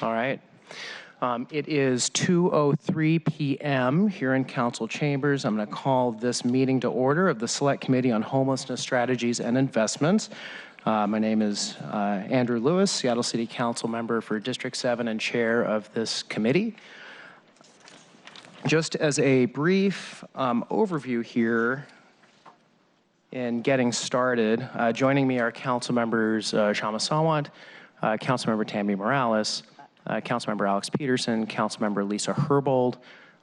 All right. It is 2:03 p.m. here in Council Chambers. I'm going to call this meeting to order of the Select Committee on Homelessness Strategies and Investments. My name is Andrew Lewis, Seattle City Council member for District 7 and chair of this committee. Just as a brief overview here in getting started, joining me are Council members Shama Sawant, Councilmember Tammy Morales, Councilmember Alex Peterson, Councilmember Lisa Herbold,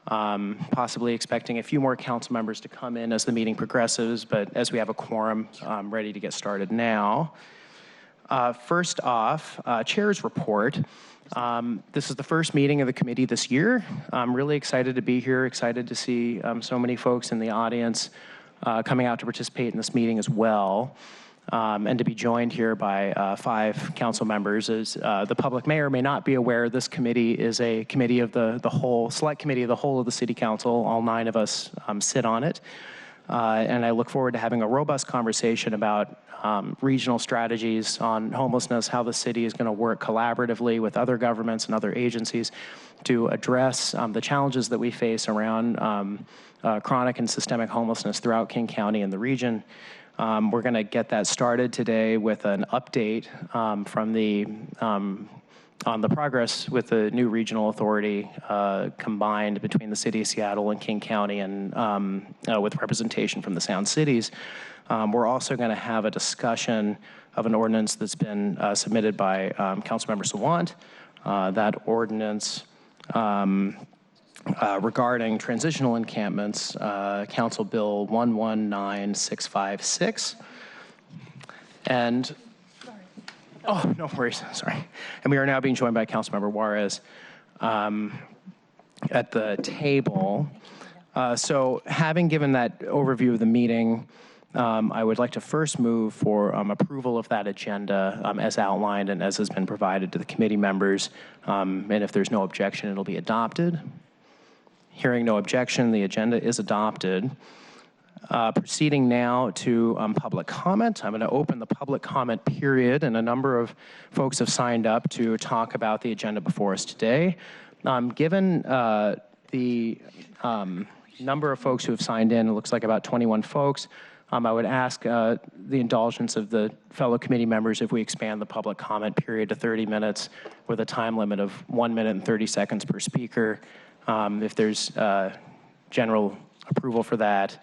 possibly expecting a few more council members to come in as the meeting progresses, but as we have a quorum, I'm ready to get started now. First off, Chair's report. This is the first meeting of the committee this year. I'm really excited to be here, excited to see so many folks in the audience coming out to participate in this meeting as well. And to be joined here by 5 council members. As the public may or may not be aware, this committee is a committee of the whole, select committee of the whole of the City Council. All 9 of us sit on it. And I look forward to having a robust conversation about regional strategies on homelessness, how the city is going to work collaboratively with other governments and other agencies to address the challenges that we face around chronic and systemic homelessness throughout King County and the region. We're going to get that started today with an update from the on the progress with the new regional authority combined between the City of Seattle and King County, and with representation from the Sound Cities. We're also going to have a discussion of an ordinance that's been submitted by Councilmember Sawant. That ordinance regarding transitional encampments, Council Bill 119656. And, oh, no worries, sorry. And we are now being joined by Councilmember Juarez at the table. So having given that overview of the meeting, I would like to first move for approval of that agenda as outlined and as has been provided to the committee members. And if there's no objection, it'll be adopted. Hearing no objection, the agenda is adopted. Proceeding now to public comment. I'm going to open the public comment period, and a number of folks have signed up to talk about the agenda before us today. Given the number of folks who have signed in, it looks like about 21 folks, I would ask the indulgence of the fellow committee members if we expand the public comment period to 30 minutes with a time limit of 1 minute and 30 seconds per speaker. If there's general approval for that,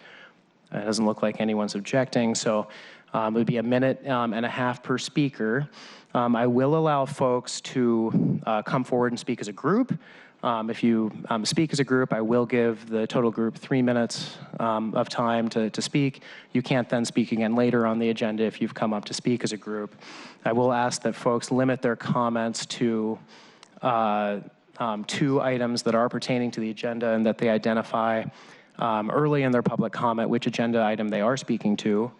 it doesn't look like anyone's objecting, so it would be 1.5 minutes per speaker. I will allow folks to come forward and speak as a group. If you speak as a group, I will give the total group 3 minutes of time to speak. You can't then speak again later on the agenda if you've come up to speak as a group. I will ask that folks limit their comments to 2 items that are pertaining to the agenda, and that they identify early in their public comment which agenda item they are speaking to.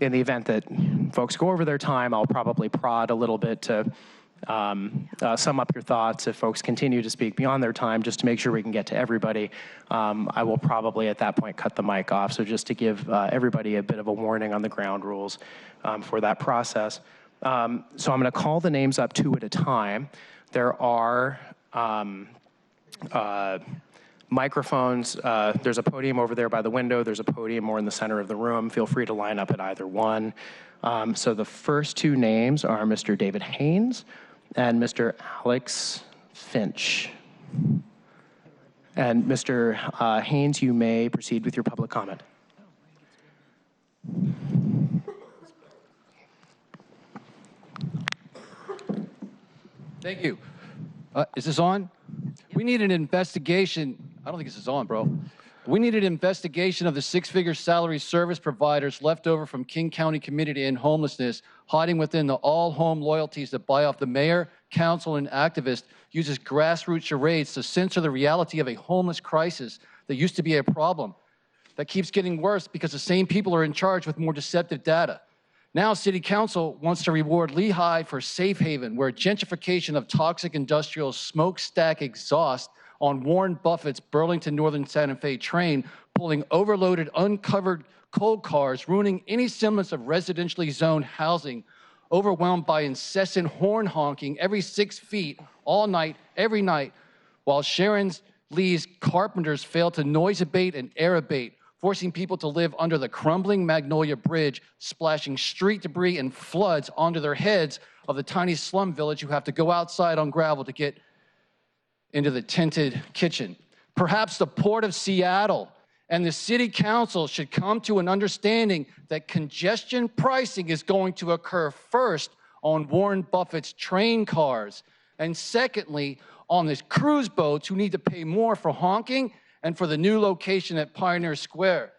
In the event that folks go over their time, I'll probably prod a little bit to sum up your thoughts. If folks continue to speak beyond their time, just to make sure we can get to everybody, I will probably at that point cut the mic off. So just to give everybody a bit of a warning on the ground rules for that process. So I'm going to call the names up 2 at a time. There are microphones. There's a podium over there by the window. There's a podium more in the center of the room. Feel free to line up at either one. So the first 2 names are Mr. David Haynes and Mr. Alex Finch. And Mr. Haynes, you may proceed with your public comment. Thank you. Is this on? We need an investigation. I don't think this is on, bro. We need an investigation of the 6-figure salary service providers left over from King County Community and Homelessness, hiding within the all home loyalties that buy off the mayor, council, and activists, uses grassroots charades to censor the reality of a homeless crisis that used to be a problem that keeps getting worse because the same people are in charge with more deceptive data. Now, City Council wants to reward Lehigh for Safe Haven, where gentrification of toxic industrial smokestack exhaust on Warren Buffett's Burlington Northern Santa Fe train, pulling overloaded, uncovered coal cars, ruining any semblance of residentially zoned housing, overwhelmed by incessant horn honking every 6 feet, all night, every night, while Sharon Lee's carpenters failed to noise abate and air abate, forcing people to live under the crumbling Magnolia Bridge, splashing street debris and floods onto their heads of the tiny slum village who have to go outside on gravel to get into the tented kitchen. Perhaps the Port of Seattle and the City Council should come to an understanding that congestion pricing is going to occur first on Warren Buffett's train cars, and secondly, on the cruise boats who need to pay more for honking and for the new location at Pioneer Square.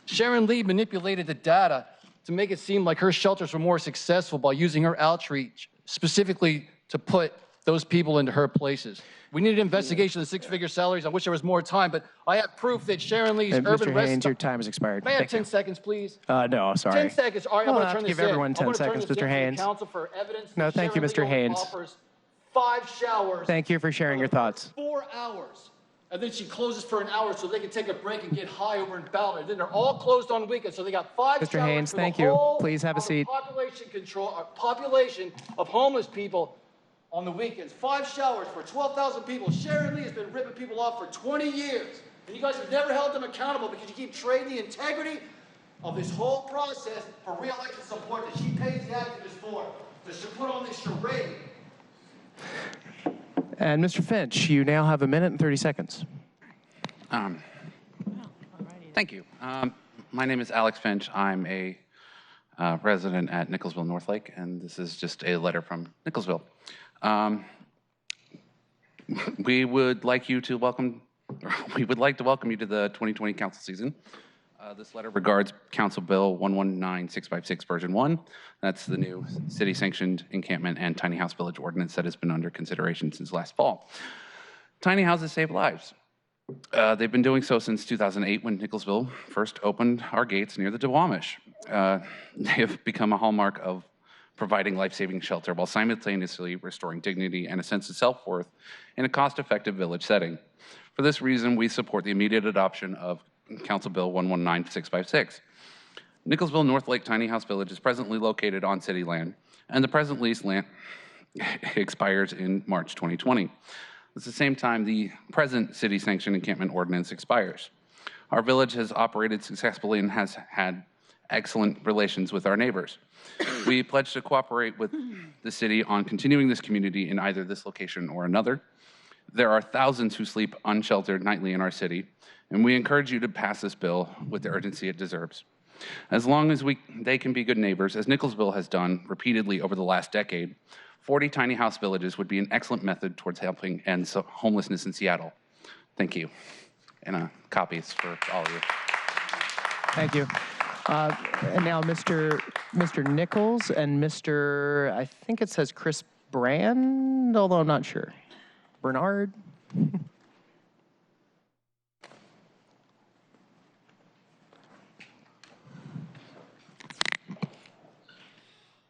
Sharon Lee manipulated the data to make it seem like her shelters were more successful by using her outreach specifically to put those people into her places. We need an investigation of the six-figure salaries. I wish there was more time, but I have proof that Sharon Lee's urban Mr. Haynes, your time has expired. May I have 10 seconds, please? No, sorry. 10 seconds. All right, I'm going to turn this give everyone 10 seconds, Mr. Haynes. Council for evidence. No, thank you, Mr. Haynes. Offers 5 showers. Thank you for sharing your thoughts. 4 hours. And then she closes for an hour so they can take a break and get high over in Ballard. And then they're all closed on weekends, so they got 5 Mr. showers Haynes, for thank the you. whole Please have a seat. Population of homeless people on the weekends. 5 showers for 12,000 people. Sharon Lee has been ripping people off for 20 years. And you guys have never held them accountable because you keep trading the integrity of this whole process for re-election support that she pays the activists for. To put on this charade. And Mr. Finch, you now have 1 minute and 30 seconds. Thank you. My name is Alex Finch. I'm a resident at Nicholsville, Northlake, and this is just a letter from Nicholsville. We would like to welcome you to the 2020 council season. This letter regards Council Bill 119656 version 1. That's the new city-sanctioned encampment and tiny house village ordinance that has been under consideration since last fall. Tiny houses save lives. They've been doing so since 2008 when Nicholsville first opened our gates near the Duwamish. They have become a hallmark of providing life-saving shelter while simultaneously restoring dignity and a sense of self-worth in a cost-effective village setting. For this reason, we support the immediate adoption of Council Bill 119656. Nicholsville Northlake Tiny House Village is presently located on city land, and the present lease land expires in March 2020. At the same time, the present city-sanctioned encampment ordinance expires. Our village has operated successfully and has had excellent relations with our neighbors. We pledge to cooperate with the city on continuing this community in either this location or another. There are thousands who sleep unsheltered nightly in our city, and we encourage you to pass this bill with the urgency it deserves. As long as they can be good neighbors, as Nicholsville has done repeatedly over the last decade, 40 tiny house villages would be an excellent method towards helping end homelessness in Seattle. Thank you. And copies for all of you. Thank you. And now Mr. Nichols and Mr. I think it says Chris Brand, although I'm not sure. Bernard?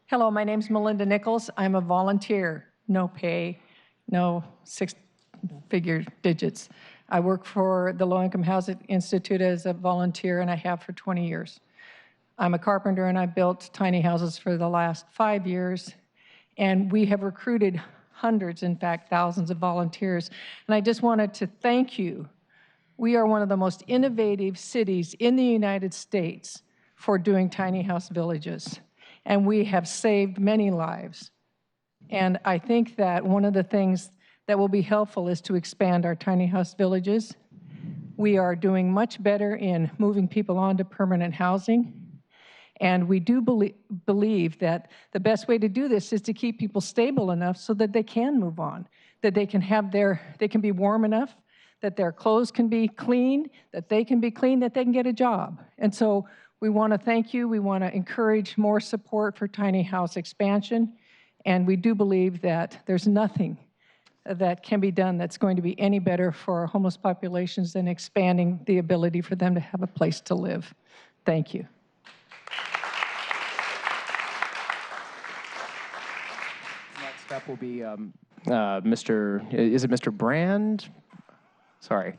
Hello, my name's Melinda Nichols. I'm a volunteer, no pay, no 6-figure digits. I work for the Low Income Housing Institute as a volunteer, and I have for 20 years. I'm a carpenter, and I built tiny houses for the last 5 years, and we have recruited hundreds, in fact, thousands of volunteers. And I just wanted to thank you. We are one of the most innovative cities in the United States for doing tiny house villages. And we have saved many lives. And I think that one of the things that will be helpful is to expand our tiny house villages. We are doing much better in moving people onto permanent housing. And we do believe that the best way to do this is to keep people stable enough so that they can move on, that they can be warm enough, that their clothes can be clean, that they can be clean, that they can get a job. And so we want to thank you. We want to encourage more support for tiny house expansion. And we do believe that there's nothing that can be done that's going to be any better for our homeless populations than expanding the ability for them to have a place to live. Thank you. Next up will be Mr. Brand? Sorry.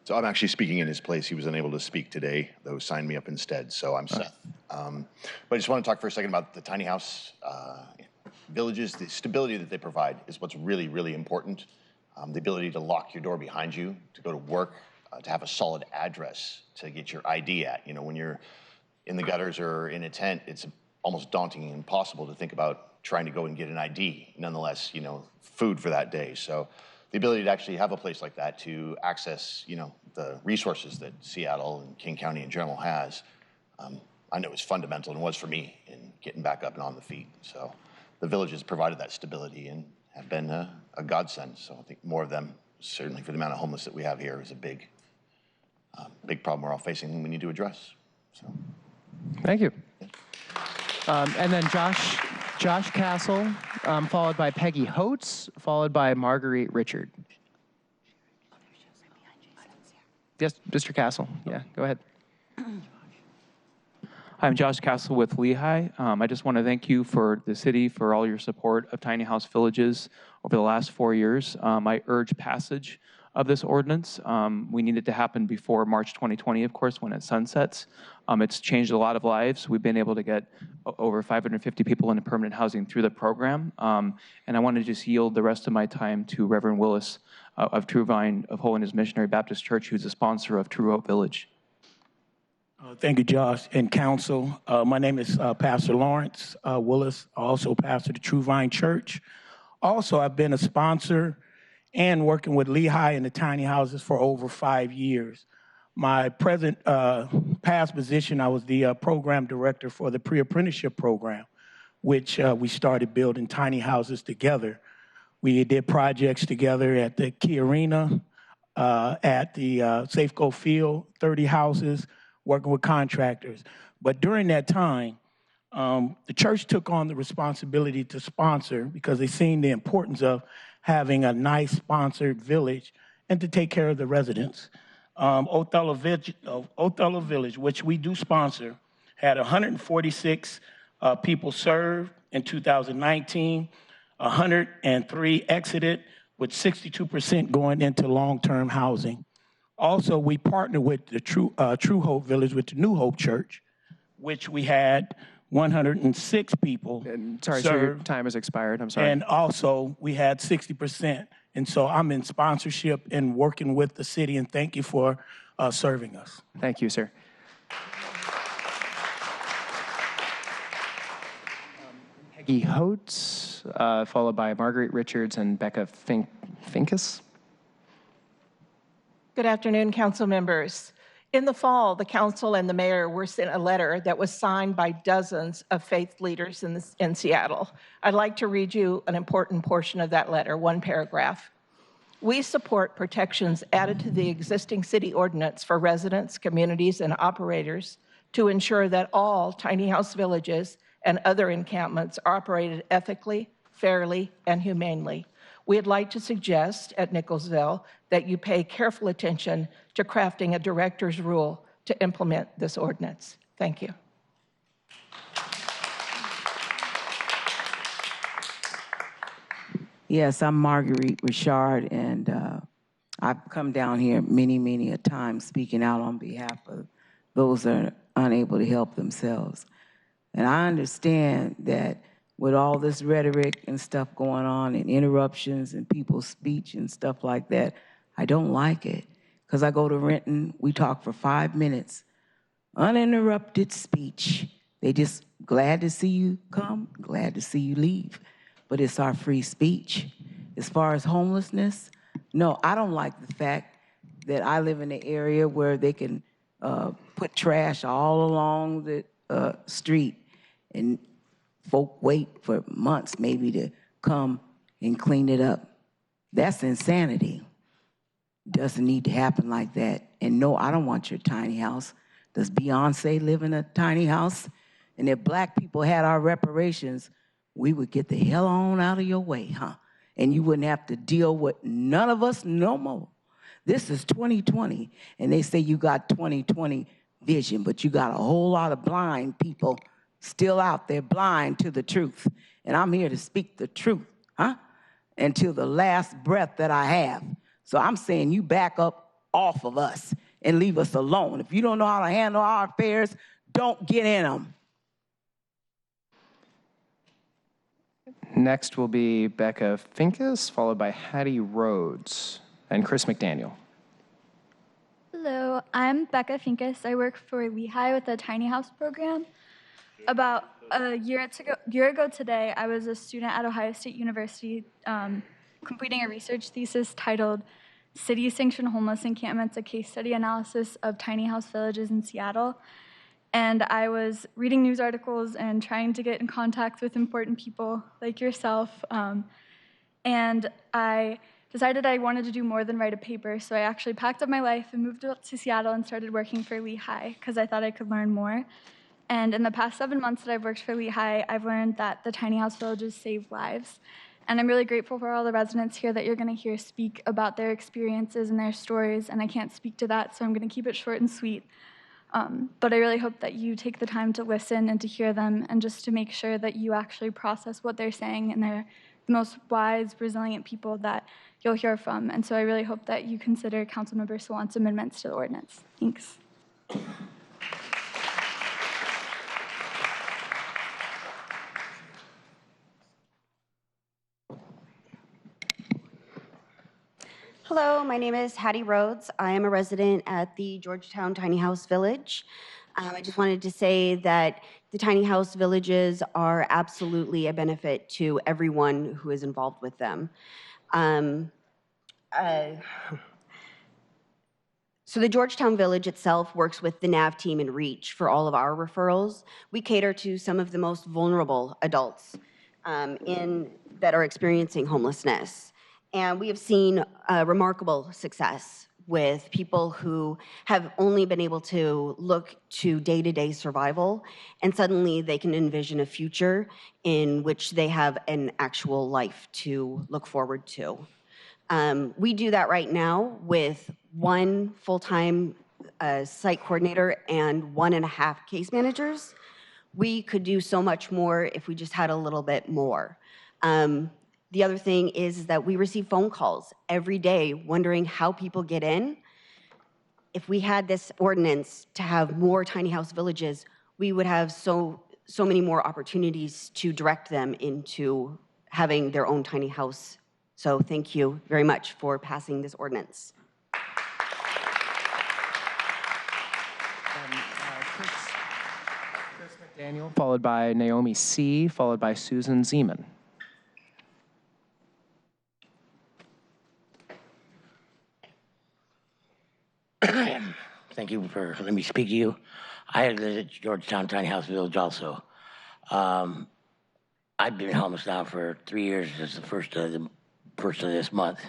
So I'm actually speaking in his place. He was unable to speak today, though signed me up instead. So I'm Seth. But I just want to talk for a second about the tiny house villages. The stability that they provide is what's really, really important. The ability to lock your door behind you, to go to work, to have a solid address to get your ID at. You know, when you're in the gutters or in a tent, it's almost daunting and impossible to think about trying to go and get an ID, nonetheless, you know, food for that day. So the ability to actually have a place like that to access, you know, the resources that Seattle and King County in general has, I know it's fundamental and was for me in getting back up and on the feet. So the villages provided that stability and have been a godsend. So I think more of them, certainly for the amount of homeless that we have here, is a big problem we're all facing and we need to address. So. Thank you. And then Josh Castle, followed by Peggy Holtz, followed by Marguerite Richard. Yes, Mr. Castle. Yeah, go ahead. Hi, I'm Josh Castle with Lehigh. I just want to thank you for the city for all your support of tiny house villages over the last 4 years. I urge passage of this ordinance. We need it to happen before March 2020, of course, when it sunsets. It's changed a lot of lives. We've been able to get over 550 people into permanent housing through the program. And I want to just yield the rest of my time to Reverend Willis of True Vine of Holiness Missionary Baptist Church, who's a sponsor of True Hope Village. Thank you, Josh and council. My name is Pastor Lawrence Willis, also pastor of True Vine Church. Also, I've been a sponsor and working with Lehigh in the tiny houses for over 5 years. My present past position, I was the program director for the pre-apprenticeship program, which we started building tiny houses together. We did projects together at the KCRHA, at the Safeco Field, 30 houses, working with contractors. But during that time, the church took on the responsibility to sponsor because they seen the importance of having a nice sponsored village and to take care of the residents. Othello Village, which we do sponsor, had 146 people served in 2019, 103 exited, with 62% going into long-term housing. Also, we partnered with the True Hope Village, with the New Hope Church, which we had 106 people Sorry, served. so your time has expired. I'm sorry. And also, we had 60%. And so I'm in sponsorship and working with the city, and thank you for serving us. Thank you, sir. Peggy Holtz, followed by Marguerite Richards and Becca Finkus. Good afternoon, council members. In the fall, the council and the mayor were sent a letter that was signed by dozens of faith leaders in Seattle. I'd like to read you an important portion of that letter, one paragraph. We support protections added to the existing city ordinance for residents, communities, and operators to ensure that all tiny house villages and other encampments are operated ethically, fairly, and humanely. We'd like to suggest at Nicholsville that you pay careful attention to crafting a director's rule to implement this ordinance. Thank you. Yes, I'm Marguerite Richard, and I've come down here many a time speaking out on behalf of those that are unable to help themselves. And I understand that with all this rhetoric and stuff going on and interruptions and people's speech and stuff like that, I don't like it. Because I go to Renton, we talk for 5 minutes, uninterrupted speech. They just glad to see you come, glad to see you leave. But it's our free speech. As far as homelessness, no, I don't like the fact that I live in an area where they can put trash all along the street and folk wait for months maybe to come and clean it up. That's insanity. Doesn't need to happen like that. And no, I don't want your tiny house. Does Beyonce live in a tiny house? And if black people had our reparations, we would get the hell on out of your way, huh? And you wouldn't have to deal with none of us no more. This is 2020, and they say you got 2020 vision, but you got a whole lot of blind people still out there blind to the truth. And I'm here to speak the truth, huh? Until the last breath that I have. So I'm saying you back up off of us and leave us alone. If you don't know how to handle our affairs, don't get in them. Next will be Becca Finkus, followed by Hattie Rhodes and Chris McDaniel. Hello, I'm Becca Finkus. I work for Lehigh with the Tiny House program. About a year ago today, I was a student at Ohio State University completing a research thesis titled City-Sanctioned Homeless Encampments, a Case Study Analysis of Tiny House Villages in Seattle. And I was reading news articles and trying to get in contact with important people like yourself. And I decided I wanted to do more than write a paper, so I actually packed up my life and moved up to Seattle and started working for Lehigh because I thought I could learn more. And in the past 7 months that I've worked for Lehigh, I've learned that the tiny house villages save lives. And I'm really grateful for all the residents here that you're going to hear speak about their experiences and their stories, and I can't speak to that, so I'm going to keep it short and sweet. But I really hope that you take the time to listen and to hear them and just to make sure that you actually process what they're saying, and they're the most wise, resilient people that you'll hear from. And so I really hope that you consider Councilmember Sawant's amendments to the ordinance. Thanks. Hello, my name is Hattie Rhodes. I am a resident at the Georgetown Tiny House Village. I just wanted to say that the tiny house villages are absolutely a benefit to everyone who is involved with them. So the Georgetown Village itself works with the NAV team and REACH for all of our referrals. We cater to some of the most vulnerable adults that are experiencing homelessness. And we have seen remarkable success with people who have only been able to look to day-to-day survival, and suddenly they can envision a future in which they have an actual life to look forward to. We do that right now with 1 full-time site coordinator and 1.5 case managers. We could do so much more if we just had a little bit more. The other thing is that we receive phone calls every day wondering how people get in. If we had this ordinance to have more tiny house villages, we would have so many more opportunities to direct them into having their own tiny house. So thank you very much for passing this ordinance. Chris McDaniel, followed by Naomi C., followed by Susan Zeman. Thank you for letting me speak to you. I live at Georgetown Tiny House Village also. I've been homeless now for 3 years. It's the first of this month.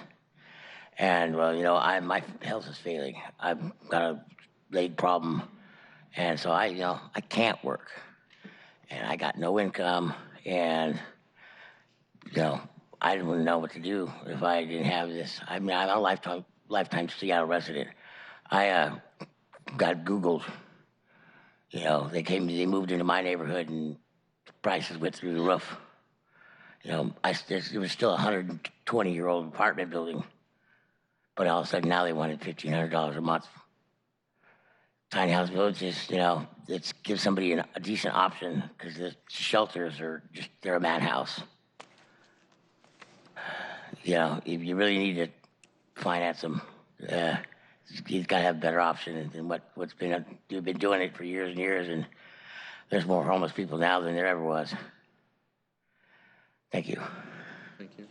And, well, you know, my health is failing. I've got a leg problem. And so I can't work. And I got no income. And, you know, I didn't know what to do if I didn't have this. I mean, I'm a lifetime Seattle resident. I got Googled. You know, they moved into my neighborhood and prices went through the roof. You know, it was still a 120-year-old apartment building, but all of a sudden now they wanted $1,500 a month. Tiny house villages, you know, it gives somebody a decent option because the shelters they're a madhouse. You know, if you really need to finance them, you've got to have a better option than what's been. You've been doing it for years and years, and there's more homeless people now than there ever was. Thank you. Thank you.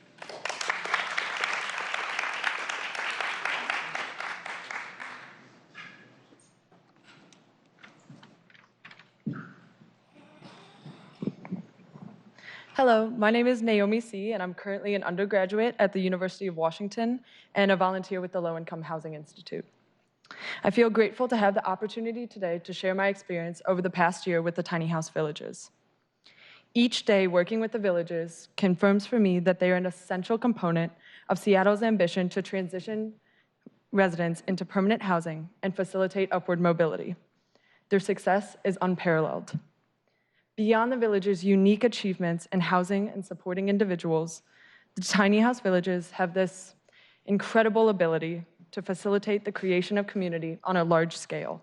Hello, my name is Naomi C., and I'm currently an undergraduate at the University of Washington and a volunteer with the Low Income Housing Institute. I feel grateful to have the opportunity today to share my experience over the past year with the tiny house villages. Each day working with the villages confirms for me that they are an essential component of Seattle's ambition to transition residents into permanent housing and facilitate upward mobility. Their success is unparalleled. Beyond the village's unique achievements in housing and supporting individuals, the tiny house villages have this incredible ability to facilitate the creation of community on a large scale.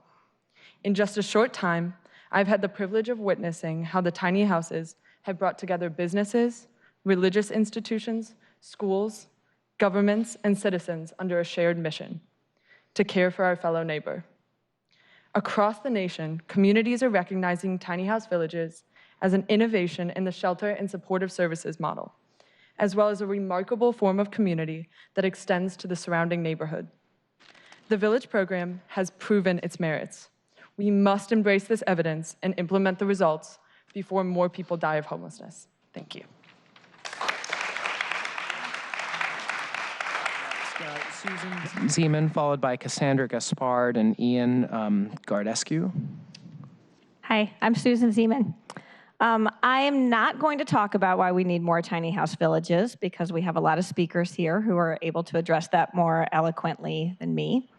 In just a short time, I've had the privilege of witnessing how the tiny houses have brought together businesses, religious institutions, schools, governments, and citizens under a shared mission: to care for our fellow neighbor. Across the nation, communities are recognizing tiny house villages as an innovation in the shelter and supportive services model, as well as a remarkable form of community that extends to the surrounding neighborhood. The Village program has proven its merits. We must embrace this evidence and implement the results before more people die of homelessness. Thank you. Susan Zeman, followed by Cassandra Gaspard and Ian Gardescu. Hi, I'm Susan Zeman. I am not going to talk about why we need more tiny house villages, because we have a lot of speakers here who are able to address that more eloquently than me.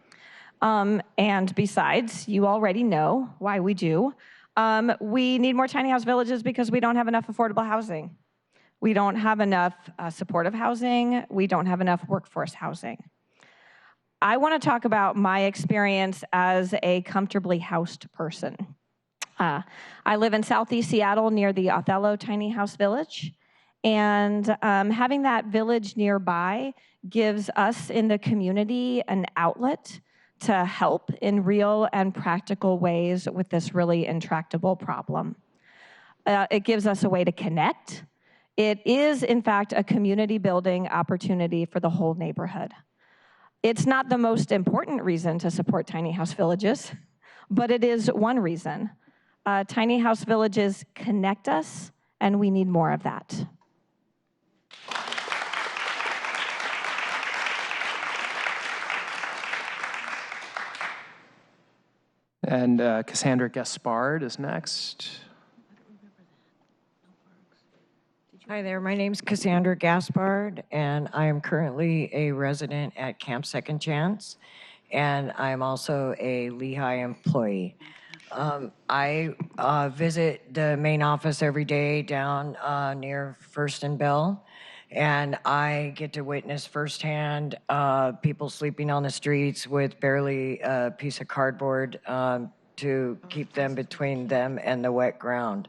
And besides, you already know why we do. We need more tiny house villages because we don't have enough affordable housing. We don't have enough supportive housing. We don't have enough workforce housing. I want to talk about my experience as a comfortably housed person. I live in Southeast Seattle near the Othello Tiny House Village, and having that village nearby gives us in the community an outlet to help in real and practical ways with this really intractable problem. It gives us a way to connect. It is, in fact, a community building opportunity for the whole neighborhood. It's not the most important reason to support tiny house villages, but it is one reason. Tiny house villages connect us, and we need more of that. And Cassandra Gaspard is next. Hi there, my name's Cassandra Gaspard, and I am currently a resident at Camp Second Chance, and I'm also a Lehigh employee. I visit the main office every day down near First and Bell, and I get to witness firsthand people sleeping on the streets with barely a piece of cardboard to keep them between them and the wet ground.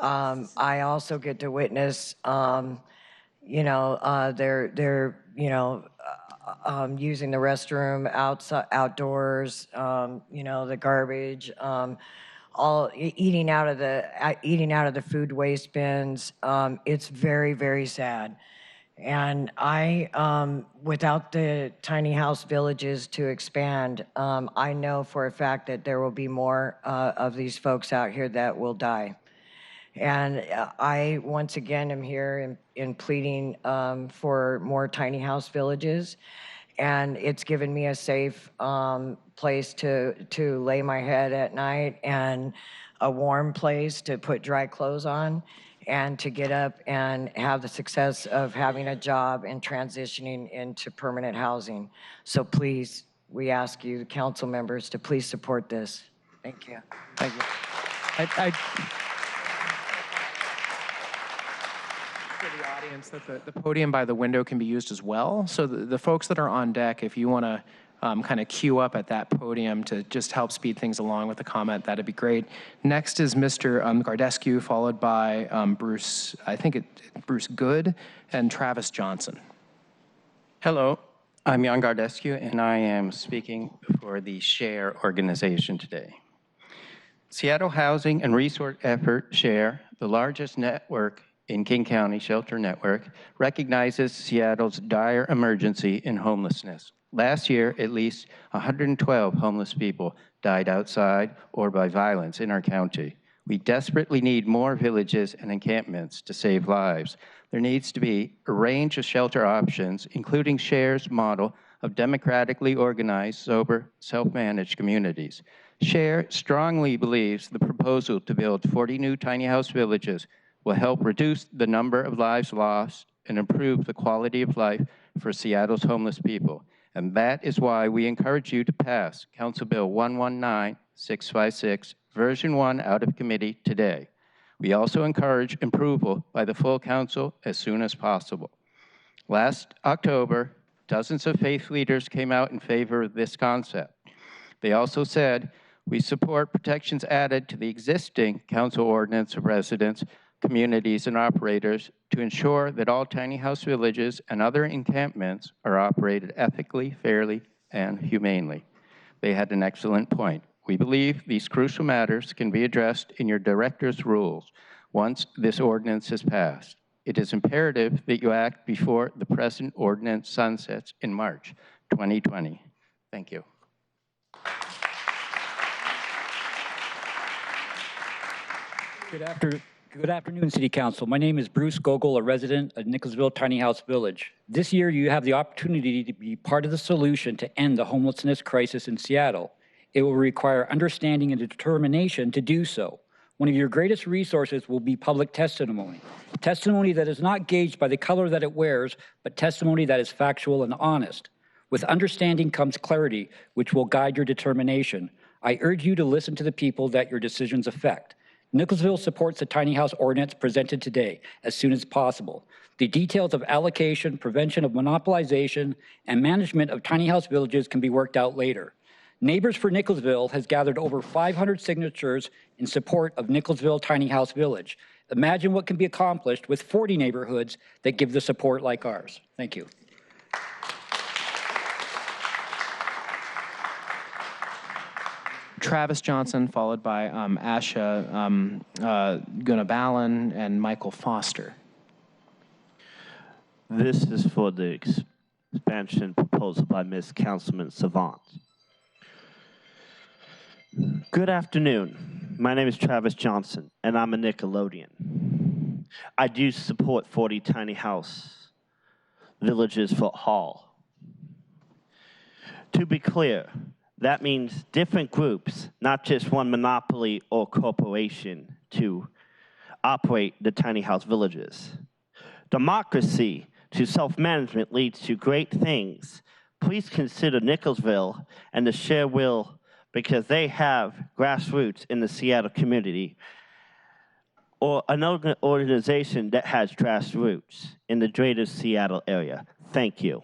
I also get to witness, they're using the restroom outdoors, the garbage, all eating out of the food waste bins. It's very, very sad. And without the tiny house villages to expand, I know for a fact that there will be more of these folks out here that will die. And I, once again, am here in pleading for more tiny house villages. And it's given me a safe place to lay my head at night, and a warm place to put dry clothes on, and to get up and have the success of having a job and transitioning into permanent housing. So please, we ask you, council members, to please support this. Thank you. Thank you. For the audience, that the podium by the window can be used as well. So the folks that are on deck, if you want to kind of queue up at that podium to just help speed things along with a comment, that'd be great. Next is Mr. Gardescu, followed by Bruce Good, and Travis Johnson. Hello, I'm Jan Gardescu, and I am speaking for the SHARE organization today. Seattle Housing and Resource Effort SHARE, the largest network in King County Shelter Network, recognizes Seattle's dire emergency in homelessness. Last year, at least 112 homeless people died outside or by violence in our county. We desperately need more villages and encampments to save lives. There needs to be a range of shelter options, including SHARE's model of democratically organized, sober, self-managed communities. SHARE strongly believes the proposal to build 40 new tiny house villages will help reduce the number of lives lost and improve the quality of life for Seattle's homeless people. And that is why we encourage you to pass Council Bill 119656, version 1 out of committee today. We also encourage approval by the full council as soon as possible. Last October, dozens of faith leaders came out in favor of this concept. They also said, We support protections added to the existing council ordinance of residents, communities, and operators to ensure that all tiny house villages and other encampments are operated ethically, fairly, and humanely. They had an excellent point. We believe these crucial matters can be addressed in your director's rules once this ordinance is passed. It is imperative that you act before the present ordinance sunsets in March 2020. Thank you. Good afternoon, City Council. My name is Bruce Gogol, a resident of Nicholsville Tiny House Village. This year, you have the opportunity to be part of the solution to end the homelessness crisis in Seattle. It will require understanding and determination to do so. One of your greatest resources will be public testimony. Testimony that is not gauged by the color that it wears, but testimony that is factual and honest. With understanding comes clarity, which will guide your determination. I urge you to listen to the people that your decisions affect. Nicholsville supports the tiny house ordinance presented today as soon as possible. The details of allocation, prevention of monopolization, and management of tiny house villages can be worked out later. Neighbors for Nicholsville has gathered over 500 signatures in support of Nicholsville Tiny House Village. Imagine what can be accomplished with 40 neighborhoods that give the support like ours. Thank you. Travis Johnson, followed by Asha Gunabalan and Michael Foster. This is for the expansion proposal by Ms. Councilman Savant. Good afternoon. My name is Travis Johnson, and I'm a Nickelodeon. I do support 40 tiny house villages for all. To be clear, that means different groups, not just one monopoly or corporation to operate the tiny house villages. Democracy to self-management leads to great things. Please consider Nicholsville and the Share Will because they have grassroots in the Seattle community or another organization that has grassroots in the greater Seattle area. Thank you.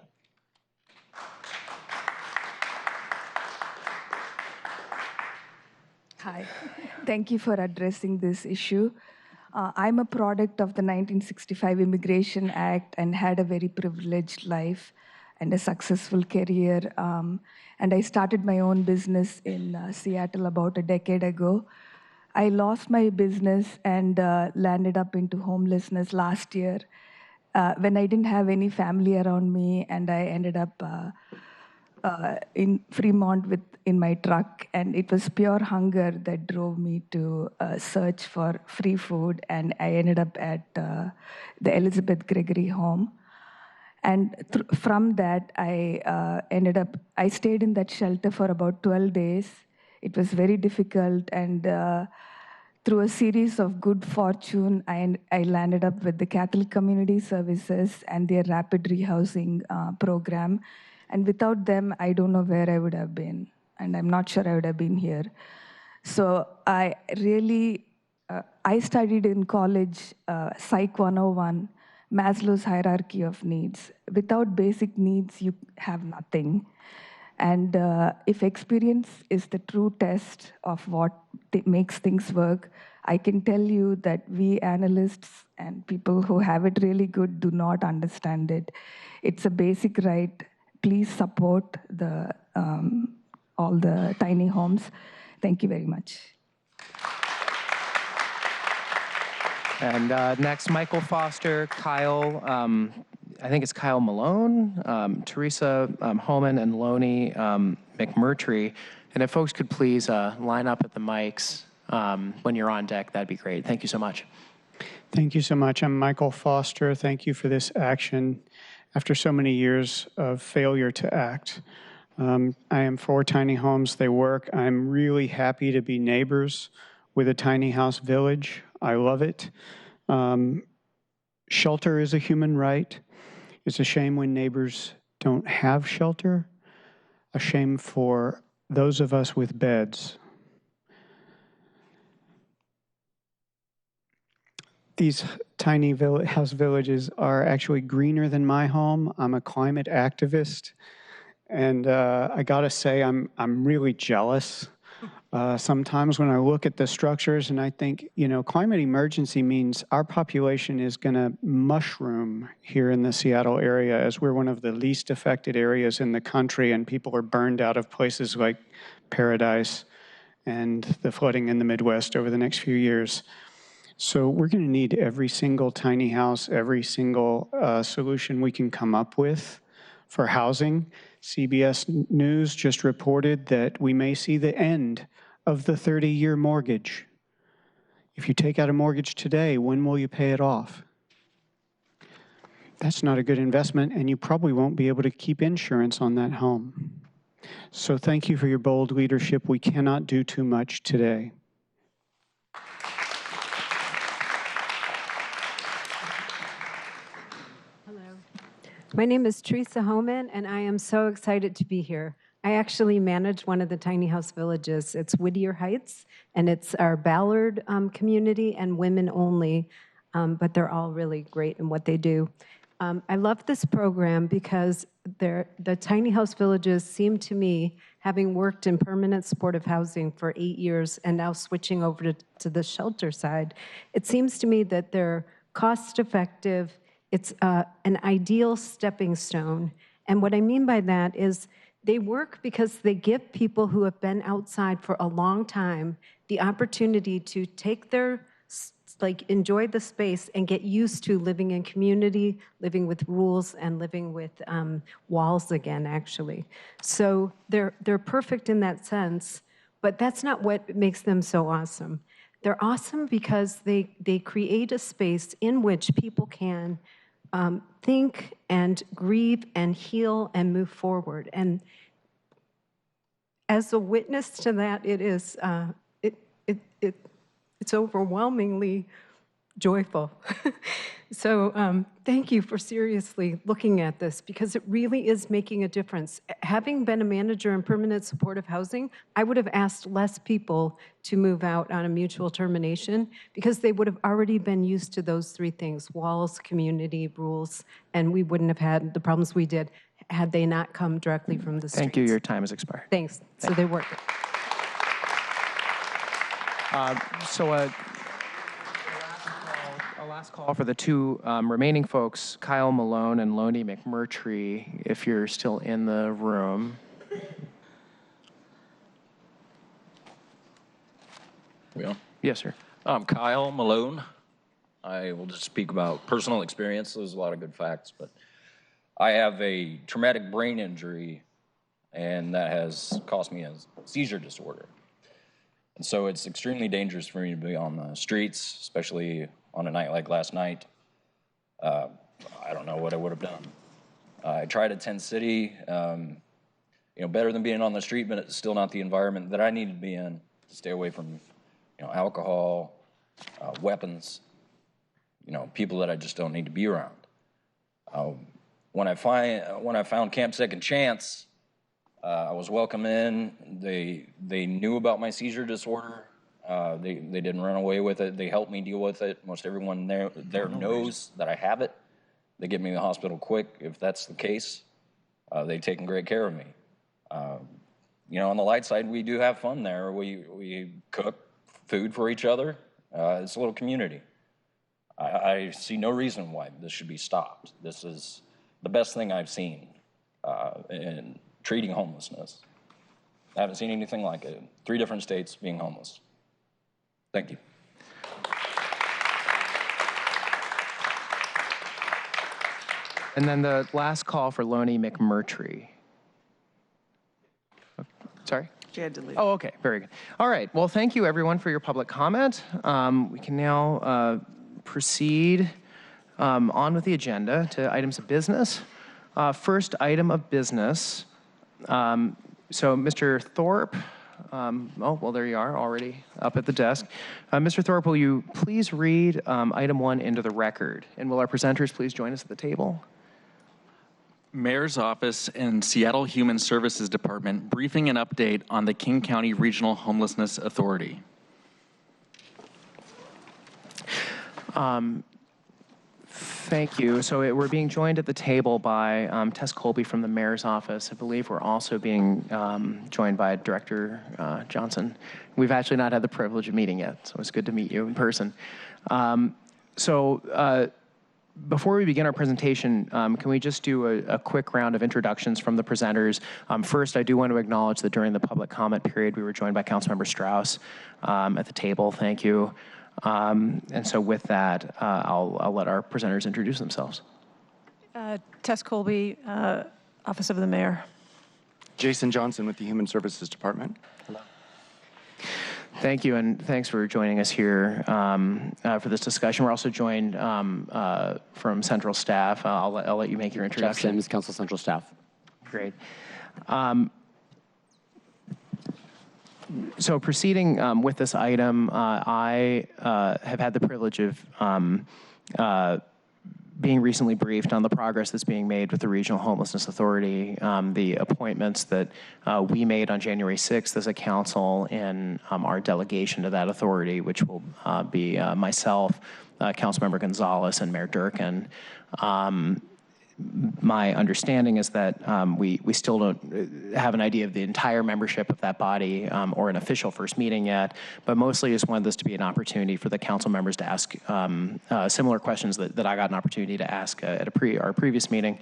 Hi, thank you for addressing this issue. I'm a product of the 1965 Immigration Act and had a very privileged life and a successful career. And I started my own business in Seattle about a decade ago. I lost my business and landed up into homelessness last year when I didn't have any family around me, and I ended up in Fremont in my truck, and it was pure hunger that drove me to search for free food, and I ended up at the Elizabeth Gregory home. And from that, I stayed in that shelter for about 12 days. It was very difficult, and through a series of good fortune, I landed up with the Catholic Community Services and their rapid rehousing program. And without them, I don't know where I would have been. And I'm not sure I would have been here. So I studied in college Psych 101, Maslow's hierarchy of needs. Without basic needs, you have nothing. And if experience is the true test of what makes things work, I can tell you that we analysts and people who have it really good do not understand it. It's a basic right. Please support all the tiny homes. Thank you very much. And next, Michael Foster, Kyle, I think it's Kyle Malone, Teresa Holman, and Lonnie McMurtry. And if folks could please line up at the mics when you're on deck, that'd be great. Thank you so much. Thank you so much. I'm Michael Foster. Thank you for this action. After so many years of failure to act, I am for tiny homes. They work. I'm really happy to be neighbors with a tiny house village. I love it. Shelter is a human right. It's a shame when neighbors don't have shelter. A shame for those of us with beds. These tiny house villages are actually greener than my home. I'm a climate activist, and I gotta say, I'm really jealous Sometimes when I look at the structures and I think, you know, climate emergency means our population is going to mushroom here in the Seattle area, as we're one of the least affected areas in the country, and people are burned out of places like Paradise and the flooding in the Midwest over the next few years. So we're going to need every single tiny house, every single solution we can come up with for housing. CBS News just reported that we may see the end of the 30-year mortgage. If you take out a mortgage today, when will you pay it off? That's not a good investment, and you probably won't be able to keep insurance on that home. So thank you for your bold leadership. We cannot do too much today. My name is Teresa Homan, and I am so excited to be here. I actually manage one of the tiny house villages. It's Whittier Heights, and it's our Ballard community and women only, but they're all really great in what they do. I love this program because the tiny house villages seem to me, having worked in permanent supportive housing for 8 years and now switching over to the shelter side, it seems to me that they're cost-effective. It's an ideal stepping stone. And what I mean by that is they work because they give people who have been outside for a long time the opportunity to take their, enjoy the space and get used to living in community, living with rules, and living with walls again, actually. So they're perfect in that sense, but that's not what makes them so awesome. They're awesome because they create a space in which people can think and grieve and heal and move forward. And as a witness to that, it is it's overwhelmingly joyful. So thank you for seriously looking at this, because it really is making a difference. Having been a manager in permanent supportive housing, I would have asked less people to move out on a mutual termination because they would have already been used to those three things: walls, community, rules, and we wouldn't have had the problems we did had they not come directly from the streets. Thank you. Your time has expired. Thanks. So they work. A last call for the two remaining folks, Kyle Malone and Lonnie McMurtry, if you're still in the room. We on? Yes, sir. I'm Kyle Malone. I will just speak about personal experience. There's a lot of good facts, but I have a traumatic brain injury, and that has caused me a seizure disorder. And so it's extremely dangerous for me to be on the streets, especially on a night like last night. I don't know what I would have done. I tried at Tent City, better than being on the street, but it's still not the environment that I need to be in to stay away from, alcohol, weapons, people that I just don't need to be around. When I found Camp Second Chance, I was welcome in. They knew about my seizure disorder. They didn't run away with it. They helped me deal with it. Most everyone there knows that I have it. They get me to the hospital quick if that's the case. They've taken great care of me. On the light side, we do have fun there. We cook food for each other. It's a little community. I see no reason why this should be stopped. This is the best thing I've seen in treating homelessness. I haven't seen anything like it. 3 different states being homeless. Thank you. And then the last call for Lonnie McMurtry. Sorry? She had to leave. Oh, okay. Very good. All right. Well, thank you, everyone, for your public comment. We can now proceed on with the agenda to items of business. First item of business. So Mr. Thorpe, there you are, already up at the desk. Mr. Thorpe, will you please read item 1 into the record? And will our presenters please join us at the table? Mayor's Office and Seattle Human Services Department briefing an update on the King County Regional Homelessness Authority. Thank you. So we're being joined at the table by Tess Colby from the Mayor's Office. I believe we're also being joined by Director Johnson. We've actually not had the privilege of meeting yet, so it's good to meet you in person. Before we begin our presentation, can we just do a quick round of introductions from the presenters? First, I do want to acknowledge that during the public comment period, we were joined by Councilmember Strauss at the table. Thank you. And so with that, I'll let our presenters introduce themselves. Tess Colby, Office of the Mayor. Jason Johnson with the Human Services Department. Hello. Thank you, and thanks for joining us here for this discussion. We're also joined from Central Staff. I'll let you make your introduction. Jeff Sims, Council Central Staff. Great. So proceeding with this item, I have had the privilege of being recently briefed on the progress that's being made with the Regional Homelessness Authority, the appointments that we made on January 6th as a council and our delegation to that authority, which will be myself, Councilmember Gonzalez, and Mayor Durkin. My understanding is that we still don't have an idea of the entire membership of that body or an official first meeting yet, but mostly just wanted this to be an opportunity for the council members to ask similar questions that I got an opportunity to ask at our previous meeting.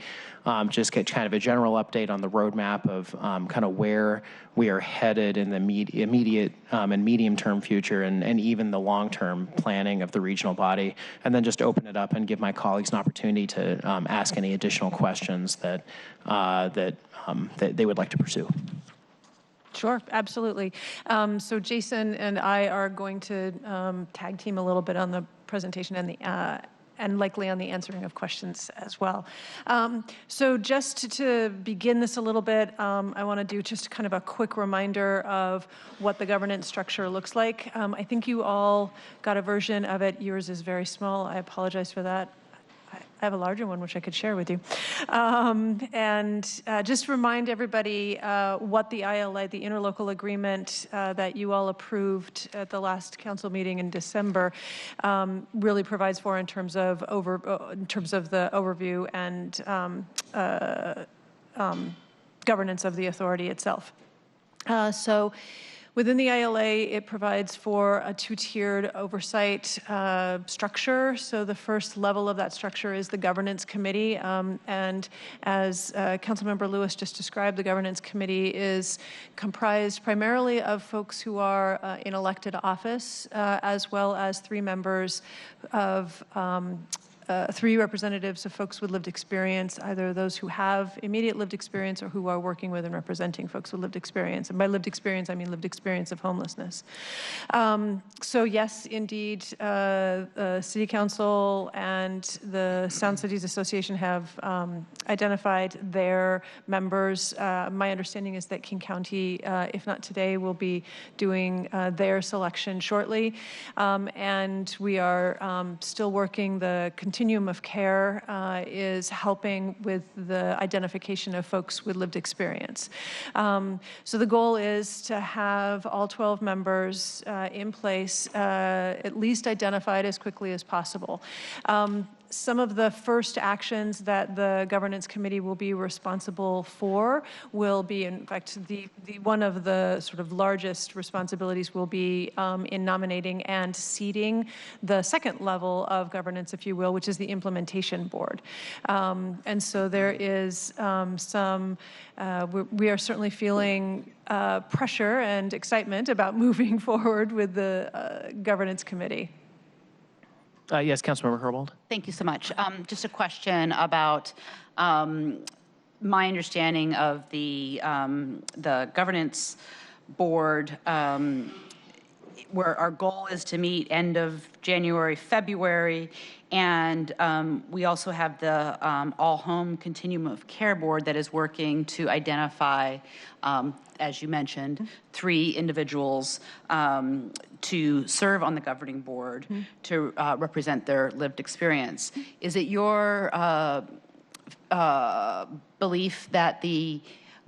Just get kind of a general update on the roadmap of kind of where we are headed in the immediate and medium-term future and even the long-term planning of the regional body, and then just open it up and give my colleagues an opportunity to ask any additional questions that they would like to pursue. Sure, absolutely. So Jason and I are going to tag team a little bit on the presentation and likely on the answering of questions as well. So just to begin this a little bit, I want to do just kind of a quick reminder of what the governance structure looks like. I think you all got a version of it. Yours is very small. I apologize for that. I have a larger one, which I could share with you. Just remind everybody what the ILA, the interlocal agreement that you all approved at the last council meeting in December, really provides for in terms of the overview and governance of the authority itself. So within the ILA, it provides for a two-tiered oversight structure. So the first level of that structure is the governance committee. And as Councilmember Lewis just described, the governance committee is comprised primarily of folks who are in elected office, as well as three members of three representatives of folks with lived experience, either those who have immediate lived experience or who are working with and representing folks with lived experience. And by lived experience, I mean lived experience of homelessness. So yes, indeed, City Council and the Sound Cities Association have identified their members. My understanding is that King County, if not today, will be doing their selection shortly. And we are still working the continuum of care is helping with the identification of folks with lived experience. So the goal is to have all 12 members in place, at least identified as quickly as possible. Some of the first actions that the governance committee will be responsible for will be, in fact, the one of the sort of largest responsibilities will be in nominating and seating the second level of governance, if you will, which is the implementation board. And so there is we are certainly feeling pressure and excitement about moving forward with the governance committee. Yes, Councilmember Herbold. Thank you so much. Just a question about my understanding of the governance board, where our goal is to meet end of January, February, and we also have the All Home Continuum of Care Board that is working to identify, as you mentioned, 3 individuals to serve on the governing board to represent their lived experience. Is it your belief that the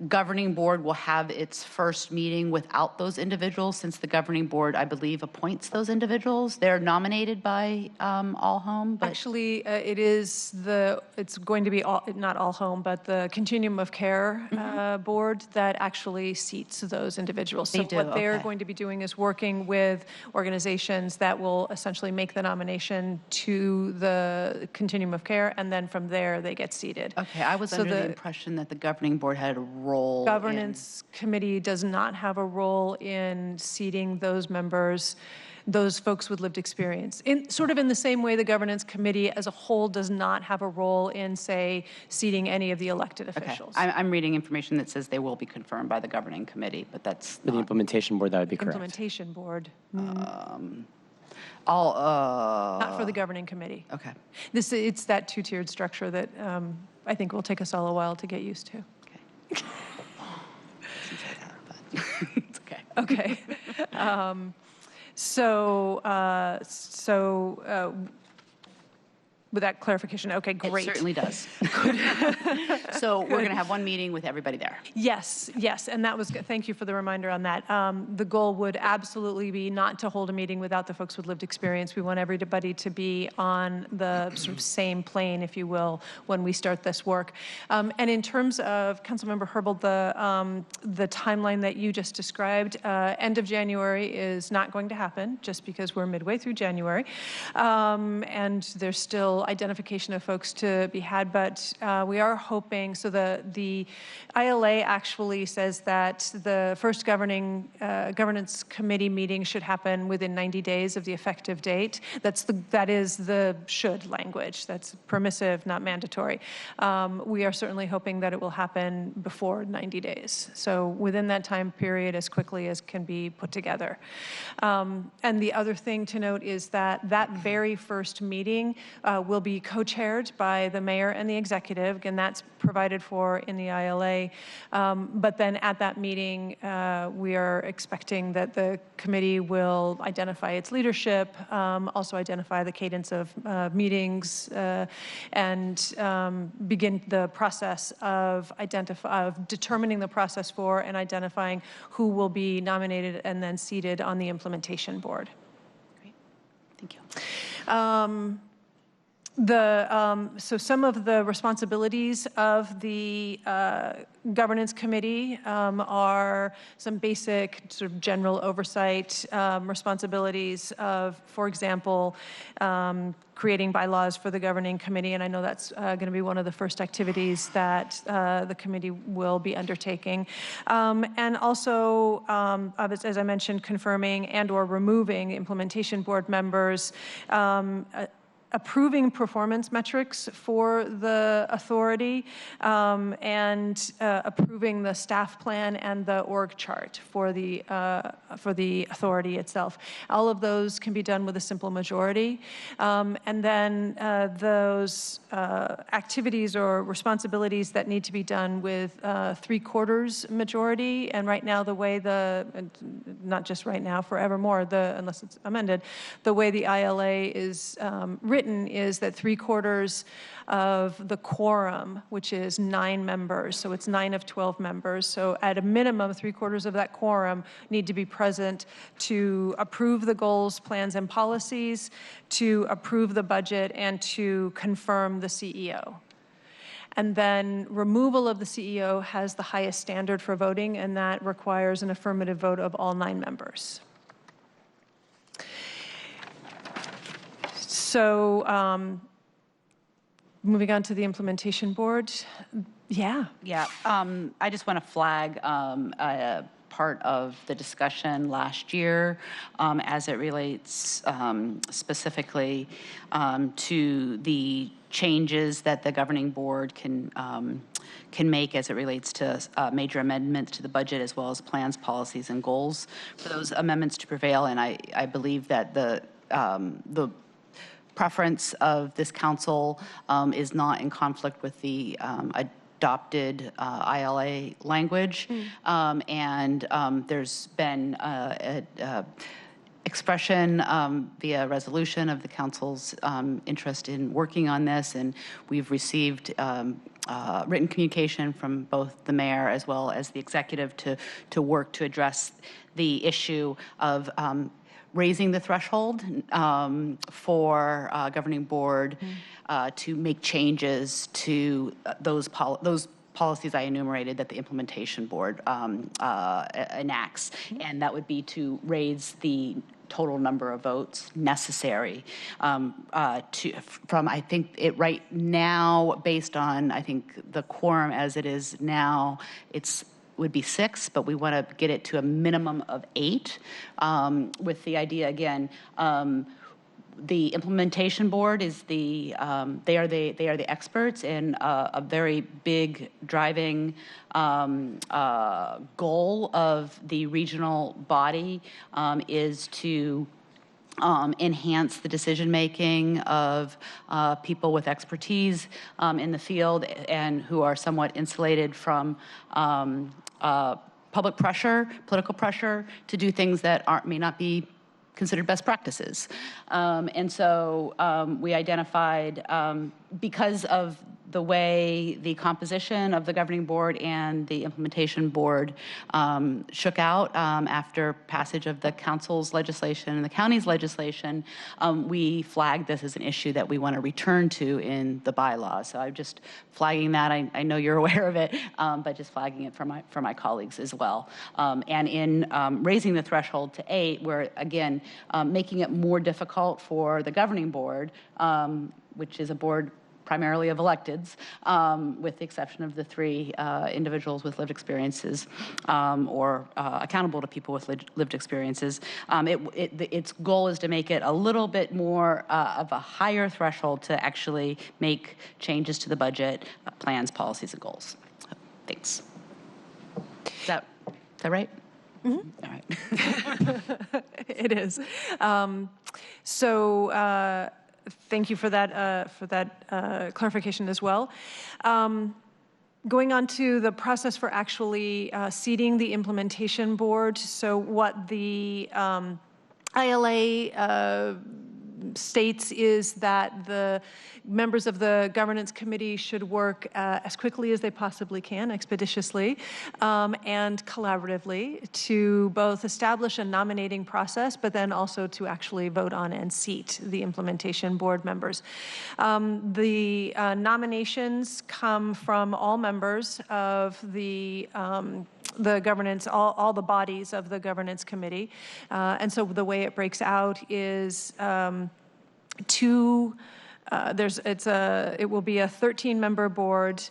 governing board will have its first meeting without those individuals, since the governing board, I believe, appoints those individuals. They're nominated by All Home, but Actually, it's going to be not All Home, but the Continuum of Care board that actually seats those individuals. So They do, what they're okay. going to be doing is working with organizations that will essentially make the nomination to the Continuum of Care, and then from there they get seated. okay, I was So under the impression that the governing board had a role Governance committee does not have a role in seating those members, those folks with lived experience. Sort of in the same way the governance committee as a whole does not have a role in, say, seating any of the elected officials. I'm reading information that says they will be confirmed by the governing committee, but that's For the implementation board, that would be correct. Implementation board. not for the governing committee. Okay. It's that two-tiered structure that I think will take us all a while to get used to. It's okay. Okay. With that clarification, okay, great. It certainly does. So we're going to have one meeting with everybody there. Yes, and that was good. Thank you for the reminder on that. The goal would absolutely be not to hold a meeting without the folks with lived experience. We want everybody to be on the sort of same plane, if you will, when we start this work. And in terms of, Councilmember Herbold, the timeline that you just described, end of January is not going to happen, just because we're midway through January. And there's still identification of folks to be had, but we are hoping, so the ILA actually says that the first governance committee meeting should happen within 90 days of the effective date. That is the should language. That's permissive, not mandatory. We are certainly hoping that it will happen before 90 days. So within that time period, as quickly as can be put together. And the other thing to note is that that very first meeting will be co-chaired by the mayor and the executive, and that's provided for in the ILA. But then at that meeting, we are expecting that the committee will identify its leadership, also identify the cadence of meetings, and begin the process of determining the process for and identifying who will be nominated and then seated on the implementation board. Great. Thank you. So some of the responsibilities of the governance committee are some basic sort of general oversight responsibilities of, for example, creating bylaws for the governing committee, and I know that's going to be one of the first activities that the committee will be undertaking. And also, as I mentioned, confirming and or removing implementation board members, approving performance metrics for the authority, and approving the staff plan and the org chart for the authority itself. All of those can be done with a simple majority. And then those activities or responsibilities that need to be done with 3/4 majority, and right now the way not just right now, forevermore, unless it's amended, the way the ILA is written is that 3/4 of the quorum, which is 9 members, so it's 9 of 12 members. So at a minimum, 3/4 of that quorum need to be present to approve the goals, plans, and policies, to approve the budget, and to confirm the CEO. And then removal of the CEO has the highest standard for voting, and that requires an affirmative vote of all 9 members. So moving on to the implementation board. Yeah. I just want to flag a part of the discussion last year as it relates specifically to the changes that the governing board can make as it relates to major amendments to the budget, as well as plans, policies, and goals for those amendments to prevail. And I believe that the preference of this council is not in conflict with the adopted ILA language. And there's been expression via resolution of the council's interest in working on this, and we've received written communication from both the mayor as well as the executive to work to address the issue of raising the threshold for governing board to make changes to those policies I enumerated that the implementation board enacts, and that would be to raise the total number of votes necessary from, I think it right now, based on, I think the quorum as it is now, would be 6, but we want to get it to a minimum of 8 with the idea, again, the implementation board is they are the experts, and a very big driving goal of the regional body is to enhance the decision making of people with expertise in the field and who are somewhat insulated from public pressure, political pressure to do things that may not be considered best practices. And so we identified, because of the way the composition of the governing board and the implementation board shook out after passage of the council's legislation and the county's legislation, we flagged this as an issue that we want to return to in the bylaws. So I'm just flagging that. I know you're aware of it, but just flagging it for my colleagues as well. And in raising the threshold to 8, we're again making it more difficult for the governing board, which is a board primarily of electeds, with the exception of the 3 individuals with lived experiences or accountable to people with lived experiences. Its goal is to make it a little bit more of a higher threshold to actually make changes to the budget, plans, policies, and goals. Thanks. Is that right? Mm-hmm. All right. It is. Thank you for that clarification as well. Going on to the process for actually seating the implementation board. So what the ILA states is that the members of the governance committee should work as quickly as they possibly can, expeditiously, and collaboratively to both establish a nominating process, but then also to actually vote on and seat the implementation board members. The nominations come from all members of the governance, all the bodies of the governance committee. And so the way it breaks out is it will be a 13-member board,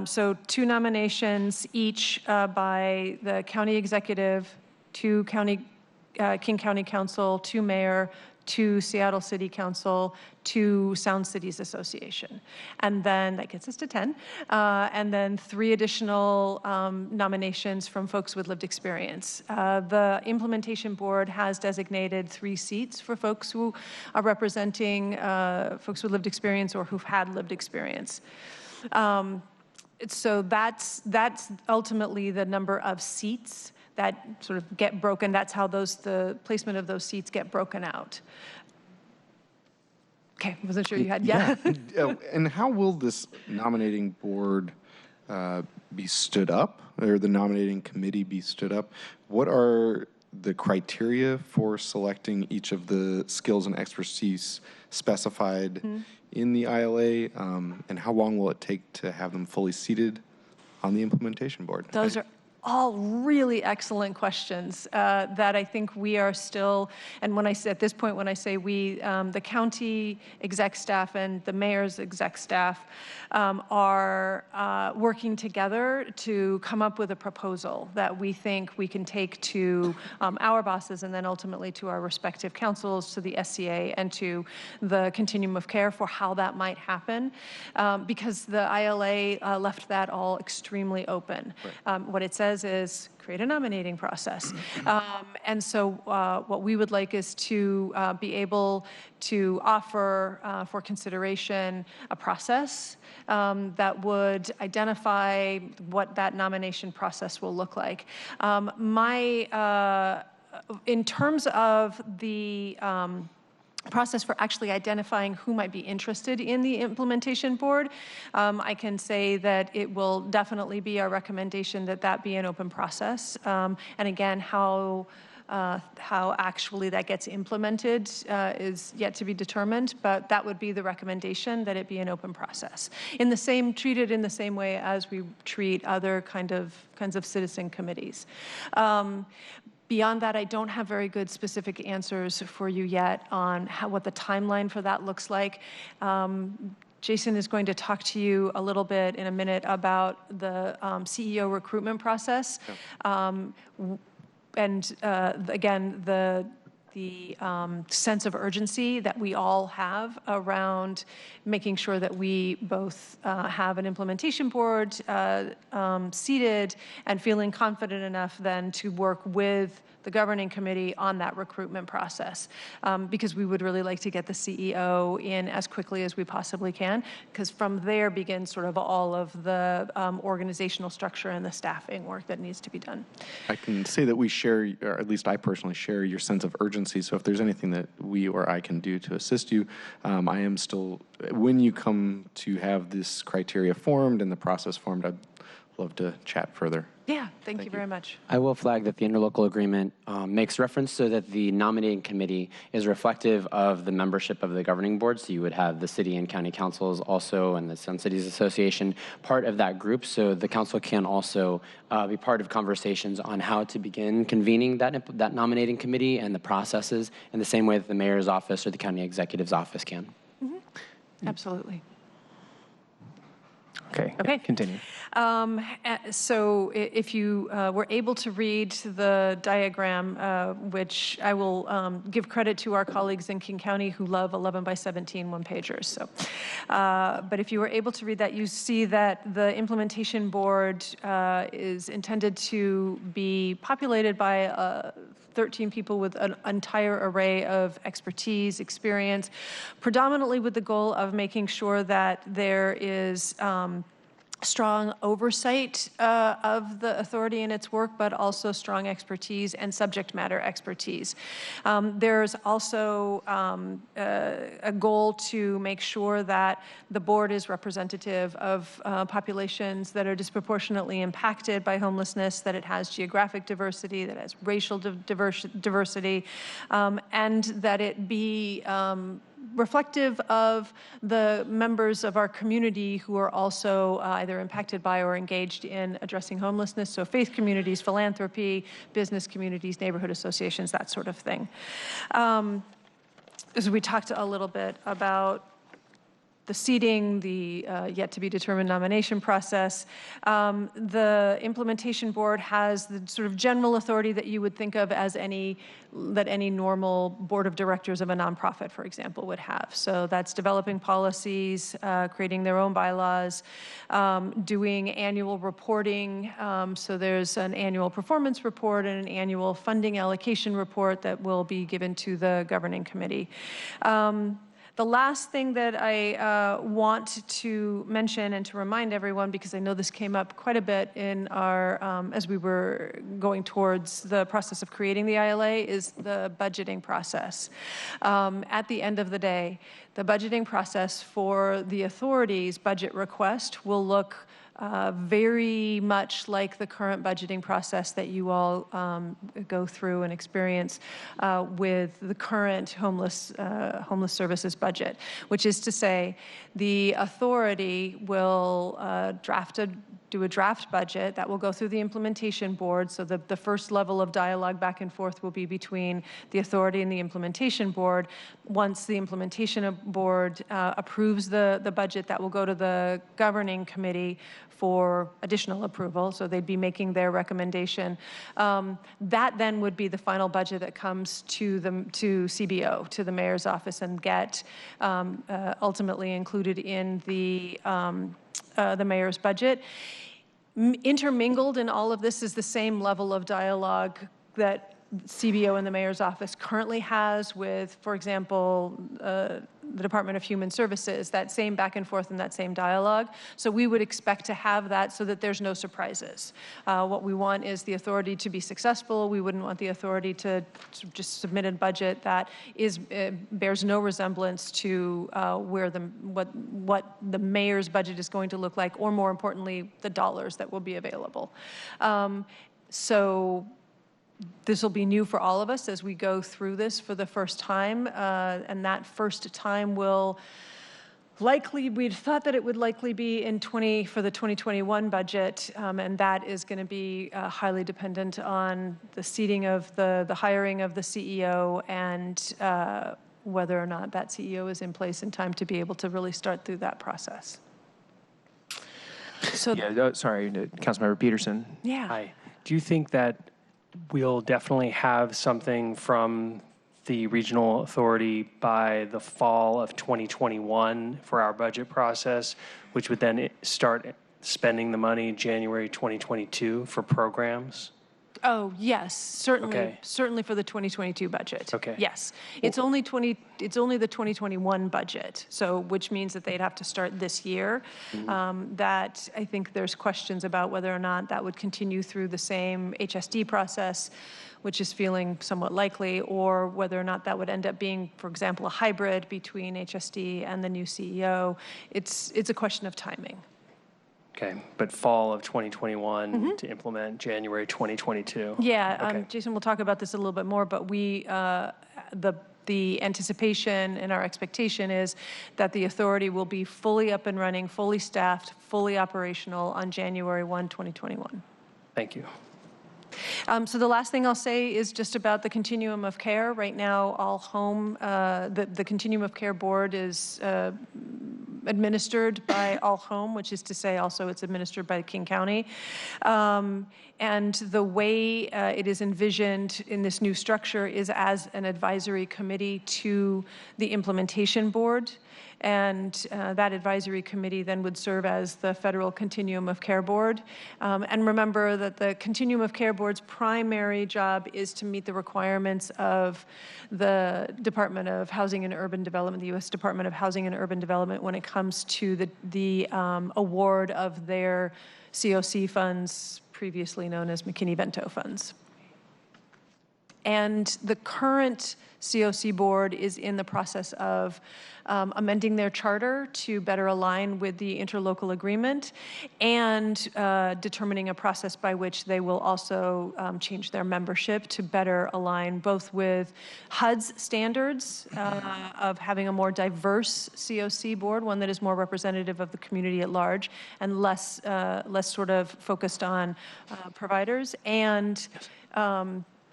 so 2 nominations each by the county executive, 2 King County Council, 2 mayor, 2 Seattle City Council, 2 Sound Cities Association. And then that gets us to 10. And then 3 additional nominations from folks with lived experience. The implementation board has designated 3 seats for folks who are representing folks with lived experience or who've had lived experience. So that's ultimately the number of seats that sort of get broken. That's how the placement of those seats get broken out. Okay, wasn't sure you had, yeah. And how will this nominating board be stood up, or the nominating committee be stood up? What are the criteria for selecting each of the skills and expertise specified in the ILA, and how long will it take to have them fully seated on the implementation board? Those are all really excellent questions that I think we are still, and when I say at this point, when I say we, the county exec staff and the mayor's exec staff are working together to come up with a proposal that we think we can take to our bosses and then ultimately to our respective councils, to the SCA and to the continuum of care for how that might happen, because the ILA left that all extremely open. Right. What it says is create a nominating process. And so what we would like is to be able to offer for consideration a process that would identify what that nomination process will look like. My in terms of the process for actually identifying who might be interested in the implementation board, I can say that it will definitely be our recommendation that that be an open process. And again, how actually that gets implemented is yet to be determined, but that would be the recommendation, that it be an open process. Treated in the same way as we treat other kinds of citizen committees. Beyond that, I don't have very good specific answers for you yet on what the timeline for that looks like. Jason is going to talk to you a little bit in a minute about the CEO recruitment process. And again, the sense of urgency that we all have around making sure that we both have an implementation board seated and feeling confident enough then to work with the governing committee on that recruitment process, because we would really like to get the CEO in as quickly as we possibly can, because from there begins sort of all of the organizational structure and the staffing work that needs to be done. I can say that we share, or at least I personally share, your sense of urgency. So if there's anything that we or I can do to assist you, I am still, when you come to have this criteria formed and the process formed, I'd love to chat further. Yeah, thank you very much. I will flag that the interlocal agreement makes reference so that the nominating committee is reflective of the membership of the governing board. So you would have the city and county councils also, and the Sun Cities Association part of that group. So the council can also be part of conversations on how to begin convening that nominating committee and the processes in the same way that the mayor's office or the county executive's office can. Mm-hmm. Absolutely. Okay, continue. So if you were able to read the diagram, which I will give credit to our colleagues in King County who love 11 by 17 one-pagers. So, but if you were able to read that, you see that the implementation board is intended to be populated by 13 people with an entire array of expertise, experience, predominantly with the goal of making sure that there is strong oversight of the authority and its work, but also strong expertise and subject matter expertise. There's also a goal to make sure that the board is representative of populations that are disproportionately impacted by homelessness, that it has geographic diversity, that it has racial diversity, and that it be reflective of the members of our community who are also either impacted by or engaged in addressing homelessness, so faith communities, philanthropy, business communities, neighborhood associations, that sort of thing. As we talked a little bit about the seating, the yet-to-be-determined nomination process. The implementation board has the sort of general authority that you would think of as any normal board of directors of a nonprofit, for example, would have. So that's developing policies, creating their own bylaws, doing annual reporting. So there's an annual performance report and an annual funding allocation report that will be given to the governing committee. The last thing that I want to mention and to remind everyone, because I know this came up quite a bit in our, as we were going towards the process of creating the ILA, is the budgeting process. At the end of the day, the budgeting process for the authority's budget request will look very much like the current budgeting process that you all go through and experience with the current homeless services budget, which is to say the authority will do a draft budget that will go through the implementation board. So the first level of dialogue back and forth will be between the authority and the implementation board. Once the implementation board approves the budget, that will go to the governing committee for additional approval, so they'd be making their recommendation. That then would be the final budget that comes to CBO, to the mayor's office, and get ultimately included in the mayor's budget. Intermingled in all of this is the same level of dialogue that CBO in the mayor's office currently has with, for example, the Department of Human Services, that same back and forth and that same dialogue. So we would expect to have that so that there's no surprises. What we want is the authority to be successful. We wouldn't want the authority to just submit a budget that bears no resemblance to what the mayor's budget is going to look like, or more importantly, the dollars that will be available. So this will be new for all of us as we go through this for the first time, and that first time will likely, we'd thought that it would likely be for the 2021 budget, and that is going to be highly dependent on the seating of the hiring of the CEO and whether or not that CEO is in place in time to be able to really start through that process. So, Sorry, Councilmember Peterson. Yeah. Hi. Do you think that we'll definitely have something from the regional authority by the fall of 2021 for our budget process, which would then start spending the money January 2022 for programs? Oh, yes, certainly. Okay. Certainly for the 2022 budget. Okay. Yes. It's only the 2021 budget, so which means that they'd have to start this year. That I think there's questions about whether or not that would continue through the same HSD process, which is feeling somewhat likely, or whether or not that would end up being, for example, a hybrid between HSD and the new CEO. It's a question of timing. Okay, but fall of 2021 to implement January 2022. Yeah, Okay. Jason will talk about this a little bit more, but the anticipation and our expectation is that the authority will be fully up and running, fully staffed, fully operational on January 1, 2021. Thank you. So the last thing I'll say is just about the continuum of care. Right now, All Home, the continuum of care board is administered by All Home, which is to say also it's administered by King County. And the way it is envisioned in this new structure is as an advisory committee to the implementation board. And that advisory committee then would serve as the federal continuum of care board. And remember that the continuum of care board's primary job is to meet the requirements of the Department of Housing and Urban Development, the U.S. Department of Housing and Urban Development, when it comes to the award of their COC funds, previously known as McKinney-Vento funds. And the current COC board is in the process of amending their charter to better align with the interlocal agreement and determining a process by which they will also change their membership to better align both with HUD's standards of having a more diverse COC board, one that is more representative of the community at large and less sort of focused on providers, and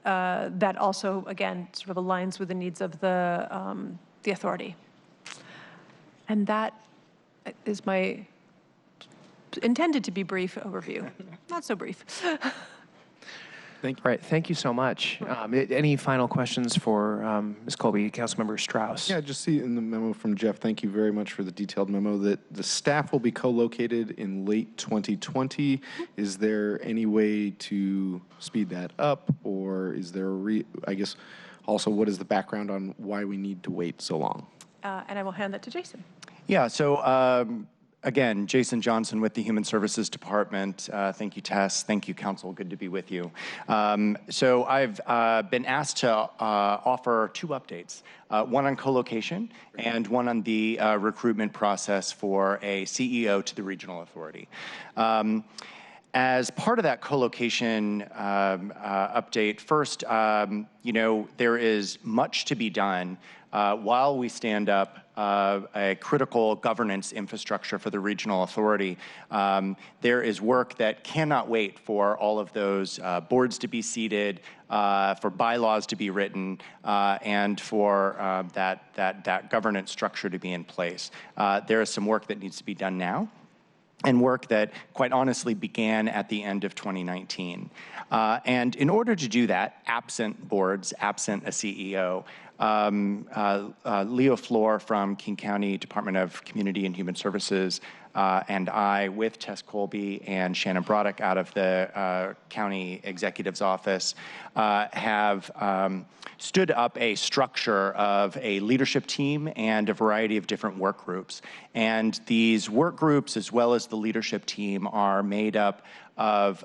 that also, again, sort of aligns with the needs of the authority. And that is my intended to be brief overview. Not so brief. Thank you. All right, thank you so much. Any final questions for Ms. Colby, Councilmember Strauss? Yeah, I just see in the memo from Jeff, thank you very much for the detailed memo, that the staff will be co-located in late 2020. Is there any way to speed that up, or is there I guess, also what is the background on why we need to wait so long? And I will hand that to Jason. Yeah, so again, Jason Johnson with the Human Services Department. Thank you, Tess. Thank you, Council. Good to be with you. So I've been asked to offer two updates, one on co-location and one on the recruitment process for a CEO to the regional authority. As part of that co-location update, first, there is much to be done while we stand up a critical governance infrastructure for the regional authority. There is work that cannot wait for all of those boards to be seated, for bylaws to be written, and for that governance structure to be in place. There is some work that needs to be done now, and work that, quite honestly, began at the end of 2019. And in order to do that, absent boards, absent a CEO, Leo Flor from King County Department of Community and Human Services and I, with Tess Colby and Shannon Broderick out of the County Executive's Office, have stood up a structure of a leadership team and a variety of different work groups. And these work groups, as well as the leadership team, are made up of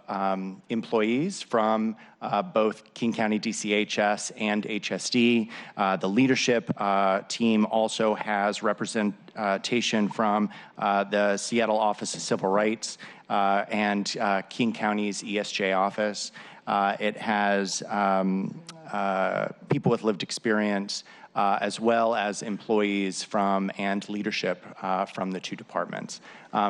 employees from both King County DCHS and HSD. The leadership team also has representation from the Seattle Office of Civil Rights and King County's ESJ office. It has people with lived experience, as well as employees from and leadership from the two departments.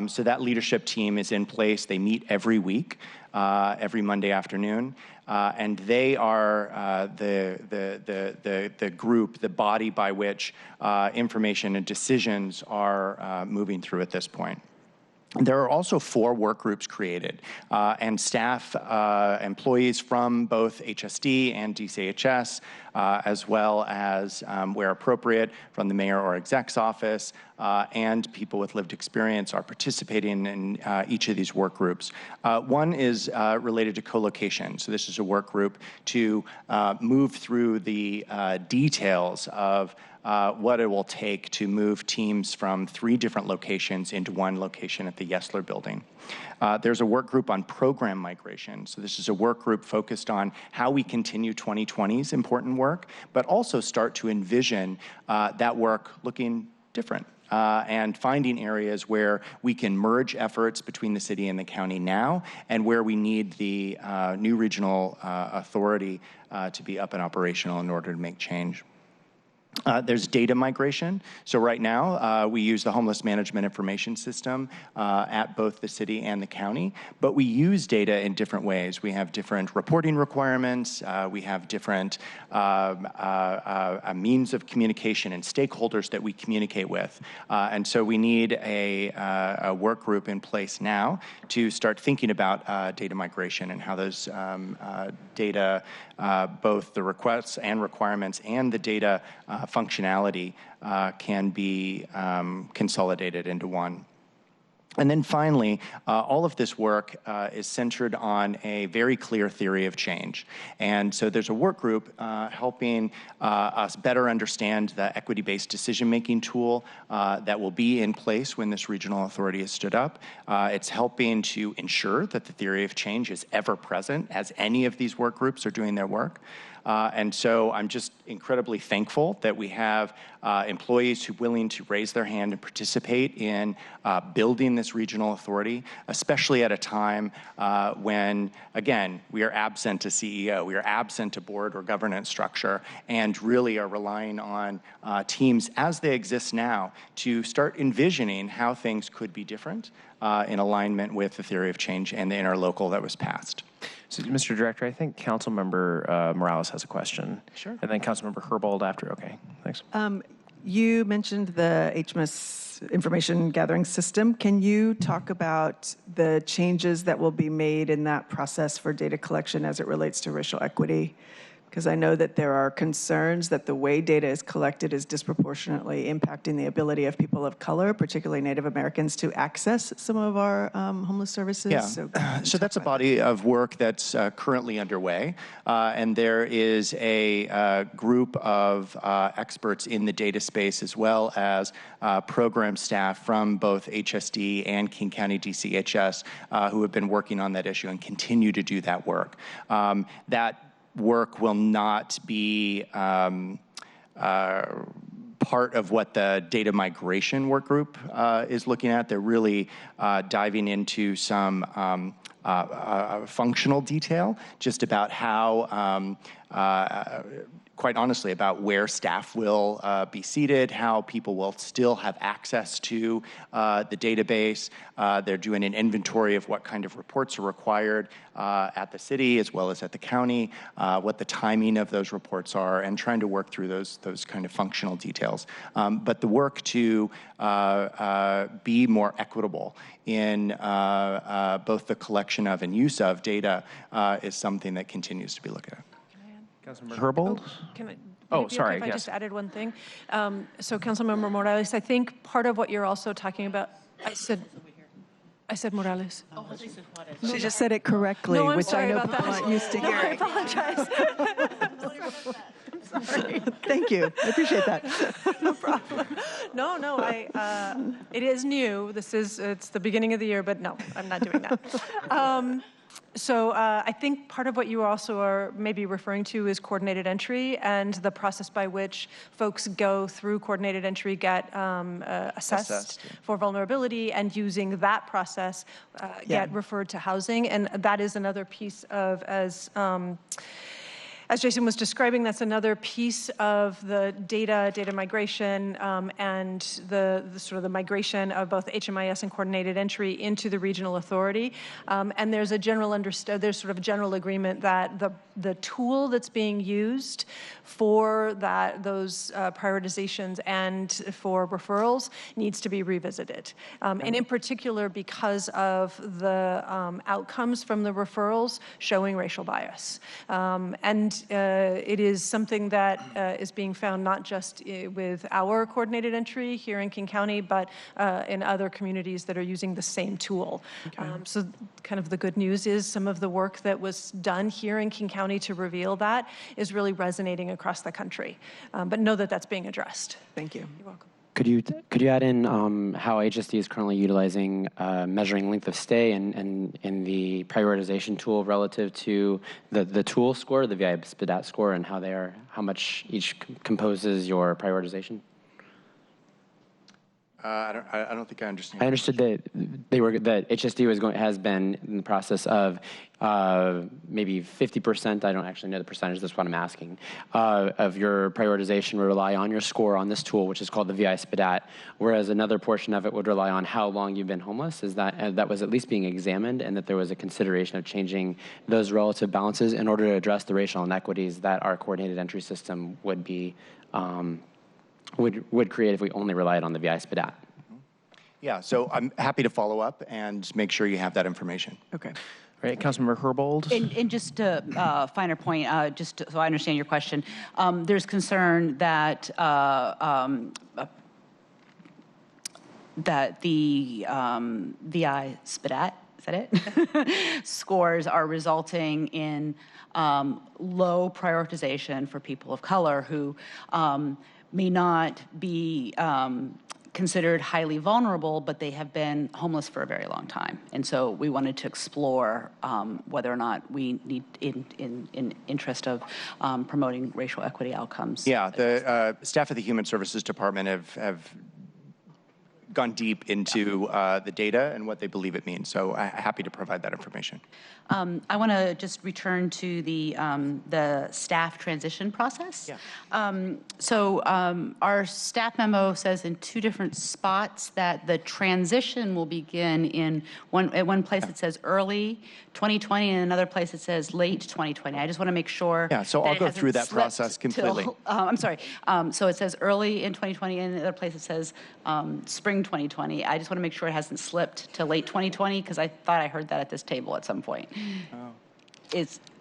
So that leadership team is in place. They meet every week, every Monday afternoon, and they are the group, the body by which information and decisions are moving through at this point. There are also 4 work groups created, and staff, employees from both HSD and DCHS, as well as, where appropriate, from the mayor or exec's office, and people with lived experience are participating in each of these work groups. One is related to co-location. So this is a work group to move through the details of what it will take to move teams from 3 different locations into 1 location at the Yesler building. There's a work group on program migration. So this is a work group focused on how we continue 2020's important work, but also start to envision that work looking different. And finding areas where we can merge efforts between the city and the county now, and where we need the new regional authority to be up and operational in order to make change. There's data migration. So right now, we use the Homeless Management Information System at both the city and the county, but we use data in different ways. We have different reporting requirements. We have different means of communication and stakeholders that we communicate with. And so we need a work group in place now to start thinking about data migration and how those data, both the requests and requirements and the data functionality can be consolidated into one. And then finally, all of this work is centered on a very clear theory of change. And so there's a work group helping us better understand the equity-based decision-making tool that will be in place when this regional authority is stood up. It's helping to ensure that the theory of change is ever present as any of these work groups are doing their work. And so I'm just incredibly thankful that we have employees who are willing to raise their hand and participate in building this regional authority, especially at a time when, again, we are absent a CEO, we are absent a board or governance structure, and really are relying on teams as they exist now to start envisioning how things could be different in alignment with the theory of change and the interlocal that was passed. So, Mr. Director, I think Councilmember Morales has a question. Sure. And then Councilmember Herbold after. Okay, thanks. You mentioned the HMS information gathering system. Can you talk about the changes that will be made in that process for data collection as it relates to racial equity? Because I know that there are concerns that the way data is collected is disproportionately impacting the ability of people of color, particularly Native Americans, to access some of our homeless services. Yeah. So that's a body of work that's currently underway. And there is a group of experts in the data space, as well as program staff from both HSD and King County DCHS who have been working on that issue and continue to do that work. That work will not be part of what the data migration work group is looking at. They're really diving into some functional detail just about how quite honestly, about where staff will be seated, how people will still have access to the database. They're doing an inventory of what kind of reports are required at the city as well as at the county, what the timing of those reports are, and trying to work through those kind of functional details. But the work to be more equitable in both the collection of and use of data is something that continues to be looked at. Councilmember Herbold? Sorry. If I just added one thing. So Councilmember Morales, I think part of what you're also talking about, I said Morales. Oh, I said Juarez. She just said it correctly, No, I'm which I sorry know about people that. aren't used to No, I hearing. apologize. I'm sorry. Thank you. I appreciate that. No problem. No, it is new. It's the beginning of the year, but no, I'm not doing that. So I think part of what you also are maybe referring to is coordinated entry and the process by which folks go through coordinated entry, get assessed for vulnerability, and using that process get referred to housing. And that is another piece of, as Jason was describing, that's another piece of the data migration, and the sort of the migration of both HMIS and coordinated entry into the regional authority. And there's a there's sort of a general agreement that the tool that's being used for those prioritizations and for referrals needs to be revisited. And in particular, because of the outcomes from the referrals showing racial bias. And it is something that is being found not just with our coordinated entry here in King County, but in other communities that are using the same tool. So kind of the good news is some of the work that was done here in King County to reveal that is really resonating across the country. But know that that's being addressed. Thank you. You're welcome. Could you add in how HSD is currently utilizing measuring length of stay and the prioritization tool relative to the tool score, the VI-SPDAT score, and how much each composes your prioritization? I don't think I understand. I understood that that HSD has been in the process of maybe 50%. I don't actually know the percentage. That's what I'm asking. Of your prioritization would rely on your score on this tool, which is called the VI-SPDAT, whereas another portion of it would rely on how long you've been homeless. Is that was at least being examined, and that there was a consideration of changing those relative balances in order to address the racial inequities that our coordinated entry system would be. Would create if we only relied on the VI-SPDAT. Yeah, so I'm happy to follow up and make sure you have that information. Okay. All right, Councilmember Herbold. And just a finer point, just so I understand your question, there's concern that that the VI-SPDAT, is that it? Scores are resulting in low prioritization for people of color who may not be considered highly vulnerable, but they have been homeless for a very long time. And so we wanted to explore whether or not we need, in interest of promoting racial equity outcomes. Yeah, the staff of the Human Services Department have gone deep into the data and what they believe it means. So I'm happy to provide that information. I want to just return to the staff transition process. Yeah. So our staff memo says in two different spots that the transition will begin at one place it says early 2020, and another place it says late 2020. I just want to make sure. Yeah, so I'll go through that process completely. I'm sorry. So it says early in 2020, and the other place it says spring 2020. I just want to make sure it hasn't slipped to late 2020, because I thought I heard that at this table at some point.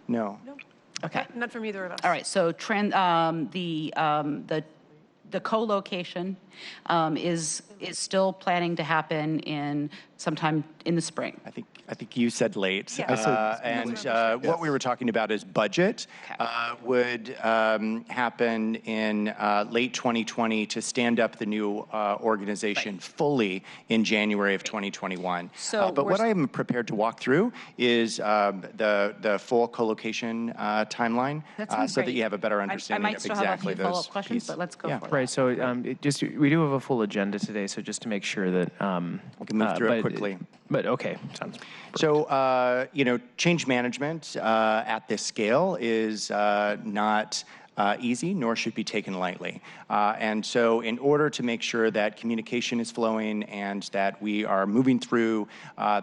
No. Okay. Not from either of us. All right. So the co-location is still planning to happen in sometime in the spring. I think you said late. Yeah. And what we were talking about is budget would happen in late 2020 to stand up the new organization fully in January of 2021. So but what I am prepared to walk through is the full co-location timeline, so that you have a better understanding of exactly those follow-up questions, pieces. but let's go for it. Right, so we do have a full agenda today, so just to make sure that we can move through it quickly. But okay, sounds. So, change management at this scale is not easy, nor should be taken lightly. And so in order to make sure that communication is flowing and that we are moving through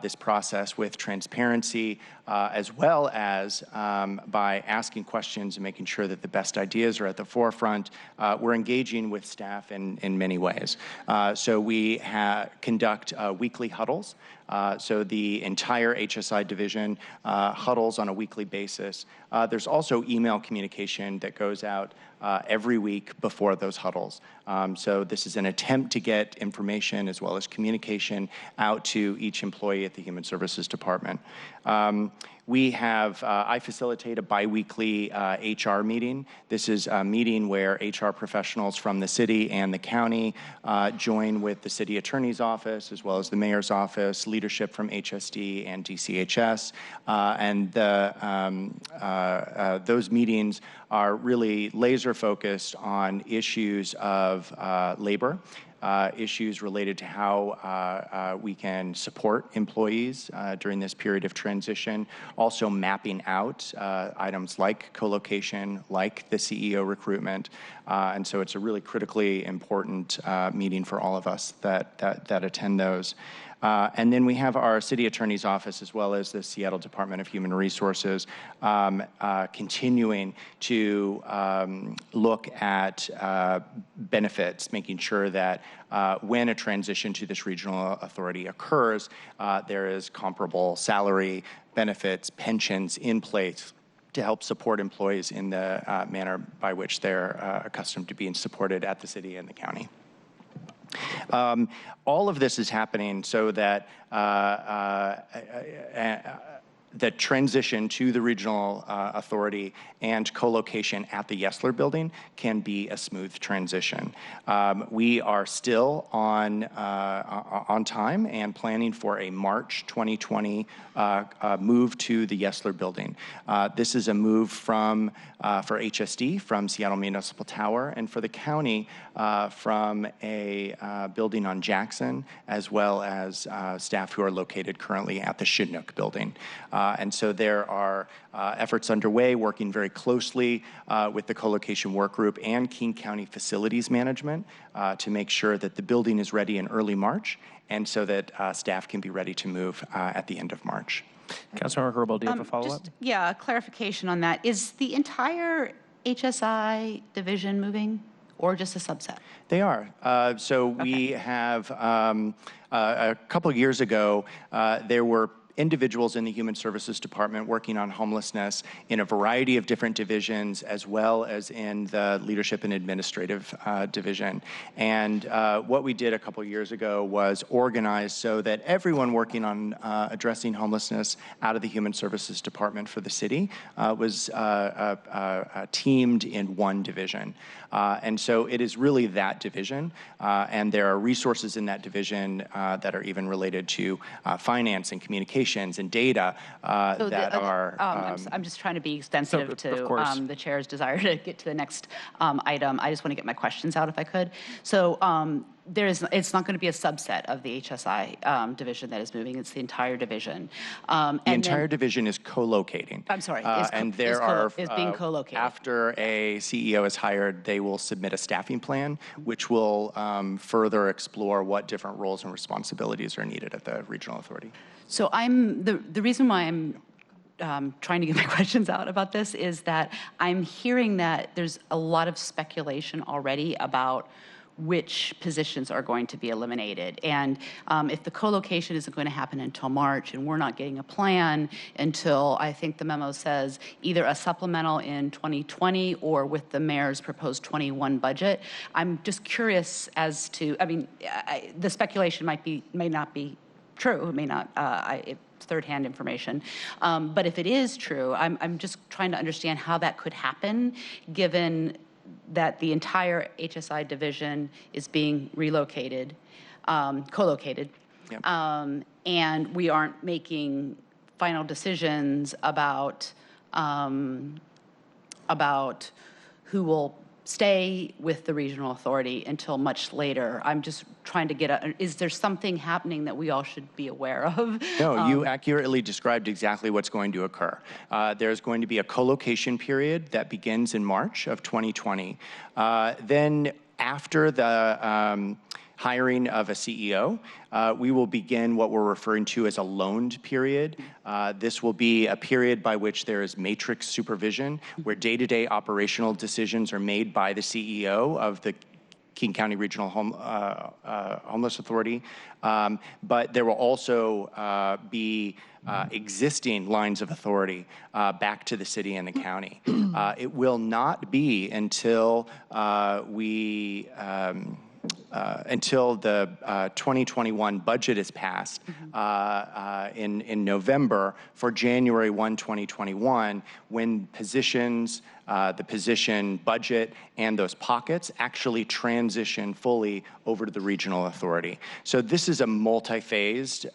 this process with transparency, as well as by asking questions and making sure that the best ideas are at the forefront, we're engaging with staff in many ways. So we conduct weekly huddles. So the entire HSI division huddles on a weekly basis. There's also email communication that goes goes out every week before those huddles. So this is an attempt to get information as well as communication out to each employee at the Human Services Department. I facilitate a biweekly HR meeting. This is a meeting where HR professionals from the city and the county join with the city attorney's office as well as the mayor's office, leadership from HSD and DCHS, and those meetings are really laser focused on issues of labor, issues related to how we can support employees during this period of transition, also mapping out items like co-location, like the CEO recruitment, and so it's a really critically important meeting for all of us that attend those. And then we have our city attorney's office as well as the Seattle Department of Human Resources continuing to look at benefits, making sure that when a transition to this regional authority occurs, there is comparable salary, benefits, pensions in place to help support employees in the manner by which they're accustomed to being supported at the city and the county. All of this is happening so that the transition to the regional authority and co-location at the Yesler building can be a smooth transition. We are still on time and planning for a March 2020 move to the Yesler building. This is a move from for HSD from Seattle Municipal Tower, and for the county from a building on Jackson, as well as staff who are located currently at the Chinook building. And so there are efforts underway working very closely with the co-location work group and King County Facilities Management to make sure that the building is ready in early March and so that staff can be ready to move at the end of March. Councilmember Herbal, do you have a follow-up? Yeah, clarification on that. Is the entire HSI division moving or just a subset? They are. So we have, a couple of years ago, there were individuals in the Human Services Department working on homelessness in a variety of different divisions, as well as in the Leadership and Administrative Division. And what we did a couple years ago was organize so that everyone working on addressing homelessness out of the Human Services Department for the city was teamed in one division. And so it is really that division, and there are resources in that division that are even related to finance and communications and data that are... I'm just trying to be sensitive to the chair's desire to get to the next item. I just want to get my questions out if I could. So it's not going to be a subset of the HSI division that is moving. It's the entire division. The entire division is co-locating. I'm sorry. Is being co-located. After a CEO is hired, they will submit a staffing plan, which will further explore what different roles and responsibilities are needed at the regional authority. So the reason why I'm trying to get my questions out about this is that I'm hearing that there's a lot of speculation already about which positions are going to be eliminated. And if the co-location isn't going to happen until March and we're not getting a plan until, I think the memo says, either a supplemental in 2020 or with the mayor's proposed 21 budget, I'm just curious as to, I mean, the speculation may not be true, it may not, it's third-hand information. But if it is true, I'm just trying to understand how that could happen, given that the entire HSI division is being relocated, co-located, and we aren't making final decisions about who will stay with the regional authority until much later. I'm just trying to is there something happening that we all should be aware of? No, you accurately described exactly what's going to occur. There's going to be a co-location period that begins in March of 2020. Then after the hiring of a CEO, we will begin what we're referring to as a loaned period. This will be a period by which there is matrix supervision, where day-to-day operational decisions are made by the CEO of the King County Regional Homeless Authority. But there will also be existing lines of authority back to the city and the county. It will not be until until the 2021 budget is passed in November for January 1, 2021, when positions, the position budget, and those pockets actually transition fully over to the regional authority. So this is a multi-phased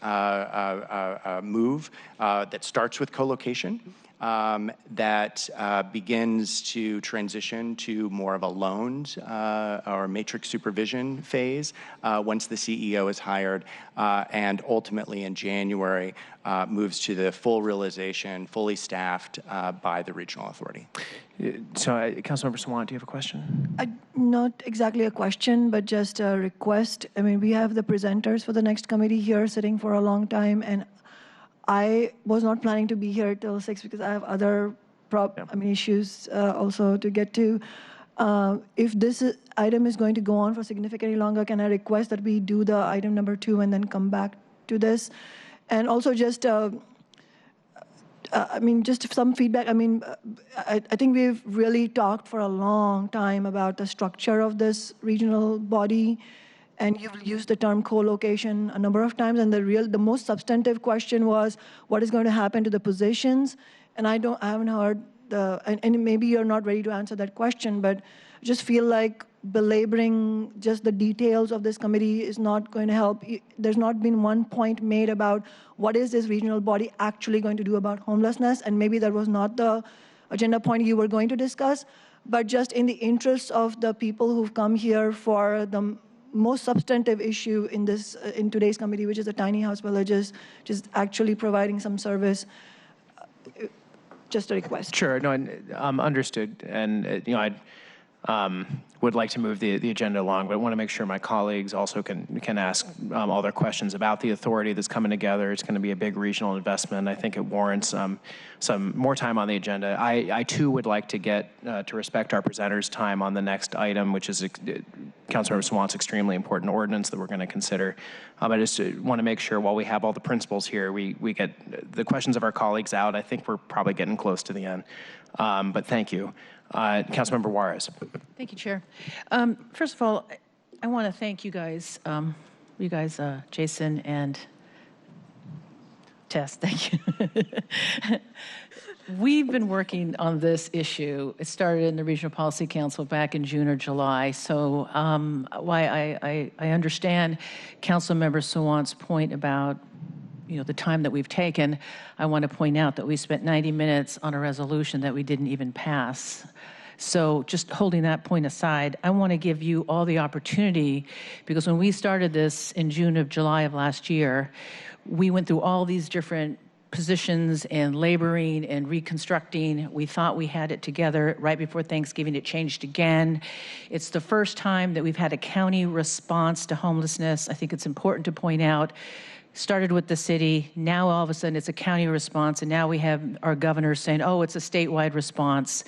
move that starts with co-location. That begins to transition to more of a loaned or matrix supervision phase once the CEO is hired, and ultimately in January moves to the full realization, fully staffed by the regional authority. So, Councilmember Sawant, do you have a question? Not exactly a question, but just a request. I mean, we have the presenters for the next committee here sitting for a long time, and I was not planning to be here till 6 because I have other issues also to get to. If this item is going to go on for significantly longer, can I request that we do the item number 2 and then come back to this? And also just, just some feedback. I think we've really talked for a long time about the structure of this regional body. And you've used the term co-location a number of times, and the most substantive question was, what is going to happen to the positions? And I haven't heard and maybe you're not ready to answer that question, but I just feel like belaboring just the details of this committee is not going to help. There's not been one point made about what is this regional body actually going to do about homelessness, and maybe that was not the agenda point you were going to discuss, but just in the interest of the people who've come here for the most substantive issue in today's committee, which is the tiny house villages, just actually providing some service. Just a request. Sure, no, understood. And I would like to move the agenda along, but I want to make sure my colleagues also can ask all their questions about the authority that's coming together. It's going to be a big regional investment. I think it warrants some more time on the agenda. I too would like to get to respect our presenters' time on the next item, which is Councilmember Sawant's extremely important ordinance that we're going to consider. I just want to make sure while we have all the principals here, we get the questions of our colleagues out. I think we're probably getting close to the end, but thank you. Councilmember Juarez. Thank you, Chair. First of all, I want to thank you guys, Jason and Tess, thank you. We've been working on this issue. It started in the Regional Policy Council back in June or July. So why I understand Councilmember Sawant's point about the time that we've taken. I want to point out that we spent 90 minutes on a resolution that we didn't even pass. So just holding that point aside, I want to give you all the opportunity, because when we started this in July of last year, we went through all these different positions and laboring and reconstructing. We thought we had it together. Right before Thanksgiving, it changed again. It's the first time that we've had a county response to homelessness. I think it's important to point out. Started with the city, now all of a sudden it's a county response, and now we have our governor saying, oh, it's a statewide response.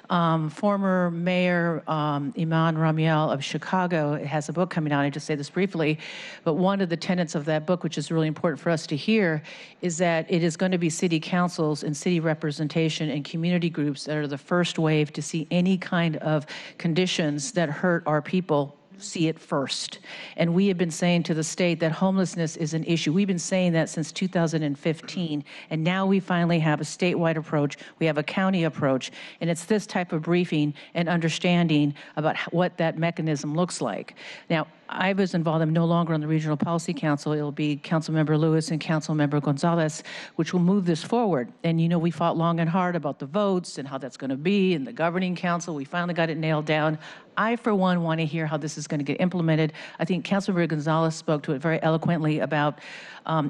Former Mayor Iman Ramiel of Chicago has a book coming out. I just say this briefly, but one of the tenets of that book, which is really important for us to hear, is that it is going to be city councils and city representation and community groups that are the first wave to see any kind of conditions that hurt our people see it first. And we have been saying to the state that homelessness is an issue. We've been saying that since 2015, and now we finally have a statewide approach. We have a county approach, and it's this type of briefing and understanding about what that mechanism looks like. Now, I was involved. I'm no longer on the Regional Policy Council. It'll be Councilmember Lewis and Councilmember Gonzalez, which will move this forward. And we fought long and hard about the votes and how that's going to be, and the governing council. We finally got it nailed down. I, for one, want to hear how this is going to get implemented. I think Councilmember Gonzalez spoke to it very eloquently about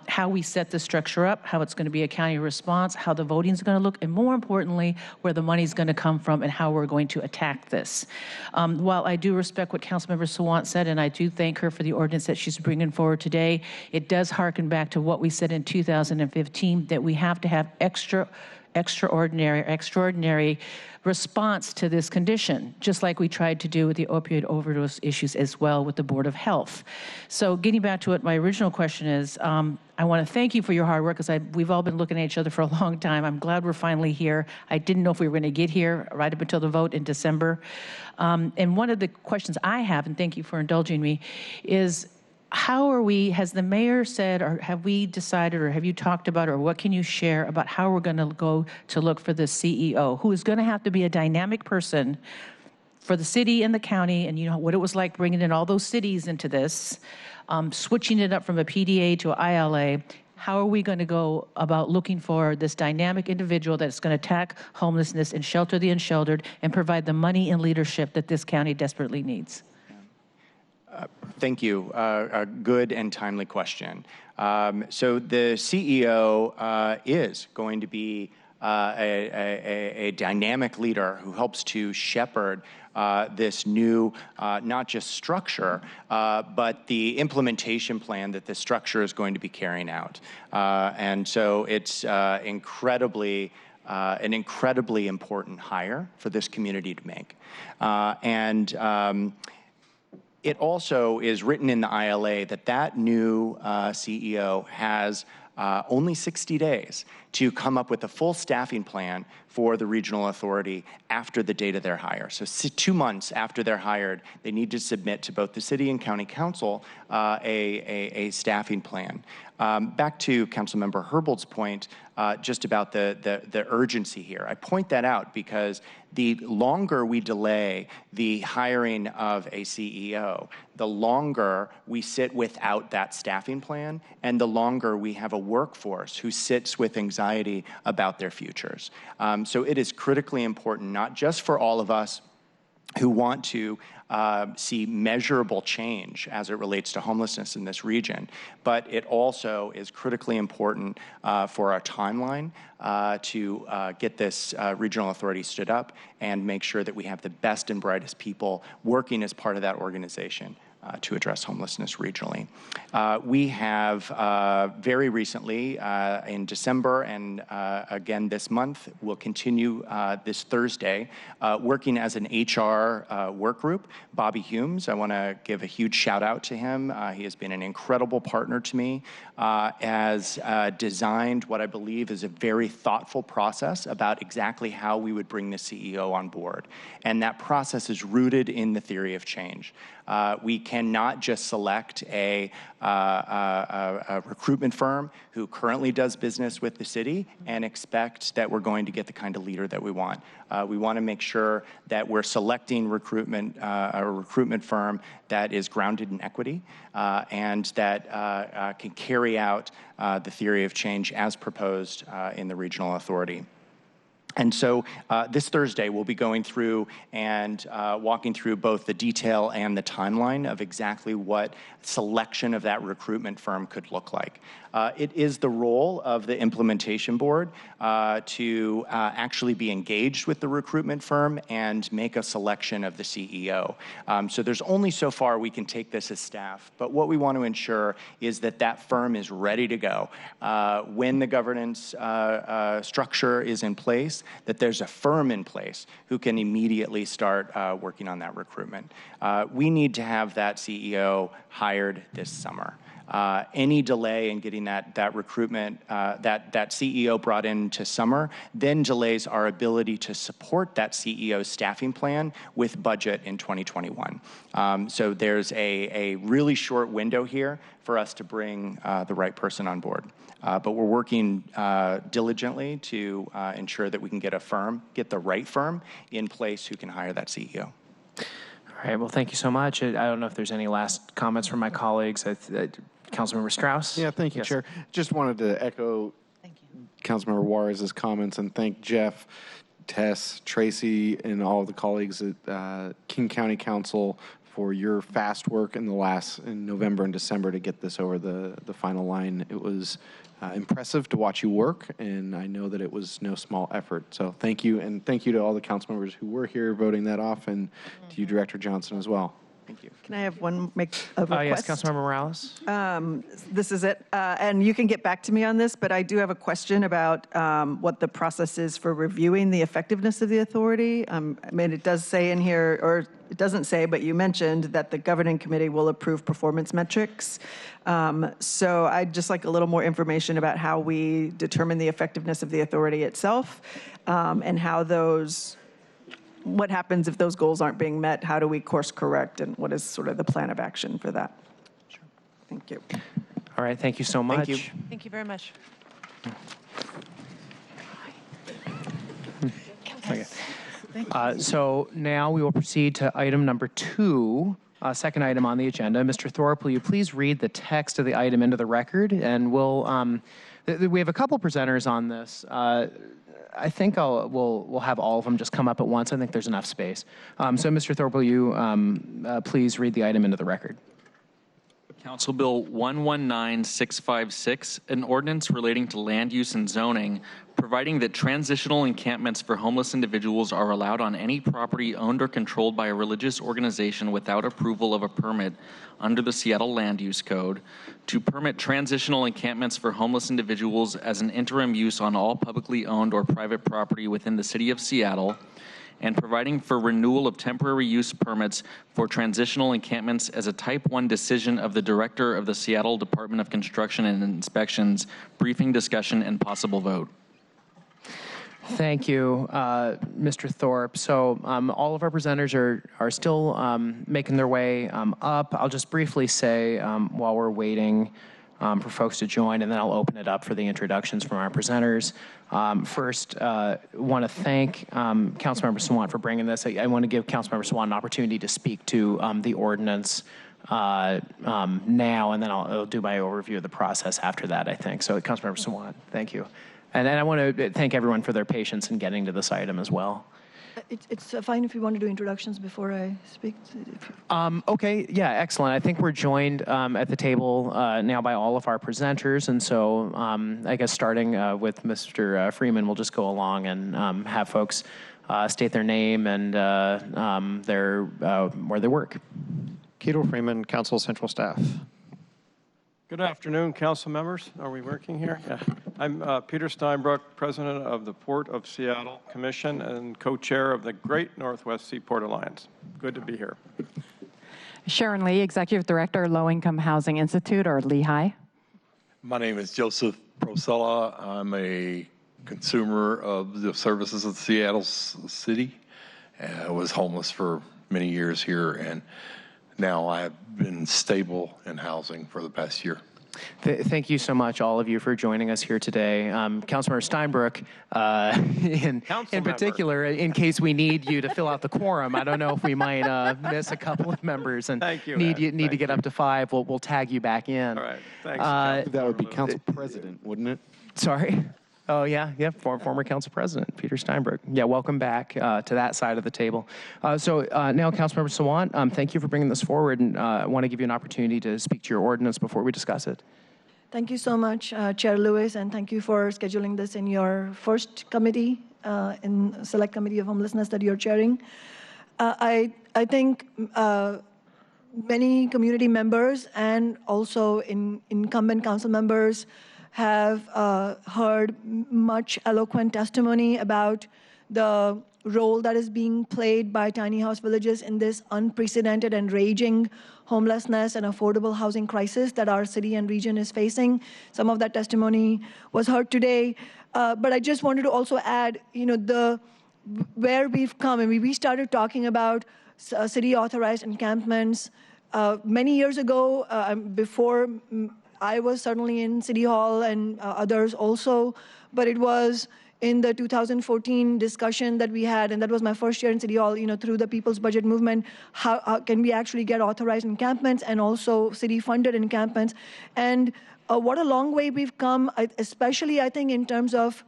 how we set the structure up, how it's going to be a county response, how the voting is going to look, and more importantly, where the money is going to come from and how we're going to attack this. While I do respect what Councilmember Sawant said, and I do thank her for the ordinance that she's bringing forward today, it does harken back to what we said in 2015, that we have to have extraordinary response to this condition, just like we tried to do with the opioid overdose issues as well with the Board of Health. So getting back to what my original question is, I want to thank you for your hard work, because we've all been looking at each other for a long time. I'm glad we're finally here. I didn't know if we were going to get here right up until the vote in December. And one of the questions I have, and thank you for indulging me, is how are we, has the mayor said, or have we decided, or have you talked about, or what can you share about how we're going to go to look for the CEO, who is going to have to be a dynamic person for the city and the county, and you know what it was like bringing in all those cities into this, switching it up from a PDA to an ILA. How are we going to go about looking for this dynamic individual that's going to attack homelessness and shelter the unsheltered and provide the money and leadership that this county desperately needs? Thank you. A good and timely question. So the CEO is going to be a dynamic leader who helps to shepherd this new, not just structure, but the implementation plan that this structure is going to be carrying out. And so it's an incredibly important hire for this community to make. It also is written in the ILA that that new CEO has only 60 days to come up with a full staffing plan for the regional authority after the date of their hire. So 2 months after they're hired, they need to submit to both the city and county council a staffing plan. Back to Councilmember Herbold's point just about the urgency here. I point that out because the longer we delay the hiring of a CEO, the longer we sit without that staffing plan, and the longer we have a workforce who sits with anxiety about their futures. So it is critically important, not just for all of us who want to see measurable change as it relates to homelessness in this region, but it also is critically important for our timeline to get this regional authority stood up and make sure that we have the best and brightest people working as part of that organization to address homelessness regionally. We have very recently, in December and again this month, we'll continue this Thursday, working as an HR work group. Bobby Humes, I want to give a huge shout out to him. He has been an incredible partner to me, has designed what I believe is a very thoughtful process about exactly how we would bring the CEO on board. And that process is rooted in the theory of change. We cannot just select a recruitment firm who currently does business with the city and expect that we're going to get the kind of leader that we want. We want to make sure that we're selecting a recruitment firm that is grounded in equity and that can carry out the theory of change as proposed in the regional authority. And so this Thursday, we'll be going through and walking through both the detail and the timeline of exactly what selection of that recruitment firm could look like. It is the role of the implementation board to actually be engaged with the recruitment firm and make a selection of the CEO. So there's only so far we can take this as staff, but what we want to ensure is that that firm is ready to go. When the governance structure is in place, that there's a firm in place who can immediately start working on that recruitment. We need to have that CEO hired this summer. Any delay in getting that recruitment, that CEO brought into summer, then delays our ability to support that CEO's staffing plan with budget in 2021. So there's a really short window here for us to bring the right person on board. But we're working diligently to ensure that we can get the right firm in place who can hire that CEO. All right, well, thank you so much. I don't know if there's any last comments from my colleagues. Councilmember Strauss? Yeah, thank you, Chair. Just wanted to echo Councilmember Juarez's comments and thank Jeff, Tess, Tracy, and all of the colleagues at King County Council for your fast work in November and December to get this over the final line. It was impressive to watch you work, and I know that it was no small effort. So thank you, and thank you to all the council members who were here voting that off, and to you, Director Johnson, as well. Thank you. Can I have one a request? Yes, Councilmember Morales. This is it. And you can get back to me on this, but I do have a question about what the process is for reviewing the effectiveness of the authority. I mean, it does say in here, or it doesn't say, but you mentioned that the governing committee will approve performance metrics. So I'd just like a little more information about how we determine the effectiveness of the authority itself, and how what happens if those goals aren't being met? How do we course correct, and what is sort of the plan of action for that? Sure. Thank you. All right, thank you so much. Thank you. Thank you very much. Okay. So now we will proceed to item number 2, second item on the agenda. Mr. Thorpe, will you please read the text of the item into the record? And we have a couple presenters on this. I think we'll have all of them just come up at once. I think there's enough space. So Mr. Thorpe, will you please read the item into the record? Council Bill 119656, an ordinance relating to land use and zoning, providing that transitional encampments for homeless individuals are allowed on any property owned or controlled by a religious organization without approval of a permit under the Seattle Land Use Code, to permit transitional encampments for homeless individuals as an interim use on all publicly owned or private property within the city of Seattle, and providing for renewal of temporary use permits for transitional encampments as a Type 1 decision of the Director of the Seattle Department of Construction and Inspections, briefing, discussion, and possible vote. Thank you, Mr. Thorpe. So all of our presenters are still making their way up. I'll just briefly say while we're waiting for folks to join, and then I'll open it up for the introductions from our presenters. First, want to thank Councilmember Sawant for bringing this. I want to give Councilmember Sawant an opportunity to speak to the ordinance now, and then I'll do my overview of the process after that, I think. So Councilmember Sawant, thank you. And then I want to thank everyone for their patience in getting to this item as well. It's fine if you want to do introductions before I speak. Okay, yeah, excellent. I think we're joined at the table now by all of our presenters, and so I guess starting with Mr. Freeman, we'll just go along and have folks state their name and where they work. Keto Freeman, Council Central Staff. Good afternoon, council members. Are we working here? Yeah. I'm Peter Steinbrook, president of the Port of Seattle Commission and co-chair of the Great Northwest Seaport Alliance. Good to be here. Sharon Lee, executive director, Low Income Housing Institute, or Lehigh. My name is Joseph Prosella. I'm a consumer of the services of Seattle City. I was homeless for many years here, and now I've been stable in housing for the past year. Thank you so much, all of you, for joining us here today. Councilmember Steinbrook, in particular, in case we need you to fill out the quorum, I don't know if we might miss a couple of members and need to get up to 5. We'll tag you back in. All right, thanks. That would be council president, wouldn't it? Sorry? Oh, yeah, former council president, Peter Steinbrook. Yeah, welcome back to that side of the table. So now, Councilmember Sawant, thank you for bringing this forward, and I want to give you an opportunity to speak to your ordinance before we discuss it. Thank you so much, Chair Lewis, and thank you for scheduling this in your first committee, in Select Committee of Homelessness that you're chairing. I think many community members and also incumbent council members have heard much eloquent testimony about the role that is being played by tiny house villages in this unprecedented and raging homelessness and affordable housing crisis that our city and region is facing. Some of that testimony was heard today, but I just wanted to also add, where we've come. And we started talking about city-authorized encampments many years ago, before I was certainly in City Hall and others also, but it was in the 2014 discussion that we had, and that was my first year in City Hall, through the People's Budget Movement, how can we actually get authorized encampments and also city-funded encampments. And what a long way we've come, especially, I think, in terms of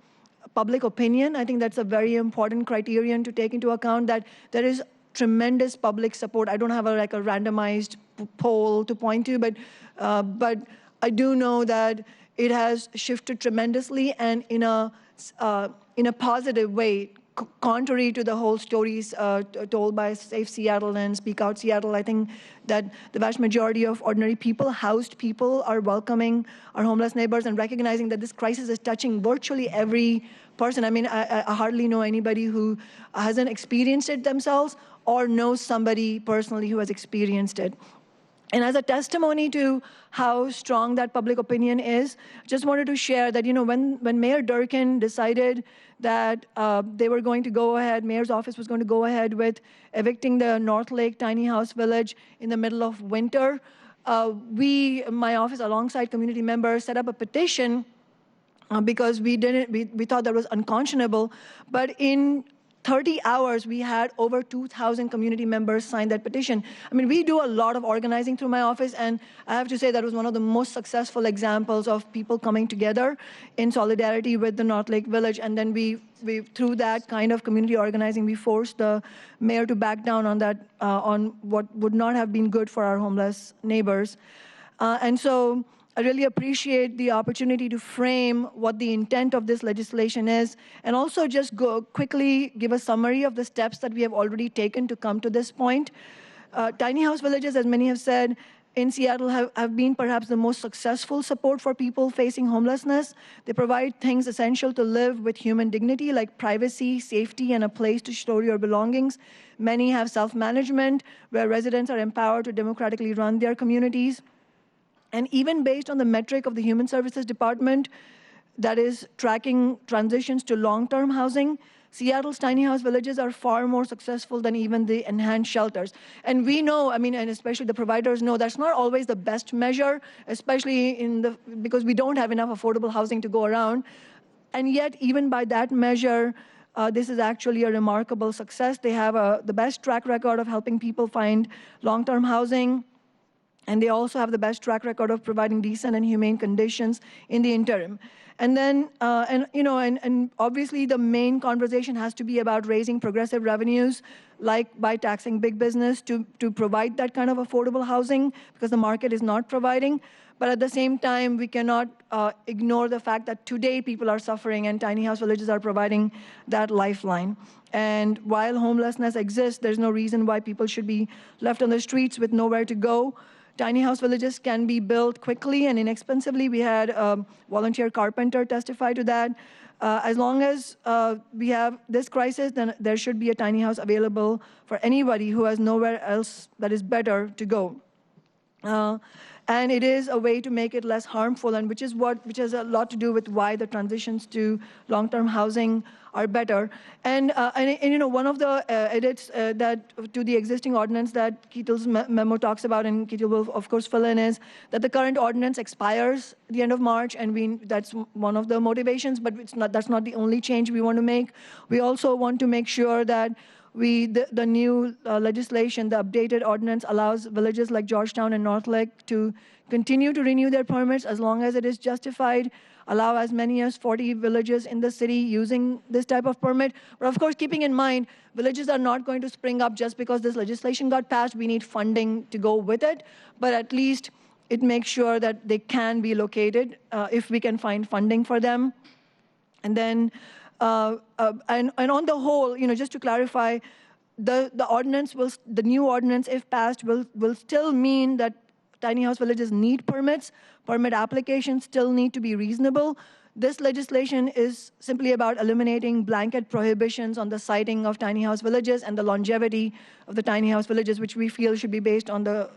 public opinion. I think that's a very important criterion to take into account, that there is tremendous public support. I don't have a randomized poll to point to, but I do know that it has shifted tremendously and in a positive way contrary to the whole stories told by Safe Seattle and Speak Out Seattle, I think that the vast majority of ordinary people, housed people, are welcoming our homeless neighbors and recognizing that this crisis is touching virtually every person. I mean, I hardly know anybody who hasn't experienced it themselves or knows somebody personally who has experienced it. And as a testimony to how strong that public opinion is, just wanted to share that, when Mayor Durkin decided that they were going to go ahead, Mayor's office was going to go ahead with evicting the North Lake Tiny House Village in the middle of winter, my office, alongside community members, set up a petition because we thought that was unconscionable. But in 30 hours, we had over 2,000 community members sign that petition. I mean, we do a lot of organizing through my office, and I have to say that was one of the most successful examples of people coming together in solidarity with the North Lake Village. And then we through that kind of community organizing, we forced the mayor to back down on that, on what would not have been good for our homeless neighbors. And so I really appreciate the opportunity to frame what the intent of this legislation is, and also just quickly give a summary of the steps that we have already taken to come to this point. Tiny house villages, as many have said, in Seattle have been perhaps the most successful support for people facing homelessness. They provide things essential to live with human dignity, like privacy, safety, and a place to store your belongings. Many have self-management, where residents are empowered to democratically run their communities. And even based on the metric of the Human Services Department that is tracking transitions to long-term housing, Seattle's tiny house villages are far more successful than even the enhanced shelters. And we know, and especially the providers know, that's not always the best measure, especially because we don't have enough affordable housing to go around. And yet, even by that measure, this is actually a remarkable success. They have the best track record of helping people find long-term housing. And they also have the best track record of providing decent and humane conditions in the interim. And then, and obviously the main conversation has to be about raising progressive revenues, like by taxing big business to provide that kind of affordable housing, because the market is not providing. But at the same time, we cannot ignore the fact that today people are suffering and tiny house villages are providing that lifeline. And while homelessness exists, there's no reason why people should be left on the streets with nowhere to go. Tiny house villages can be built quickly and inexpensively. We had a volunteer carpenter testify to that. As long as we have this crisis, then there should be a tiny house available for anybody who has nowhere else that is better to go. And it is a way to make it less harmful, and which has a lot to do with why the transitions to long-term housing are better. And one of the edits that to the existing ordinance that Ketel's memo talks about, and Ketel will of course fill in, is that the current ordinance expires at the end of March, and that's one of the motivations, but that's not the only change we want to make. We also want to make sure that the new legislation, the updated ordinance, allows villages like Georgetown and North Lake to continue to renew their permits as long as it is justified, allow as many as 40 villages in the city using this type of permit. But of course, keeping in mind, villages are not going to spring up just because this legislation got passed. We need funding to go with it, but at least it makes sure that they can be located if we can find funding for them. And then, and on the whole, just to clarify, the new ordinance, if passed, will still mean that tiny house villages need permits. Permit applications still need to be reasonable. This legislation is simply about eliminating blanket prohibitions on the siting of tiny house villages and the longevity of the tiny house villages, which we feel should be based on the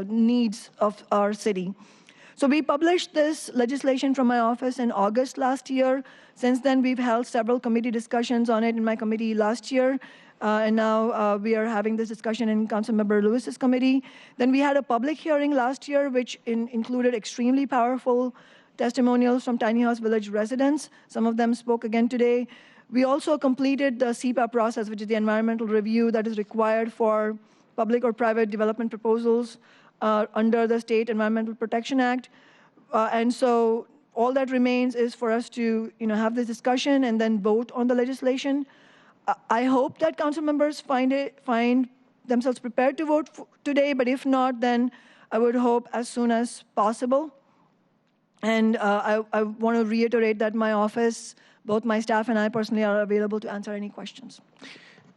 needs of our city. So we published this legislation from my office in August last year. Since then, we've held several committee discussions on it in my committee last year. And now we are having this discussion in Councilmember Lewis's committee. Then we had a public hearing last year, which included extremely powerful testimonials from tiny house village residents. Some of them spoke again today. We also completed the SEPA process, which is the environmental review that is required for public or private development proposals under the State Environmental Protection Act. And so all that remains is for us to have this discussion and then vote on the legislation. I hope that council members find themselves prepared to vote today, but if not, then I would hope as soon as possible. And I want to reiterate that my office, both my staff and I personally, are available to answer any questions.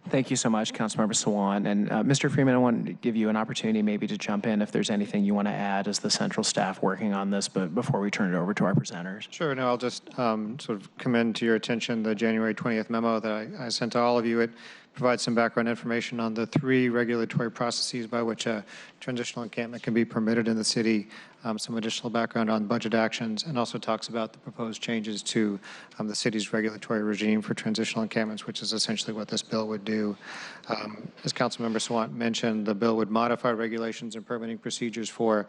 Thank you so much, Councilmember Sawant. And Mr. Freeman, I want to give you an opportunity maybe to jump in if there's anything you want to add as the central staff working on this, but before we turn it over to our presenters. Sure. No, I'll just sort of commend to your attention the January 20th memo that I sent to all of you. It provides some background information on the 3 regulatory processes by which a transitional encampment can be permitted in the city, some additional background on budget actions, and also talks about the proposed changes to the city's regulatory regime for transitional encampments, which is essentially what this bill would do. As Councilmember Sawant mentioned, the bill would modify regulations and permitting procedures for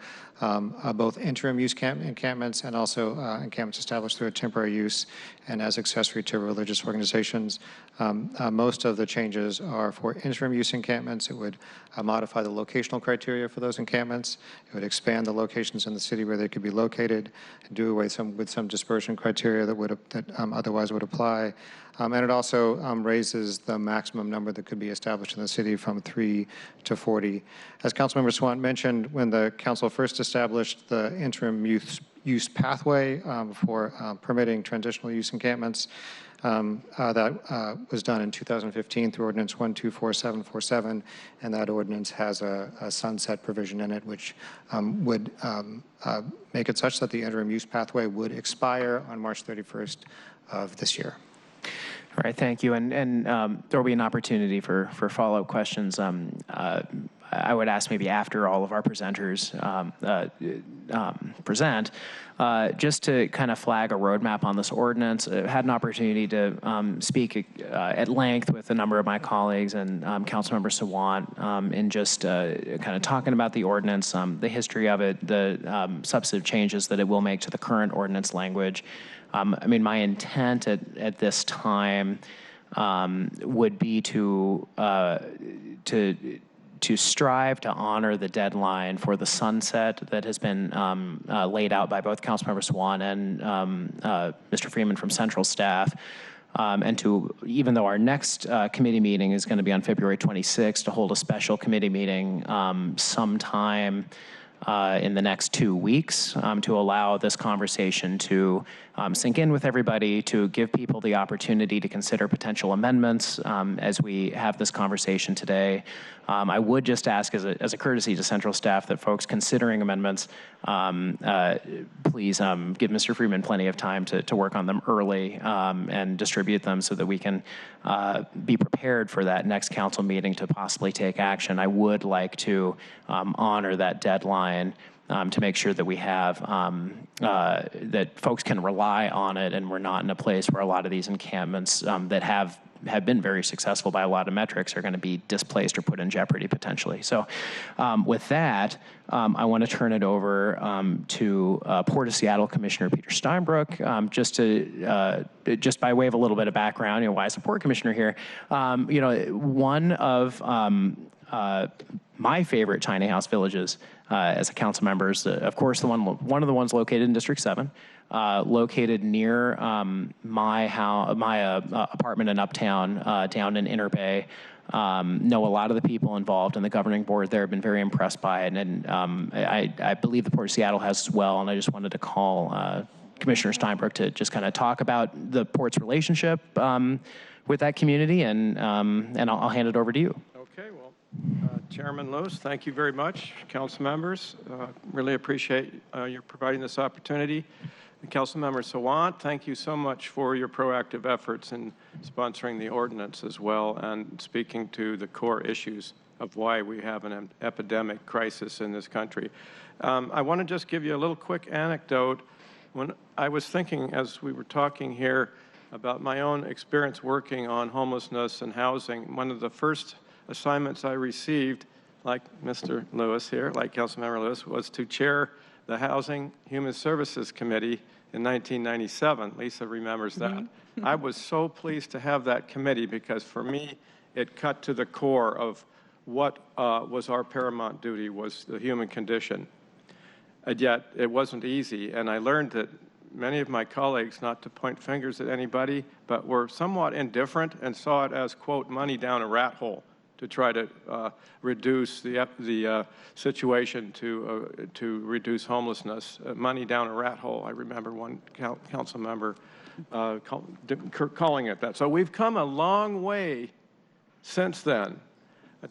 both interim use encampments and also encampments established through a temporary use and as accessory to religious organizations. Most of the changes are for interim use encampments. It would modify the locational criteria for those encampments. It would expand the locations in the city where they could be located and do away with some dispersion criteria that otherwise would apply. And it also raises the maximum number that could be established in the city from 3 to 40. As Councilmember Sawant mentioned, when the council first established the interim use pathway for permitting transitional use encampments, that was done in 2015 through Ordinance 124747, and that ordinance has a sunset provision in it, which would make it such that the interim use pathway would expire on March 31st of this year. All right, thank you. And there will be an opportunity for follow-up questions. I would ask maybe after all of our presenters present, just to kind of flag a roadmap on this ordinance. I had an opportunity to speak at length with a number of my colleagues and Councilmember Sawant in just kind of talking about the ordinance, the history of it, the substantive changes that it will make to the current ordinance language. I mean, my intent at this time would be to strive to honor the deadline for the sunset that has been laid out by both Councilmember Sawant and Mr. Freeman from Central Staff, and to, even though our next committee meeting is going to be on February 26th, to hold a special committee meeting sometime in the next 2 weeks to allow this conversation to sink in with everybody, to give people the opportunity to consider potential amendments as we have this conversation today. I would just ask as a courtesy to Central Staff that folks considering amendments, please give Mr. Freeman plenty of time to work on them early and distribute them so that we can be prepared for that next council meeting to possibly take action. I would like to honor that deadline to make sure that we have, that folks can rely on it and we're not in a place where a lot of these encampments that have been very successful by a lot of metrics are going to be displaced or put in jeopardy potentially. So with that, I want to turn it over to Port of Seattle Commissioner Peter Steinbrook, just by way of a little bit of background, why is the Port Commissioner here? One of my favorite tiny house villages as a council member is, of course, one of the ones located in District 7, located near my apartment in Uptown, down in Inner Bay. Know a lot of the people involved in the governing board there, have been very impressed by it, and I believe the Port of Seattle has as well, and I just wanted to call Commissioner Steinbrook to just kind of talk about the Port's relationship with that community, and I'll hand it over to you. Okay, well, Chairman Lewis, thank you very much. Council members, really appreciate your providing this opportunity. And Councilmember Sawant, thank you so much for your proactive efforts in sponsoring the ordinance as well and speaking to the core issues of why we have an epidemic crisis in this country. I want to just give you a little quick anecdote. When I was thinking, as we were talking here, about my own experience working on homelessness and housing, one of the first assignments I received, like Mr. Lewis here, like Councilmember Lewis, was to chair the Housing Human Services Committee in 1997. Lisa remembers that. Mm-hmm. I was so pleased to have that committee because for me, it cut to the core of what was our paramount duty, was the human condition. And yet, it wasn't easy, and I learned that many of my colleagues, not to point fingers at anybody, but were somewhat indifferent and saw it as, quote, money down a rat hole, to try to reduce the situation to reduce homelessness. Money down a rat hole, I remember one council member calling it that. So we've come a long way since then.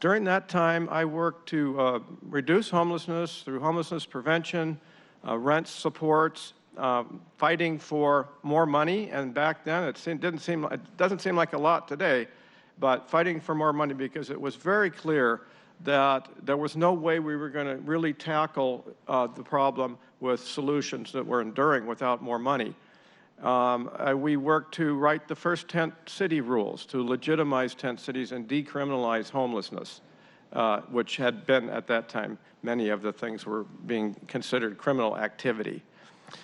During that time, I worked to reduce homelessness through homelessness prevention, rent supports, fighting for more money, and back then it doesn't seem like a lot today, but fighting for more money because it was very clear that there was no way we were going to really tackle the problem with solutions that were enduring without more money. We worked to write the first tent city rules to legitimize tent cities and decriminalize homelessness, which had been at that time, many of the things were being considered criminal activity.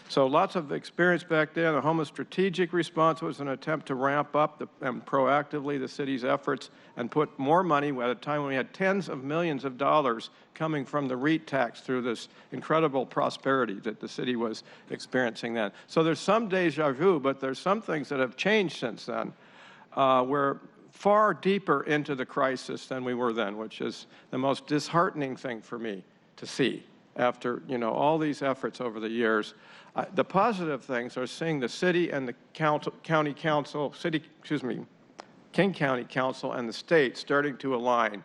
So lots of experience back then. The homeless strategic response was an attempt to ramp up proactively the city's efforts and put more money at a time when we had tens of millions of dollars coming from the REIT tax through this incredible prosperity that the city was experiencing then. So there's some deja vu, but there's some things that have changed since then. We're far deeper into the crisis than we were then, which is the most disheartening thing for me to see after all these efforts over the years. The positive things are seeing the city and the King County Council and the state starting to align.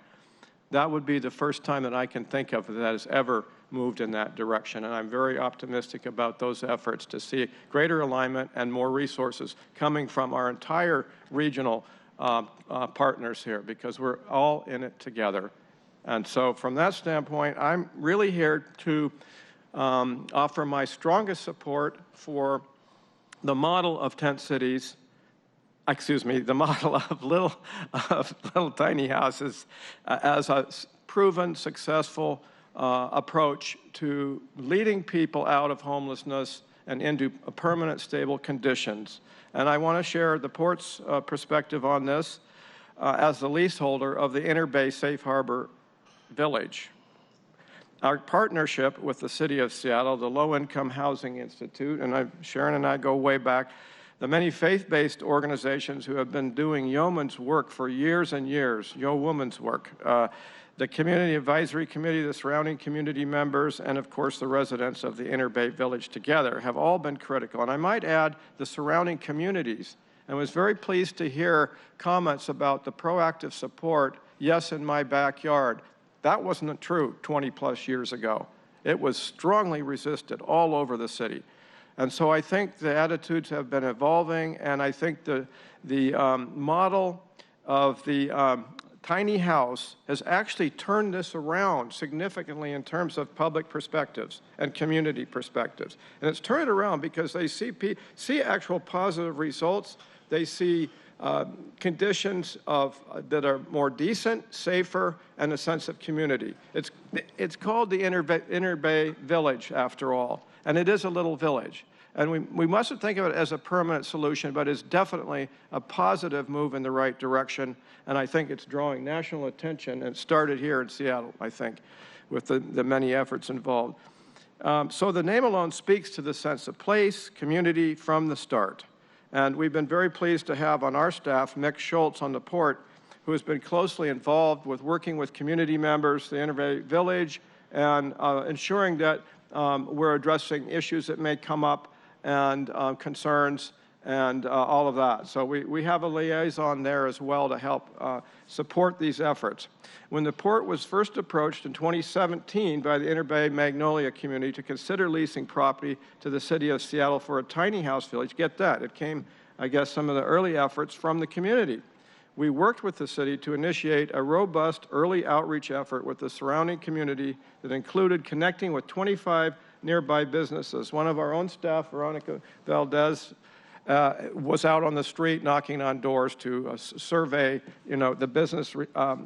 That would be the first time that I can think of that has ever moved in that direction. And I'm very optimistic about those efforts to see greater alignment and more resources coming from our entire regional partners here, because we're all in it together. And so from that standpoint, I'm really here to offer my strongest support for the model of tent cities, the model of little tiny houses as a proven successful approach to leading people out of homelessness and into permanent stable conditions. And I want to share the Port's perspective on this as the leaseholder of the Inner Bay Safe Harbor Village. Our partnership with the City of Seattle, the Low Income Housing Institute, and Sharon and I go way back, the many faith-based organizations who have been doing yeoman's work for years and years, yeowoman's work, the Community Advisory Committee, the surrounding community members, and of course the residents of the Inner Bay Village together have all been critical. And I might add the surrounding communities. And was very pleased to hear comments about the proactive support, yes, in my backyard. That wasn't true 20-plus years ago. It was strongly resisted all over the city. And so I think the attitudes have been evolving, and I think the model of the tiny house has actually turned this around significantly in terms of public perspectives and community perspectives. And it's turned it around because they see actual positive results. They see conditions that are more decent, safer, and a sense of community. It's called the Inner Bay Village, after all, and it is a little village. And we mustn't think of it as a permanent solution, but it's definitely a positive move in the right direction, and I think it's drawing national attention, and it started here in Seattle, I think, with the many efforts involved. So the name alone speaks to the sense of place, community from the start. And we've been very pleased to have on our staff Mick Schultz on the Port, who has been closely involved with working with community members, the Inner Bay Village, and ensuring that we're addressing issues that may come up and concerns and all of that. So we have a liaison there as well to help support these efforts. When the Port was first approached in 2017 by the Inner Bay Magnolia community to consider leasing property to the City of Seattle for a tiny house village, get that, it came, I guess, some of the early efforts from the community. We worked with the city to initiate a robust early outreach effort with the surrounding community that included connecting with 25 nearby businesses. One of our own staff, Veronica Valdez, was out on the street knocking on doors to survey, the business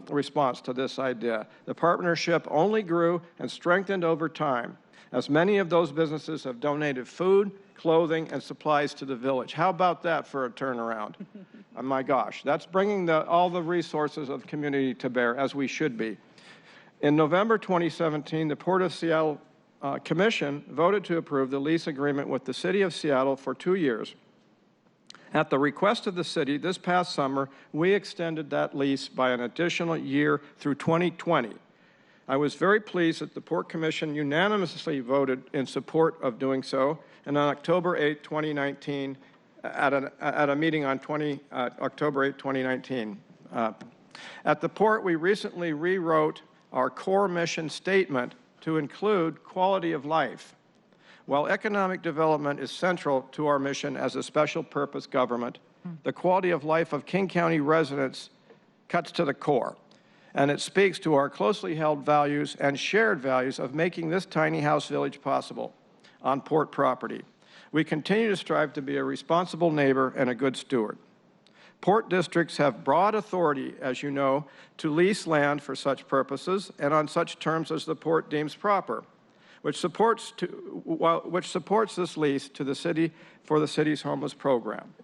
response to this idea. The partnership only grew and strengthened over time, as many of those businesses have donated food, clothing, and supplies to the village. How about that for a turnaround? Oh my gosh, that's bringing all the resources of the community to bear, as we should be. In November 2017, the Port of Seattle Commission voted to approve the lease agreement with the City of Seattle for 2 years. At the request of the city, this past summer, we extended that lease by an additional year through 2020. I was very pleased that the Port Commission unanimously voted in support of doing so, and on October 8, 2019, at a meeting on October 8, 2019. At the Port, we recently rewrote our core mission statement to include quality of life. While economic development is central to our mission as a special purpose government, the quality of life of King County residents cuts to the core, and it speaks to our closely held values and shared values of making this tiny house village possible on Port property. We continue to strive to be a responsible neighbor and a good steward. Port districts have broad authority, as you know, to lease land for such purposes and on such terms as the Port deems proper, which supports this lease to the city for the city's homeless program.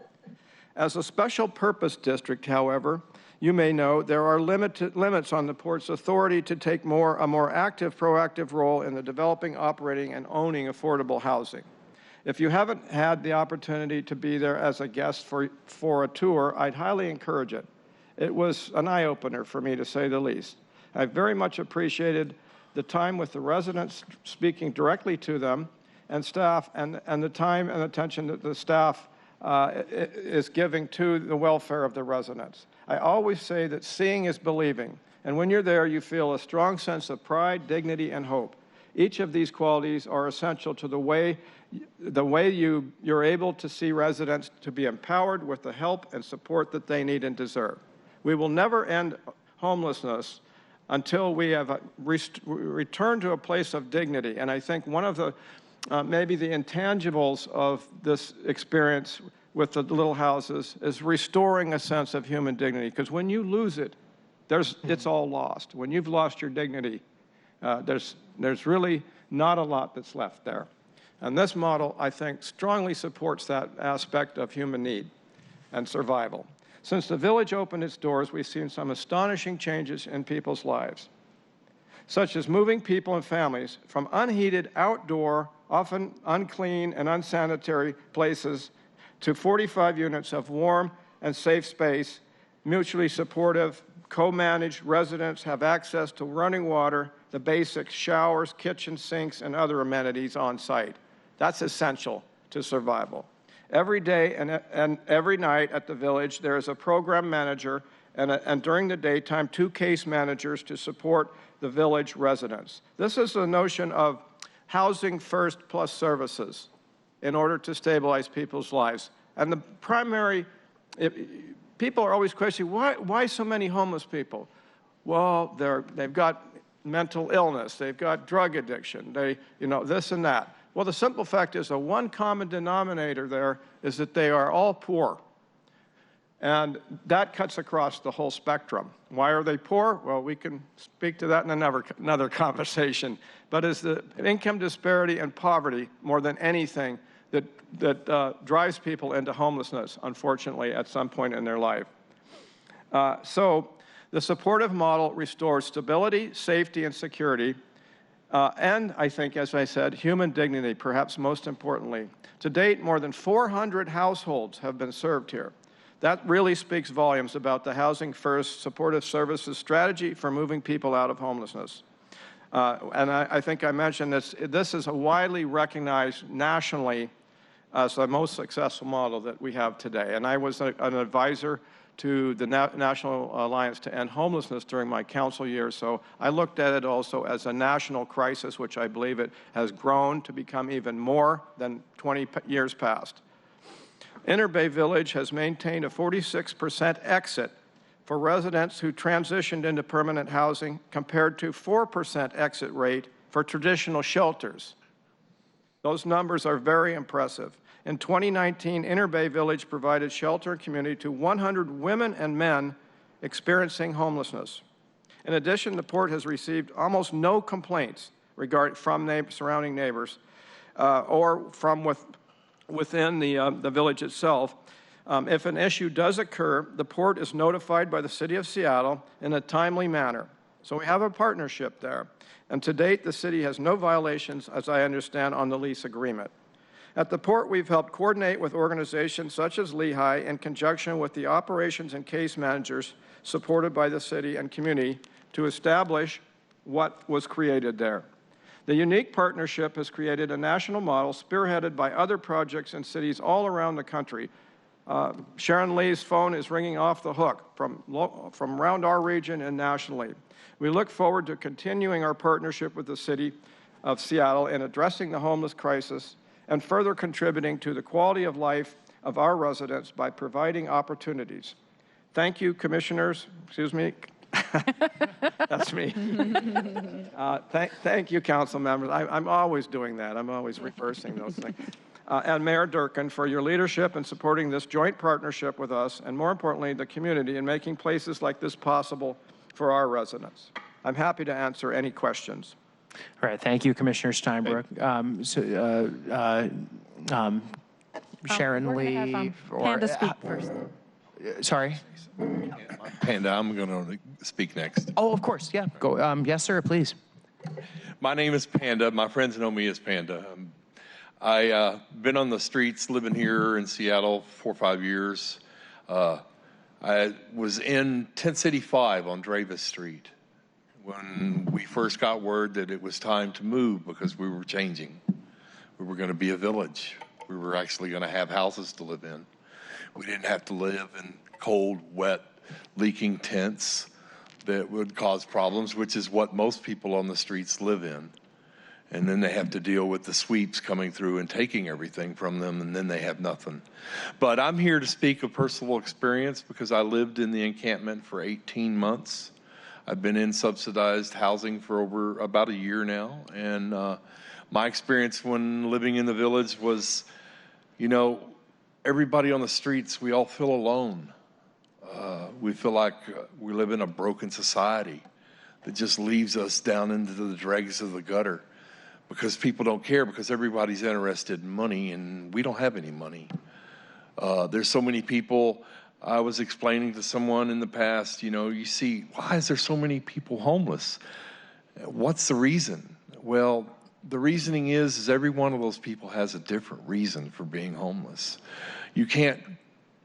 As a special purpose district, however, you may know there are limits on the Port's authority to take a more active, proactive role in the developing, operating, and owning affordable housing. If you haven't had the opportunity to be there as a guest for a tour, I'd highly encourage it. It was an eye-opener for me, to say the least. I very much appreciated the time with the residents, speaking directly to them, and staff, and the time and attention that the staff is giving to the welfare of the residents. I always say that seeing is believing, and when you're there, you feel a strong sense of pride, dignity, and hope. Each of these qualities are essential to the way you're able to see residents to be empowered with the help and support that they need and deserve. We will never end homelessness until we have returned to a place of dignity. And I think one of the, maybe the intangibles of this experience with the little houses is restoring a sense of human dignity. Because when you lose it, it's all lost. When you've lost your dignity, there's really not a lot that's left there. And this model, I think, strongly supports that aspect of human need and survival. Since the village opened its doors, we've seen some astonishing changes in people's lives, such as moving people and families from unheated, outdoor, often unclean and unsanitary places to 45 units of warm and safe space, mutually supportive, co-managed. Residents have access to running water, the basics, showers, kitchen sinks, and other amenities on site. That's essential to survival. Every day and every night at the village, there is a program manager and during the daytime, 2 case managers to support the village residents. This is the notion of housing first plus services in order to stabilize people's lives. And the primary, people are always questioning, why so many homeless people? Well, they've got mental illness, they've got drug addiction, this and that. Well, the simple fact is the one common denominator there is that they are all poor. And that cuts across the whole spectrum. Why are they poor? Well, we can speak to that in another conversation. But it's the income disparity and poverty more than anything that drives people into homelessness, unfortunately, at some point in their life. So the supportive model restores stability, safety, and security, and I think, as I said, human dignity, perhaps most importantly. To date, more than 400 households have been served here. That really speaks volumes about the Housing First Supportive Services strategy for moving people out of homelessness. And I think I mentioned this is a widely recognized nationally as the most successful model that we have today. And I was an advisor to the National Alliance to End Homelessness during my council years, so I looked at it also as a national crisis, which I believe it has grown to become even more than 20 years past. Inner Bay Village has maintained a 46% exit for residents who transitioned into permanent housing compared to 4% exit rate for traditional shelters. Those numbers are very impressive. In 2019, Inner Bay Village provided shelter and community to 100 women and men experiencing homelessness. In addition, the Port has received almost no complaints from surrounding neighbors or from within the village itself. If an issue does occur, the Port is notified by the City of Seattle in a timely manner. So we have a partnership there. And to date, the city has no violations, as I understand, on the lease agreement. At the port, we've helped coordinate with organizations such as Lehigh in conjunction with the operations and case managers supported by the city and community to establish what was created there. The unique partnership has created a national model spearheaded by other projects in cities all around the country. Sharon Lee's phone is ringing off the hook from around our region and nationally. We look forward to continuing our partnership with the City of Seattle in addressing the homeless crisis and further contributing to the quality of life of our residents by providing opportunities. Thank you, commissioners. Excuse me. That's me. Thank you, council members. I'm always doing that. I'm always reversing those things. And Mayor Durkin, for your leadership in supporting this joint partnership with us, and more importantly, the community, in making places like this possible for our residents. I'm happy to answer any questions. All right, thank you, Commissioner Steinbrook. Sharon Lee, Panda speak first. Sorry? Panda, I'm going to speak next. Oh, of course, yeah. Go. Yes, sir, please. My name is Panda. My friends know me as Panda. I've been on the streets living here in Seattle 4 or 5 years. I was in Tent City 5 on Dravis Street when we first got word that it was time to move because we were changing. We were going to be a village. We were actually going to have houses to live in. We didn't have to live in cold, wet, leaking tents that would cause problems, which is what most people on the streets live in. And then they have to deal with the sweeps coming through and taking everything from them, and then they have nothing. But I'm here to speak of personal experience because I lived in the encampment for 18 months. I've been in subsidized housing for about a year now. And my experience when living in the village was, you know, everybody on the streets, we all feel alone. We feel like we live in a broken society that just leaves us down into the dregs of the gutter. Because people don't care, because everybody's interested in money, and we don't have any money. There's so many people. I was explaining to someone in the past, you know, you see, why is there so many people homeless? What's the reason? Well, the reasoning is every one of those people has a different reason for being homeless. You can't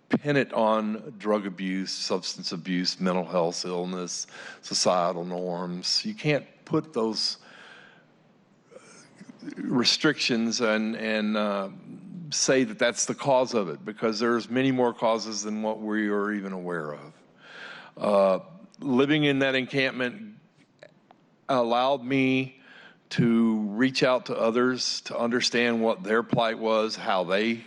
pin it on drug abuse, substance abuse, mental health illness, societal norms. You can't put those restrictions and say that that's the cause of it, because there's many more causes than what we are even aware of. Living in that encampment allowed me to reach out to others, to understand what their plight was, how they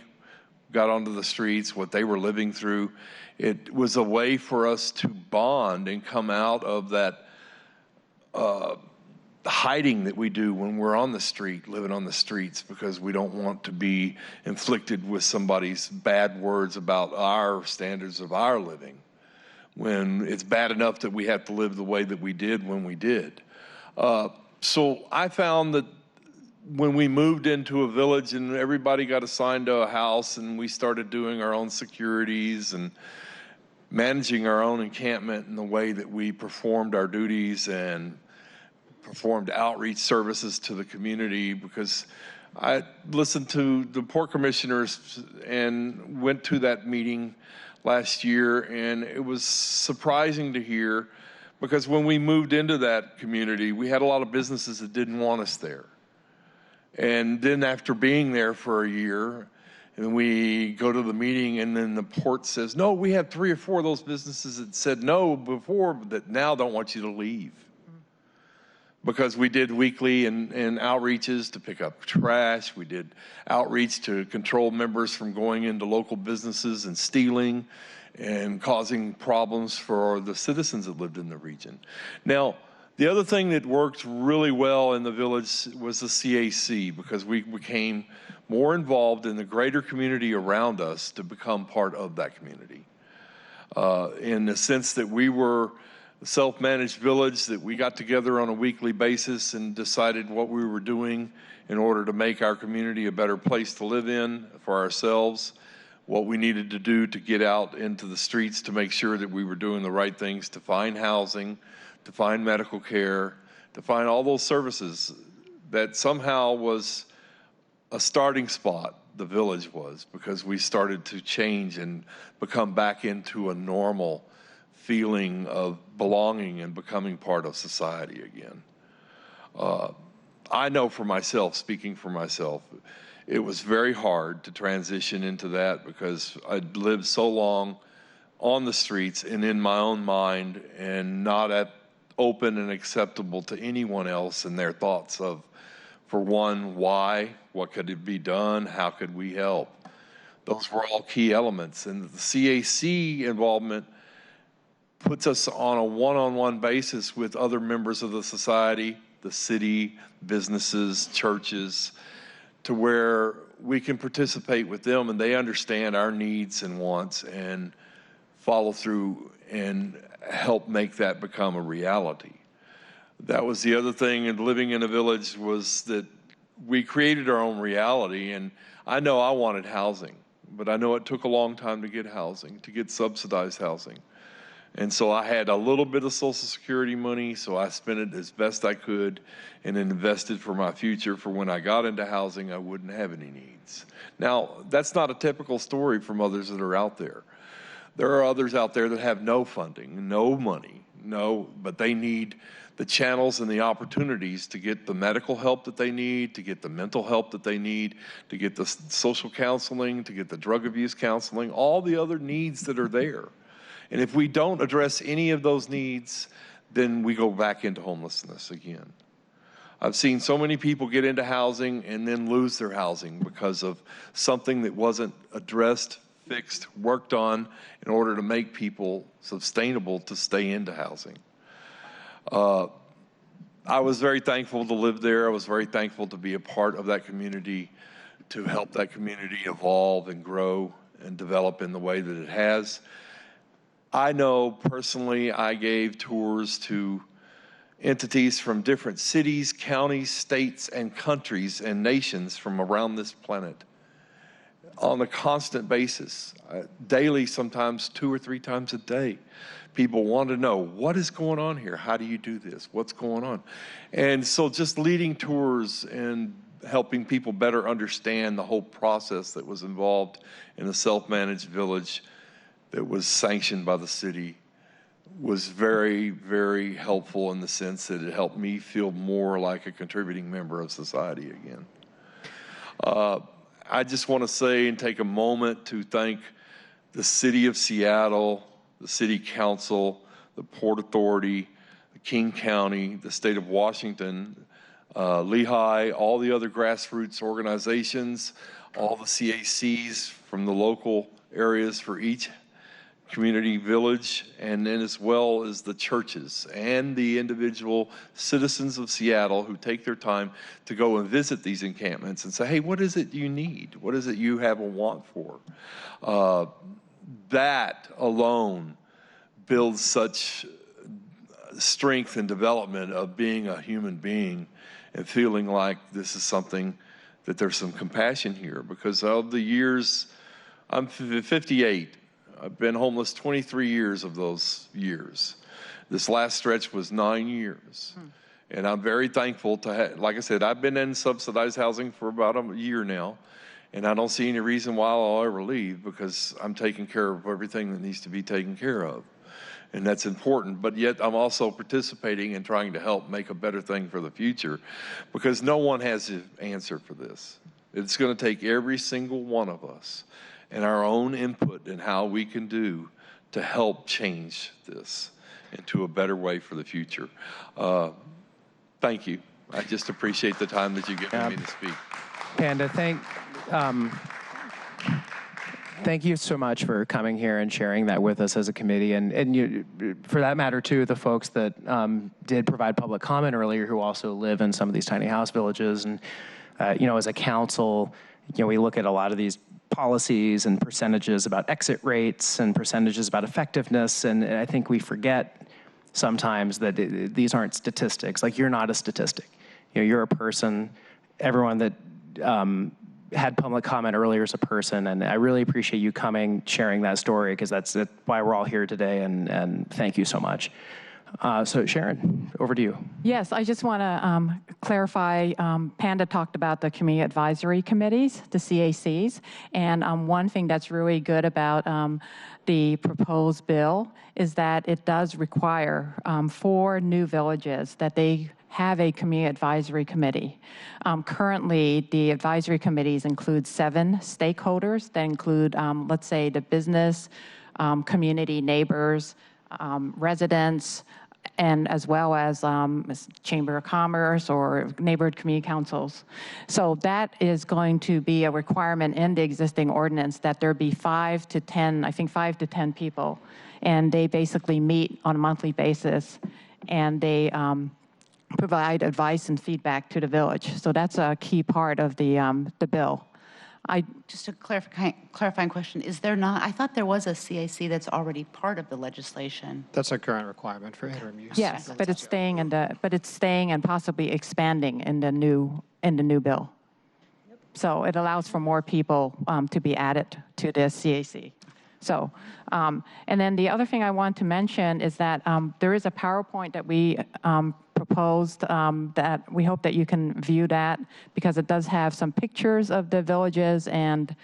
got onto the streets, what they were living through. It was a way for us to bond and come out of that hiding that we do when we're on the street, living on the streets, because we don't want to be inflicted with somebody's bad words about our standards of our living, when it's bad enough that we have to live the way that we did when we did. So I found that when we moved into a village and everybody got assigned to a house and we started doing our own securities and managing our own encampment in the way that we performed our duties and performed outreach services to the community, because I listened to the Port Commissioners and went to that meeting last year, and it was surprising to hear, because when we moved into that community, we had a lot of businesses that didn't want us there. And then after being there for a year, and we go to the meeting, and then the port says, no, we had 3 or 4 of those businesses that said no before, that now don't want you to leave. Because we did weekly and outreaches to pick up trash. We did outreach to control members from going into local businesses and stealing and causing problems for the citizens that lived in the region. Now, the other thing that worked really well in the village was the CAC, because we became more involved in the greater community around us to become part of that community. In the sense that we were a self-managed village, that we got together on a weekly basis and decided what we were doing in order to make our community a better place to live in for ourselves, what we needed to do to get out into the streets to make sure that we were doing the right things to find housing, to find medical care, to find all those services that somehow was a starting spot the village was, because we started to change and become back into a normal feeling of belonging and becoming part of society again. I know for myself, speaking for myself, it was very hard to transition into that because I'd lived so long on the streets and in my own mind and not open and acceptable to anyone else and their thoughts of, for one, why, what could it be done, how could we help? Those were all key elements. And the CAC involvement puts us on a one-on-one basis with other members of the society, the city, businesses, churches, to where we can participate with them and they understand our needs and wants and follow through and help make that become a reality. That was the other thing in living in a village, was that we created our own reality. And I know I wanted housing, but I know it took a long time to get housing, to get subsidized housing. And so I had a little bit of Social Security money, so I spent it as best I could and invested for my future, for when I got into housing, I wouldn't have any needs. Now, that's not a typical story from others that are out there. There are others out there that have no funding, no money, but they need the channels and the opportunities to get the medical help that they need, to get the mental help that they need, to get the social counseling, to get the drug abuse counseling, all the other needs that are there. And if we don't address any of those needs, then we go back into homelessness again. I've seen so many people get into housing and then lose their housing because of something that wasn't addressed, fixed, worked on in order to make people sustainable to stay into housing. I was very thankful to live there. I was very thankful to be a part of that community, to help that community evolve and grow and develop in the way that it has. I know personally I gave tours to entities from different cities, counties, states, and countries and nations from around this planet on a constant basis, daily, sometimes 2 or 3 times a day. People want to know, what is going on here? How do you do this? What's going on? And so just leading tours and helping people better understand the whole process that was involved in a self-managed village that was sanctioned by the city was very, very helpful in the sense that it helped me feel more like a contributing member of society again. I just want to say and take a moment to thank the City of Seattle, the City Council, the Port Authority, the King County, the State of Washington, Lehigh, all the other grassroots organizations, all the CACs from the local areas for each community village, and then as well as the churches and the individual citizens of Seattle who take their time to go and visit these encampments and say, hey, what is it you need? What is it you have a want for? That alone builds such strength and development of being a human being and feeling like this is something that there's some compassion here. Because of the years, I'm 58, I've been homeless 23 years of those years. This last stretch was 9 years. And I'm very thankful to have, like I said, I've been in subsidized housing for about a year now, and I don't see any reason why I'll ever leave, because I'm taking care of everything that needs to be taken care of. And that's important, but yet I'm also participating in trying to help make a better thing for the future, because no one has the answer for this. It's going to take every single one of us and our own input in how we can do to help change this into a better way for the future. Thank you. I just appreciate the time that you've given me to speak. Panda, thank you so much for coming here and sharing that with us as a committee. And you, for that matter, too, the folks that did provide public comment earlier who also live in some of these tiny house villages. And, as a council, we look at a lot of these policies and percentages about exit rates and percentages about effectiveness. And I think we forget sometimes that these aren't statistics. Like, you're not a statistic. You're a person. Everyone that had public comment earlier is a person, and I really appreciate you coming, sharing that story, because that's why we're all here today, and thank you so much. So Sharon, over to you. Yes, I just want to clarify, Panda talked about the community advisory committees, the CACs, and one thing that's really good about the proposed bill is that it does require 4 new villages that they have a community advisory committee. Currently, the advisory committees include 7 stakeholders that include, let's say, the business, community, neighbors, residents, and as well as Chamber of Commerce or neighborhood community councils. So that is going to be a requirement in the existing ordinance that there be 5 to 10, I think 5 to 10 people, and they basically meet on a monthly basis, and they provide advice and feedback to the village. So that's a key part of the bill. Just a clarifying question, is there not, I thought there was a CAC that's already part of the legislation. That's a current requirement for interim use. Yes, but it's staying and possibly expanding in the new bill. So it allows for more people to be added to the CAC. So, and then the other thing I want to mention is that there is a PowerPoint that we proposed that we hope that you can view that because it does have some pictures of the villages and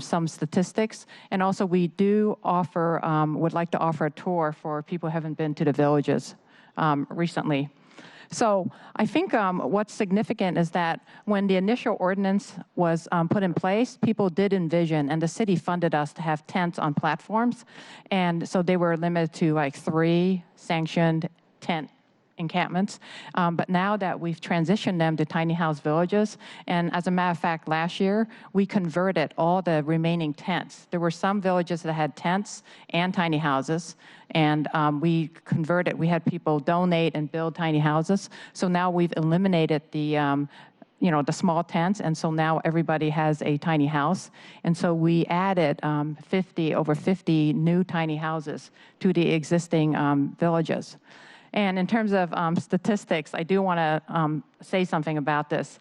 some statistics. And also we do offer, would like to offer a tour for people who haven't been to the villages recently. So I think what's significant is that when the initial ordinance was put in place, people did envision, and the city funded us to have tents on platforms. And so they were limited to like 3 sanctioned tent encampments. But now that we've transitioned them to tiny house villages, and as a matter of fact, last year, we converted all the remaining tents. There were some villages that had tents and tiny houses, and we converted, we had people donate and build tiny houses. So now we've eliminated the the small tents, and so now everybody has a tiny house. And so we added over 50 new tiny houses to the existing villages. And in terms of statistics, I do want to say something about this.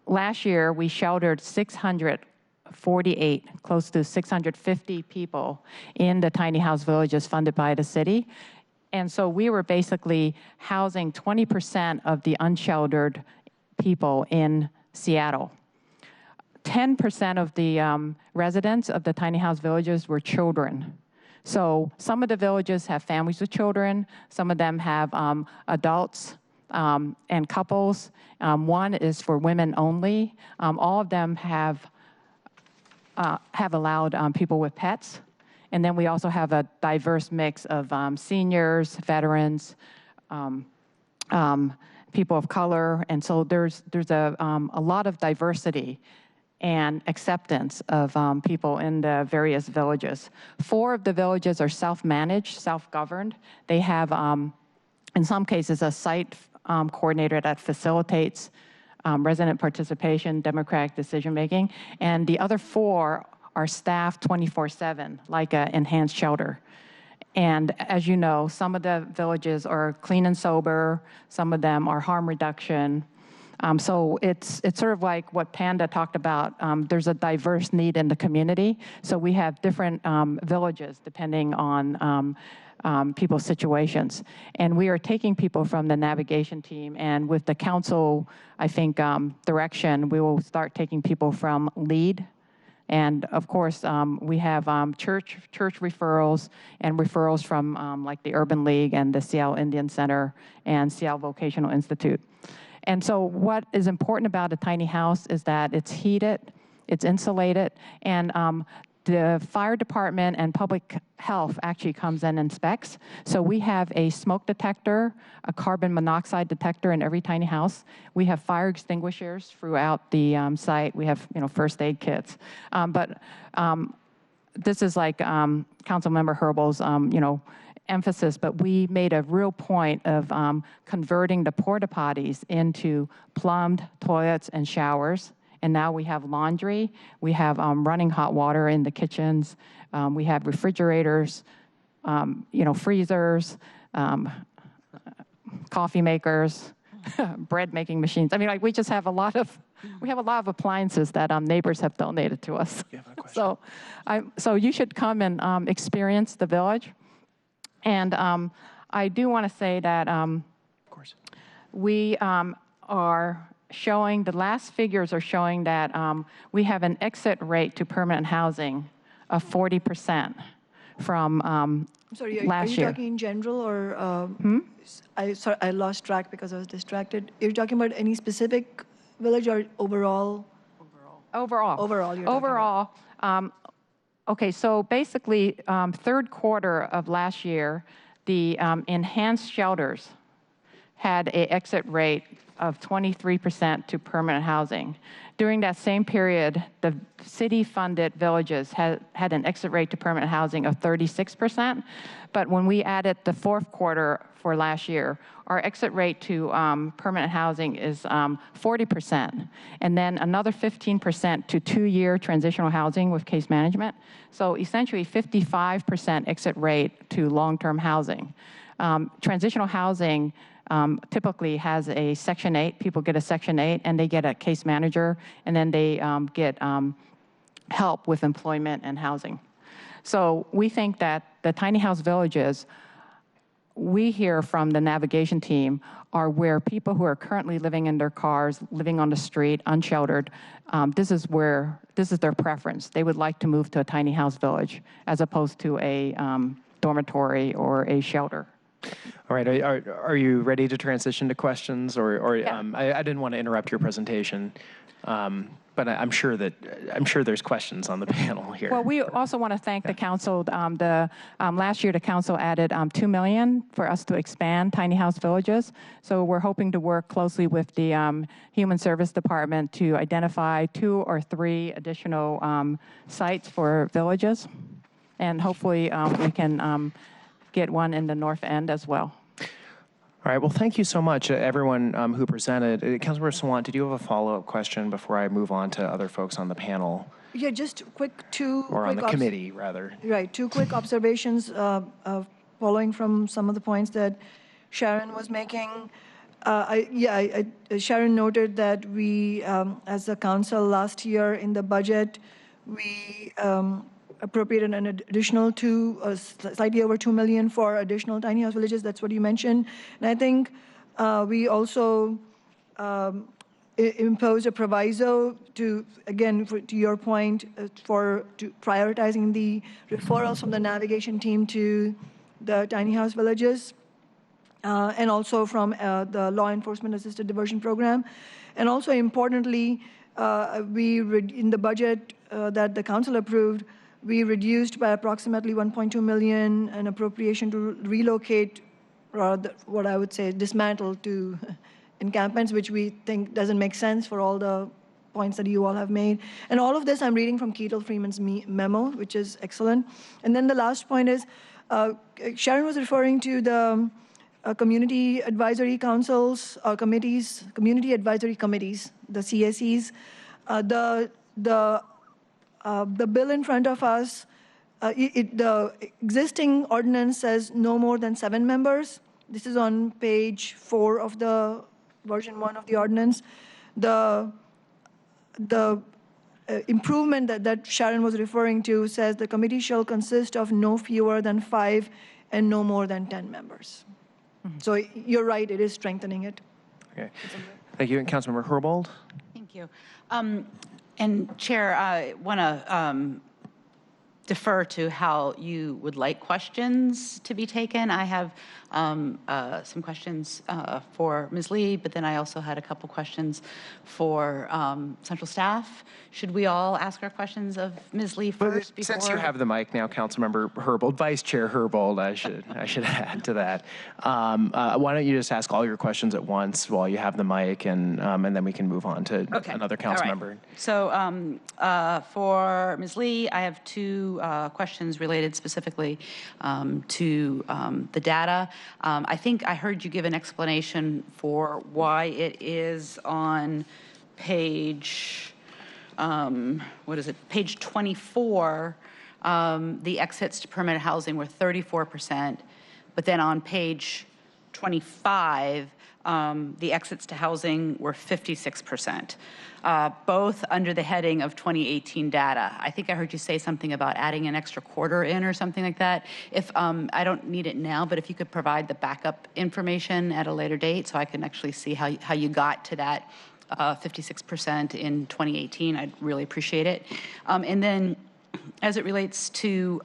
Last year, we sheltered 648, close to 650 people in the tiny house villages funded by the city. And so we were basically housing 20% of the unsheltered people in Seattle. 10% of the residents of the tiny house villages were children. So some of the villages have families with children. Some of them have adults and couples. One is for women only. All of them have allowed people with pets. And then we also have a diverse mix of seniors, veterans, people of color. And so there's a lot of diversity and acceptance of people in the various villages. 4 of the villages are self-managed, self-governed. They have, in some cases, a site coordinator that facilitates resident participation, democratic decision-making. And the other 4 are staffed 24/7, like an enhanced shelter. And as you know, some of the villages are clean and sober. Some of them are harm reduction. So it's sort of like what Panda talked about. There's a diverse need in the community. So we have different villages depending on people's situations. And we are taking people from the navigation team. And with the council, I think, direction, we will start taking people from LEAD. And of course, we have church referrals and referrals from like the Urban League and the Seattle Indian Center and Seattle Vocational Institute. And so what is important about a tiny house is that it's heated, it's insulated, and the fire department and public health actually comes in and inspects. So we have a smoke detector, a carbon monoxide detector in every tiny house. We have fire extinguishers throughout the site. We have first aid kits. But this is like Councilmember Herbal's emphasis, but we made a real point of converting the porta potties into plumbed toilets and showers. And now we have laundry. We have running hot water in the kitchens. We have refrigerators, freezers, coffee makers, bread making machines. I mean, we just have a lot of appliances that neighbors have donated to us. So you should come and experience the village. And I do want to say that we are showing, the last figures are showing that we have an exit rate to permanent housing of 40% from Sorry, last are you year. talking in general or? Sorry, I lost track because I was distracted. Are you talking about any specific village or overall? Overall. Overall, you're talking Overall. Okay, so basically, third quarter of last year, the enhanced shelters had an exit rate of 23% to permanent housing. During that same period, the city-funded villages had an exit rate to permanent housing of 36%. But when we added the fourth quarter for last year, our exit rate to permanent housing is 40%, and then another 15% to two-year transitional housing with case management. So essentially 55% exit rate to long-term housing. Transitional housing typically has a Section 8. People get a Section 8, and they get a case manager, and then they get help with employment and housing. So we think that the tiny house villages, we hear from the navigation team, are where people who are currently living in their cars, living on the street, unsheltered, this is their preference. They would like to move to a tiny house village as opposed to a dormitory or a shelter. All right, are you ready to transition to questions, or Yeah. I didn't want to interrupt your presentation, but I'm sure there's questions on the panel here. Well, we also want to thank the council. Last year, the council added $2 million for us to expand tiny house villages. So we're hoping to work closely with the Human Service Department to identify 2 or 3 additional sites for villages, and hopefully we can get one in the north end as well. All right, well, thank you so much, everyone who presented. Councilmember Sawant, did you have a follow-up question before I move on to other folks on the panel? Yeah, just two Or on quick the committee, rather. Right, 2 quick observations following from some of the points that Sharon was making. Sharon noted that we, as a council last year in the budget, we appropriated an additional slightly over $2 million for additional tiny house villages. That's what you mentioned. And I think we also imposed a proviso to your point, to prioritizing the referrals from the navigation team to the tiny house villages, and also from the law enforcement assisted diversion program. And also importantly, in the budget that the council approved, we reduced by approximately $1.2 million an appropriation to relocate, or what I would say, dismantle to encampments, which we think doesn't make sense for all the points that you all have made. And all of this I'm reading from Ketel Freeman's memo, which is excellent. And then the last point is, Sharon was referring to the community advisory councils, committees, community advisory committees, the CSEs. The bill in front of us, the existing ordinance says no more than 7 members. This is on page 4 of the version 1 of the ordinance. The improvement that Sharon was referring to says the committee shall consist of no fewer than 5 and no more than 10 members. Mm-hmm. So you're right, it is strengthening it. Okay. Thank you. And Councilmember Herbold? Thank you. And Chair, I want to defer to how you would like questions to be taken. I have some questions for Ms. Lee, but then I also had a couple questions for central staff. Should we all ask our questions of Ms. Lee first? Since you have the mic now, Councilmember Herbold, Vice Chair Herbold, I should add to that. Why don't you just ask all your questions at once while you have the mic, and then we can move on to another council member. Right. So for Ms. Lee, I have 2 questions related specifically to the data. I think I heard you give an explanation for why it is on page, page 24, the exits to permanent housing were 34%, but then on page 25, the exits to housing were 56%, both under the heading of 2018 data. I think I heard you say something about adding an extra quarter in or something like that. If I don't need it now, but if you could provide the backup information at a later date so I can actually see how you got to that 56% in 2018, I'd really appreciate it. And then as it relates to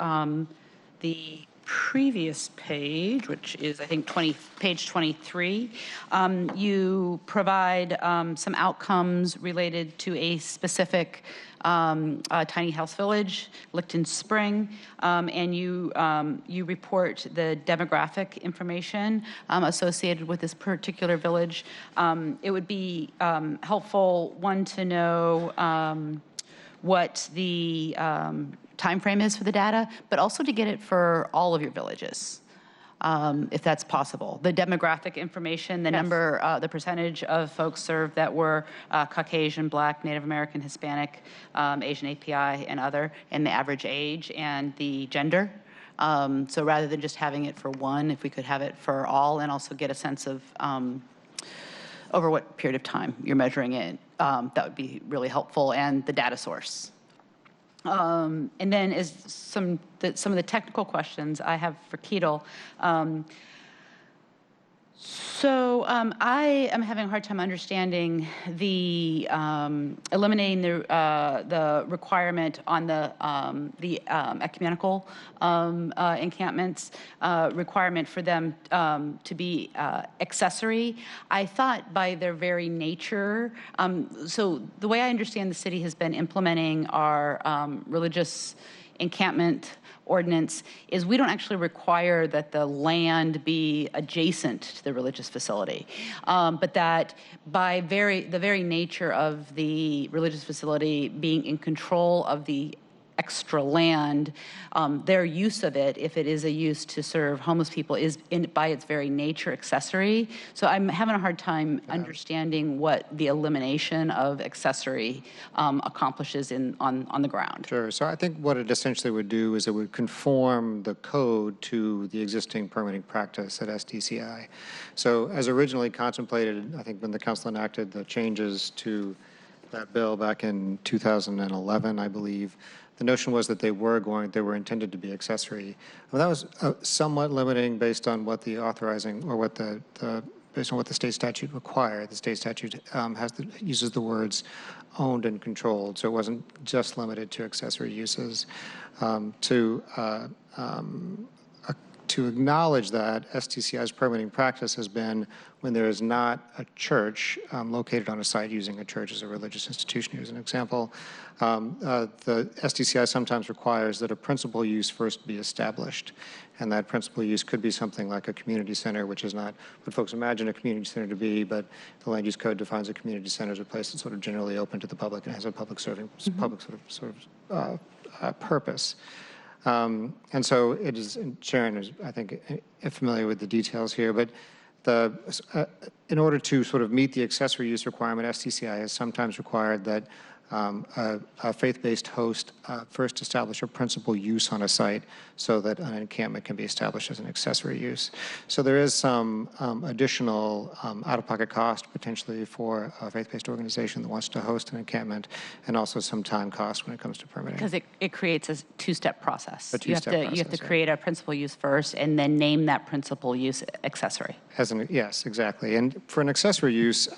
the previous page, which is, I think, page 23, you provide some outcomes related to a specific tiny house village, Licton Spring, and you report the demographic information associated with this particular village. It would be helpful, one, to know what the time frame is for the data, but also to get it for all of your villages, if that's possible. The demographic information, the number, the percentage of folks served that were Caucasian, Black, Native American, Hispanic, Asian API, and other, and the average age and the gender. So rather than just having it for one, if we could have it for all, and also get a sense of over what period of time you're measuring it, that would be really helpful, and the data source. And then is some of the technical questions I have for Ketel. So I am having a hard time understanding the eliminating the requirement on the ecumenical encampments, requirement for them to be accessory. I thought by their very nature, so the way I understand the city has been implementing our religious encampment ordinance is we don't actually require that the land be adjacent to the religious facility, but that by the very nature of the religious facility being in control of the extra land, their use of it, if it is a use to serve homeless people, is by its very nature accessory. So I'm having a hard time understanding what the elimination of accessory accomplishes on the ground. Sure. So I think what it essentially would do is it would conform the code to the existing permitting practice at SDCI. So as originally contemplated, I think when the council enacted the changes to that bill back in 2011, I believe, the notion was that they were intended to be accessory. Well, that was somewhat limiting based on what the authorizing, or what based on what the state statute required. The state statute uses the words owned and controlled, so it wasn't just limited to accessory uses. To acknowledge that, SDCI's permitting practice has been when there is not a church located on a site, using a church as a religious institution. Here's an example. The SDCI sometimes requires that a principal use first be established, and that principal use could be something like a community center, which is not what folks imagine a community center to be, but the land use code defines a community center as a place that's sort of generally open to the public and has a public serving, public purpose. And so it is, Sharon is, I think, familiar with the details here, but in order to sort of meet the accessory use requirement, SDCI has sometimes required that a faith-based host first establish a principal use on a site so that an encampment can be established as an accessory use. So there is some additional out-of-pocket cost potentially for a faith-based organization that wants to host an encampment, and also some time cost when it comes to permitting. Because it creates a two-step process. A two-step process, you have to create a principal use first, and then name that principal use accessory. Yes, exactly. And for an accessory use,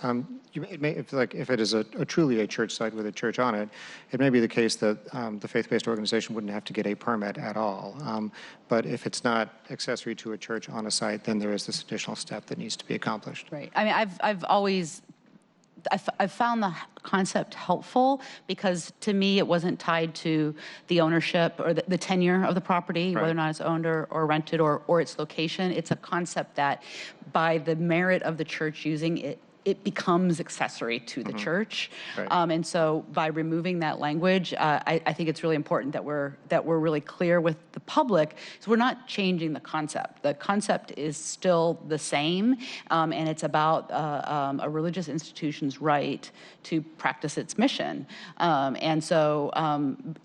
if it is truly a church site with a church on it, it may be the case that the faith-based organization wouldn't have to get a permit at all. But if it's not accessory to a church on a site, then there is this additional step that needs to be accomplished. Right. I mean, I've found the concept helpful because to me it wasn't tied to the ownership or the tenure of the property, right, whether or not it's owned or rented or its location. It's a concept that by the merit of the church using it, it becomes accessory to the church. Right. And so by removing that language, I think it's really important that we're really clear with the public. So we're not changing the concept. The concept is still the same, and it's about a religious institution's right to practice its mission. And so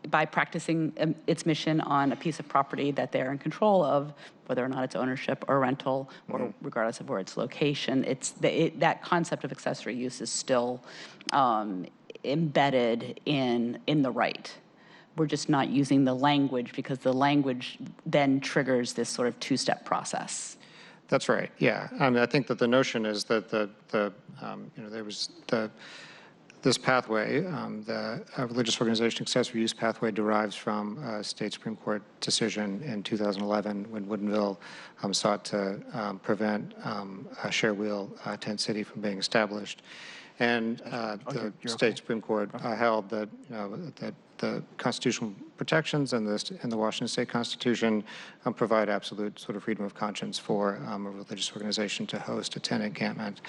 by practicing its mission on a piece of property that they're in control of, whether or not it's ownership or rental, or regardless of where it's location. That concept of accessory use is still embedded in the right. We're just not using the language because the language then triggers this sort of two-step process. That's right. Yeah. I mean, I think that the notion is that there was this pathway, the religious organization accessory use pathway, derives from a state Supreme Court decision in 2011 when Woodinville sought to prevent a share wheel tent city from being established. And the state Supreme Court held that that the constitutional protections in the Washington State Constitution provide absolute sort of freedom of conscience for a religious organization to host a tent encampment.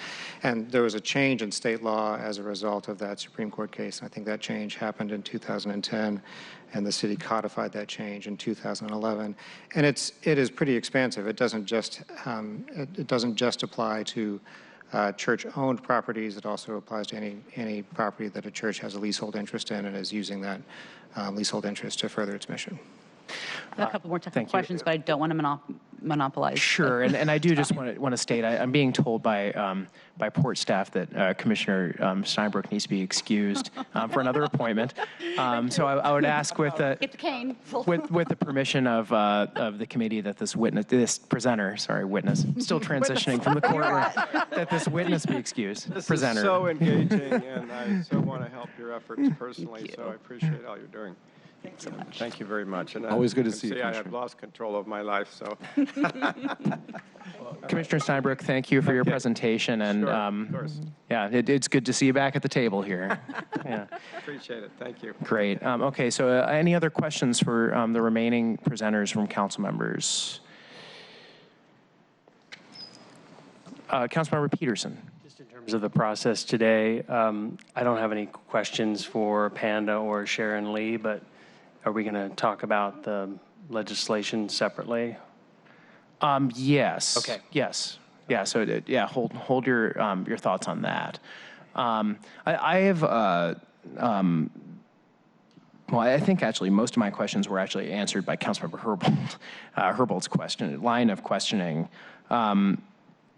And there was a change in state law as a result of that Supreme Court case. I think that change happened in 2010, and the city codified that change in 2011. And it is pretty expansive. It doesn't just apply to church-owned properties. It also applies to any property that a church has a leasehold interest in and is using that leasehold interest to further its mission. I have a couple more technical questions, but I don't want to monopolize. Sure, and I do just want to state I'm being told by Port staff that Commissioner Steinbrook needs to be excused for another appointment. So I would ask with the permission of the committee that this presenter, still transitioning from the courtroom, that this witness be excused. This presenter. is so engaging, and I so want to help your efforts personally. So I appreciate all you're doing. Thanks so much. Thank you very much. And always good to see you, I have lost control of my life, so. Commissioner Steinbrook, thank you for your presentation, and Sure, of course. yeah, it's good to see you back at the table here. Yeah, Appreciate it. Thank you. great. Okay, so any other questions for the remaining presenters from council members? Councilmember Peterson. In terms of the process today, I don't have any questions for Panda or Sharon Lee, but are we going to talk about the legislation separately? Yes. Okay. Yes. Yeah. So hold your thoughts on that. I have. Well, I think actually most of my questions were actually answered by Councilmember Herbold's line of questioning.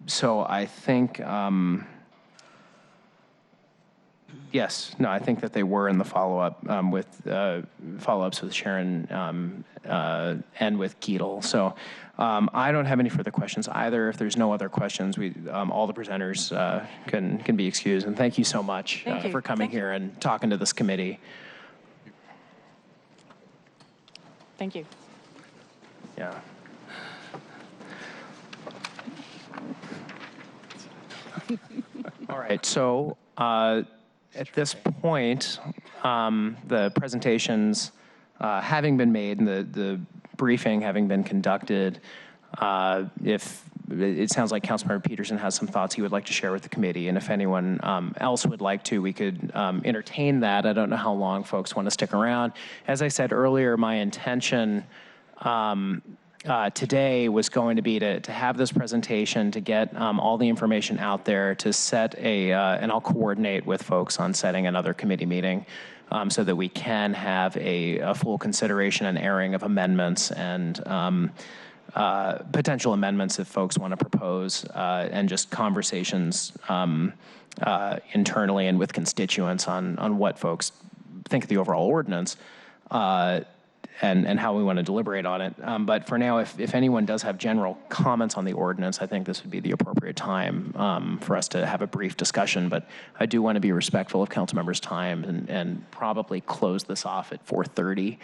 So I think. Yes, no, I think that they were in the follow-up with follow-ups with Sharon and with Keatle. So I don't have any further questions either. If there's no other questions, all the presenters can be excused. And thank you so much for coming here and talking to this committee. Thank you. Yeah. All right, so at this point, the presentations having been made and the briefing having been conducted, if it sounds like Councilmember Peterson has some thoughts he would like to share with the committee, and if anyone else would like to, we could entertain that. I don't know how long folks want to stick around. As I said earlier, my intention today was going to be to have this presentation, to get all the information out there, to set and I'll coordinate with folks on setting another committee meeting so that we can have a full consideration and airing of amendments and potential amendments if folks want to propose, and just conversations internally and with constituents on what folks think of the overall ordinance. And how we want to deliberate on it. But for now, if anyone does have general comments on the ordinance, I think this would be the appropriate time for us to have a brief discussion. But I do want to be respectful of council members' time and probably close this off at 4:30.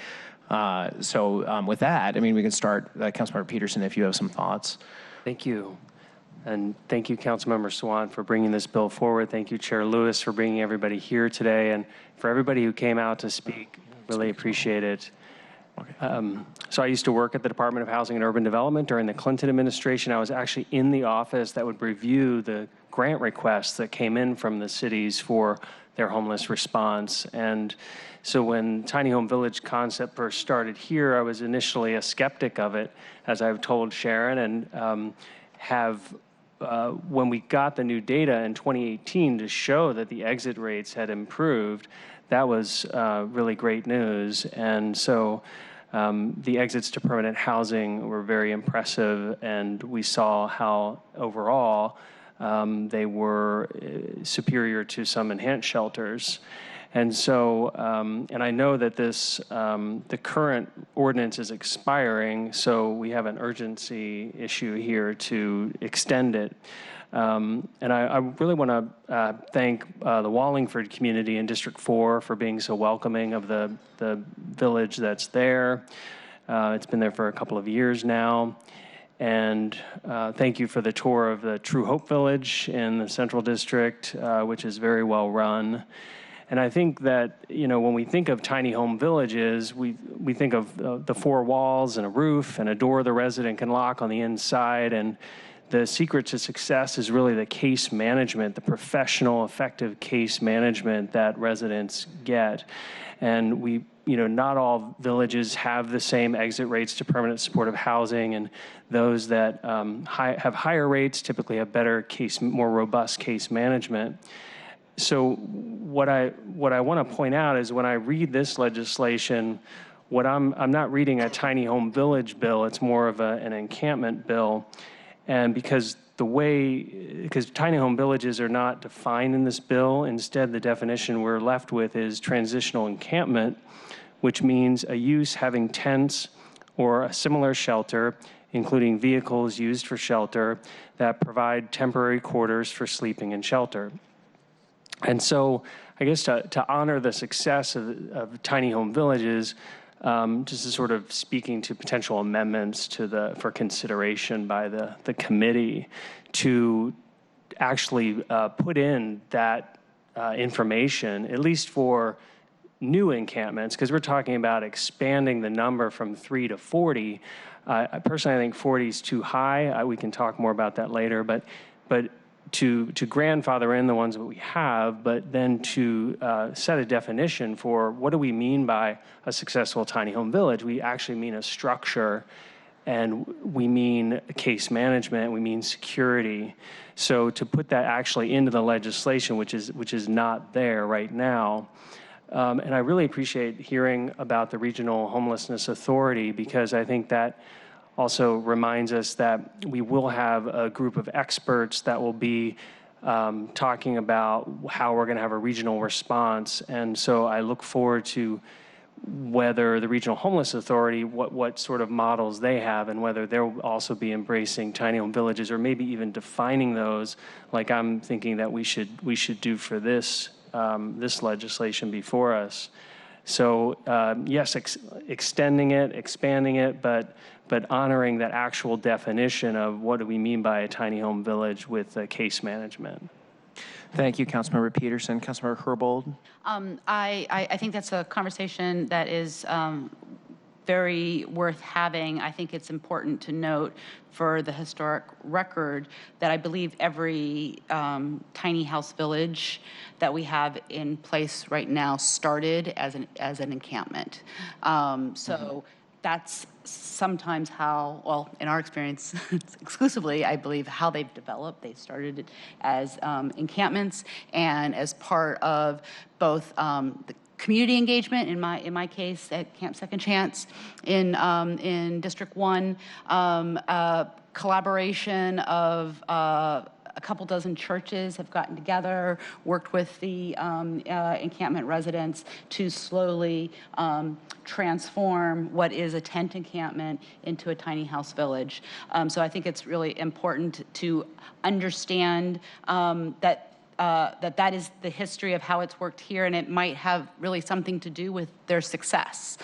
So with that, I mean, we can start. Councilmember Peterson, if you have some thoughts. Thank you. And thank you, Councilmember Sawant, for bringing this bill forward. Thank you, Chair Lewis, for bringing everybody here today. And for everybody who came out to speak, really appreciate it. So I used to work at the Department of Housing and Urban Development during the Clinton administration. I was actually in the office that would review the grant requests that came in from the cities for their homeless response. And so when Tiny Home Village concept first started here, I was initially a skeptic of it, as I've told Sharon, and when we got the new data in 2018 to show that the exit rates had improved, that was really great news. And so The exits to permanent housing were very impressive, and we saw how overall they were superior to some enhanced shelters. And so, and I know that this, the current ordinance is expiring, so we have an urgency issue here to extend it. And I really want to thank the Wallingford community in District 4 for being so welcoming of the village that's there. It's been there for a couple of years now. And thank you for the tour of the True Hope Village in the Central District, which is very well run. And I think that, you know, when we think of tiny home villages, we think of the four walls and a roof and a door the resident can lock on the inside. And the secret to success is really the case management, the professional, effective case management that residents get. And we, you know, not all villages have the same exit rates to permanent supportive housing, and those that have higher rates typically have better more robust case management. So what I want to point out is when I read this legislation, I'm not reading a tiny home village bill, it's more of an encampment bill. And because tiny home villages are not defined in this bill, instead the definition we're left with is transitional encampment, which means a use having tents or a similar shelter, including vehicles used for shelter, that provide temporary quarters for sleeping and shelter. And so I guess to honor the success of tiny home villages, just as sort of speaking to potential amendments for consideration by the committee to actually put in that information, at least for new encampments, because we're talking about expanding the number from 3 to 40. Personally, I think 40 is too high. We can talk more about that later, but to grandfather in the ones that we have, but then to set a definition for what do we mean by a successful tiny home village. We actually mean a structure, and we mean case management, we mean security. So to put that actually into the legislation, which is not there right now. And I really appreciate hearing about the Regional Homelessness Authority, because I think that also reminds us that we will have a group of experts that will be talking about how we're going to have a regional response. And so I look forward to whether the Regional Homeless Authority, what sort of models they have, and whether they'll also be embracing tiny home villages, or maybe even defining those, like I'm thinking that we should do for this legislation before us. So yes, extending it, expanding it, but honoring that actual definition of what do we mean by a tiny home village with case management. Thank you, Councilmember Peterson. Councilmember Herbold. I think that's a conversation that is very worth having. I think it's important to note for the historic record that I believe every tiny house village that we have in place right now started as an encampment. That's sometimes how, well, in our experience, exclusively, I believe, how they've developed. They started as encampments, and as part of both the community engagement, in my case at Camp Second Chance in District 1, collaboration of a couple dozen churches have gotten together, worked with the encampment residents to slowly transform what is a tent encampment into a tiny house village. So I think it's really important to understand that is the history of how it's worked here, and it might have really something to do with their success,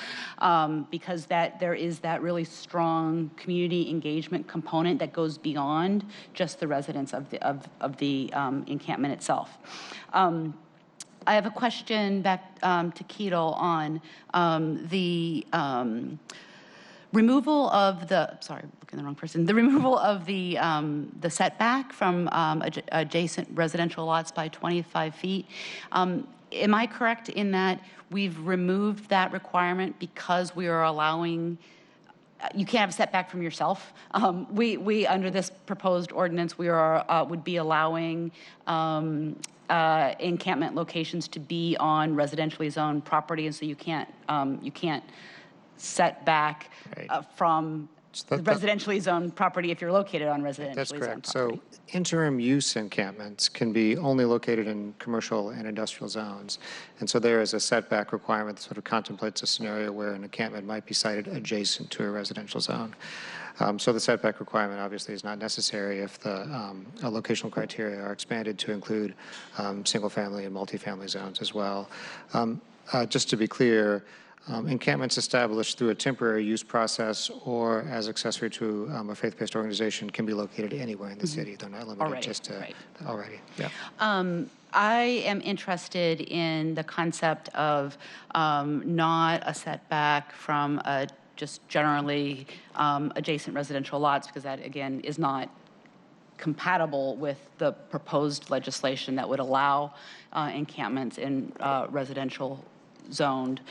because there is that really strong community engagement component that goes beyond just the residents of the encampment itself. I have a question back to Ketel on the removal of the, sorry, I'm looking at the wrong person, the removal of the setback from adjacent residential lots by 25 feet. Am I correct in that we've removed that requirement because we are allowing, you can't have a setback from yourself? We under this proposed ordinance, we would be allowing encampment locations to be on residentially zoned property, and so you can't setback from the residentially zoned property if you're located on residentially That's zoned correct. property. So interim use encampments can be only located in commercial and industrial zones. And so there is a setback requirement that sort of contemplates a scenario where an encampment might be sited adjacent to a residential zone. So the setback requirement obviously is not necessary if the locational criteria are expanded to include single-family and multifamily zones as well. Just to be clear, encampments established through a temporary use process or as accessory to a faith-based organization can be located anywhere in the city. They're not limited just to already. Yeah. I am interested in the concept of not a setback from just generally adjacent residential lots, because that, again, is not compatible with the proposed legislation that would allow encampments in residential zoned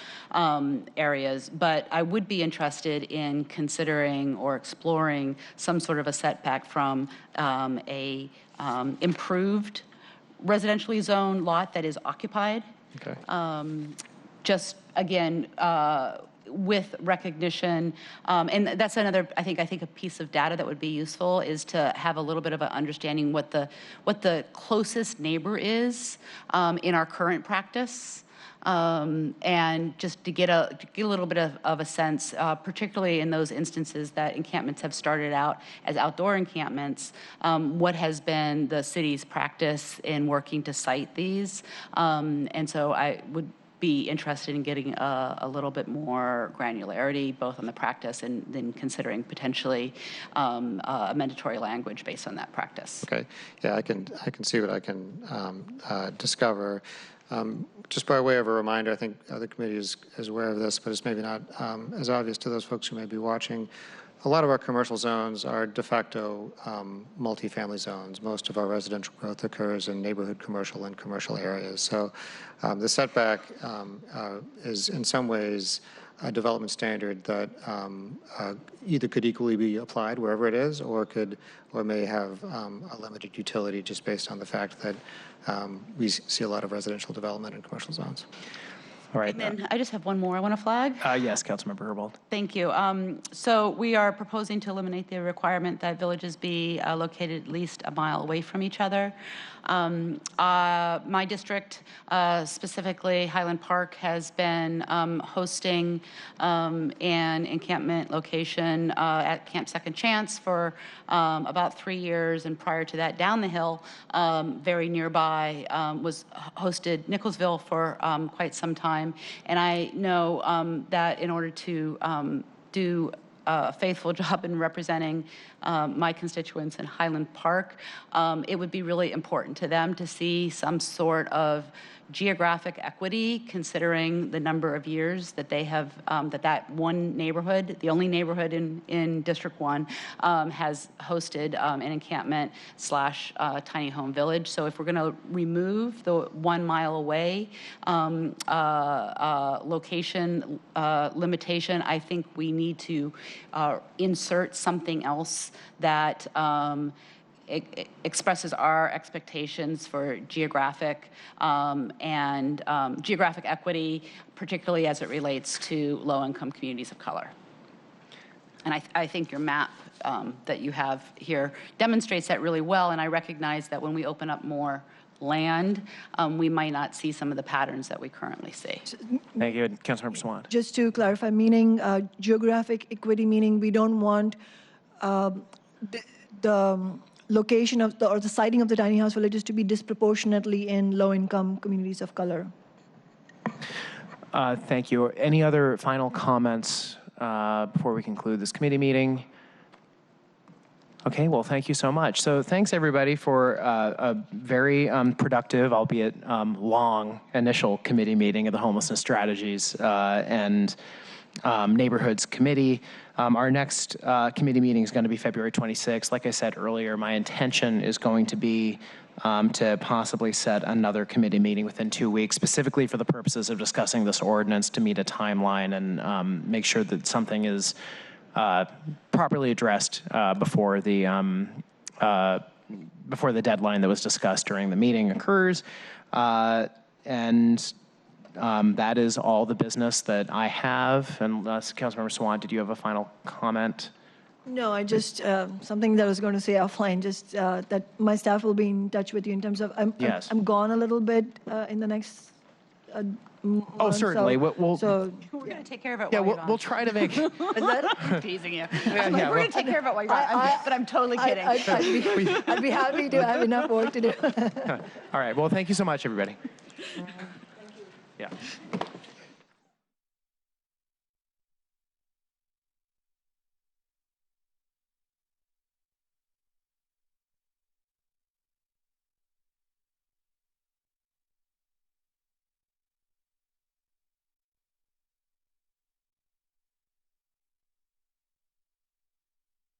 areas. But I would be interested in considering or exploring some sort of a setback from a improved residentially zoned lot that is occupied. Okay. Just again, with recognition, and that's another, I think a piece of data that would be useful is to have a little bit of an understanding what the closest neighbor is in our current practice. And just to get a little bit of a sense, particularly in those instances that encampments have started out as outdoor encampments, what has been the city's practice in working to site these. And so I would be interested in getting a little bit more granularity, both on the practice and then considering potentially a mandatory language based on that practice. Okay. Yeah, I can see what I can discover. Just by way of a reminder, I think the committee is aware of this, but it's maybe not as obvious to those folks who may be watching. A lot of our commercial zones are de facto multifamily zones. Most of our residential growth occurs in neighborhood commercial and commercial areas. So the setback is in some ways a development standard that either could equally be applied wherever it is, or may have a limited utility just based on the fact that we see a lot of residential development in commercial zones. All right. And then I just have one more I want to flag. Yes, Councilmember Herbold. Thank you. So we are proposing to eliminate the requirement that villages be located at least a mile away from each other. My district, specifically Highland Park, has been hosting an encampment location at Camp Second Chance for about 3 years, and prior to that, down the hill, very nearby, was hosted Nicholsville for quite some time. And I know that in order to do a faithful job in representing my constituents in Highland Park, it would be really important to them to see some sort of geographic equity, considering the number of years that they have, that one neighborhood, the only neighborhood in District 1, has hosted an encampment / tiny home village. So if we're going to remove the 1 mile away location limitation, I think we need to insert something else that expresses our expectations for geographic and geographic equity, particularly as it relates to low-income communities of color. And I think your map that you have here demonstrates that really well, and I recognize that when we open up more land, we might not see some of the patterns that we currently see. Thank you. Councilmember Swan. Just to clarify, meaning geographic equity, meaning we don't want the location of or the siting of the tiny house villages to be disproportionately in low-income communities of color. Thank you. Any other final comments before we conclude this committee meeting? Okay, well, thank you so much. So thanks, everybody, for a very productive, albeit long, initial committee meeting of the Homelessness Strategies and Neighborhoods Committee. Our next committee meeting is going to be February 26th. Like I said earlier, my intention is going to be to possibly set another committee meeting within 2 weeks, specifically for the purposes of discussing this ordinance to meet a timeline and make sure that something is properly addressed before the deadline that was discussed during the meeting occurs. And that is all the business that I have. Unless Councilmember Sawant, did you have a final comment? No, I just, something that I was going to say offline, just that my staff will be in touch with you in terms of, Yes. I'm gone a little bit in the next month. Oh, certainly. So We're going to take care of it Yeah, while you're we'll try to make. is that? I'm teasing you. Yeah, I'm like, yeah, we're going to take care of it while you're gone. But I'm totally kidding. I'd be happy to have enough work to do. All right. Well, thank you so much, everybody. Yeah.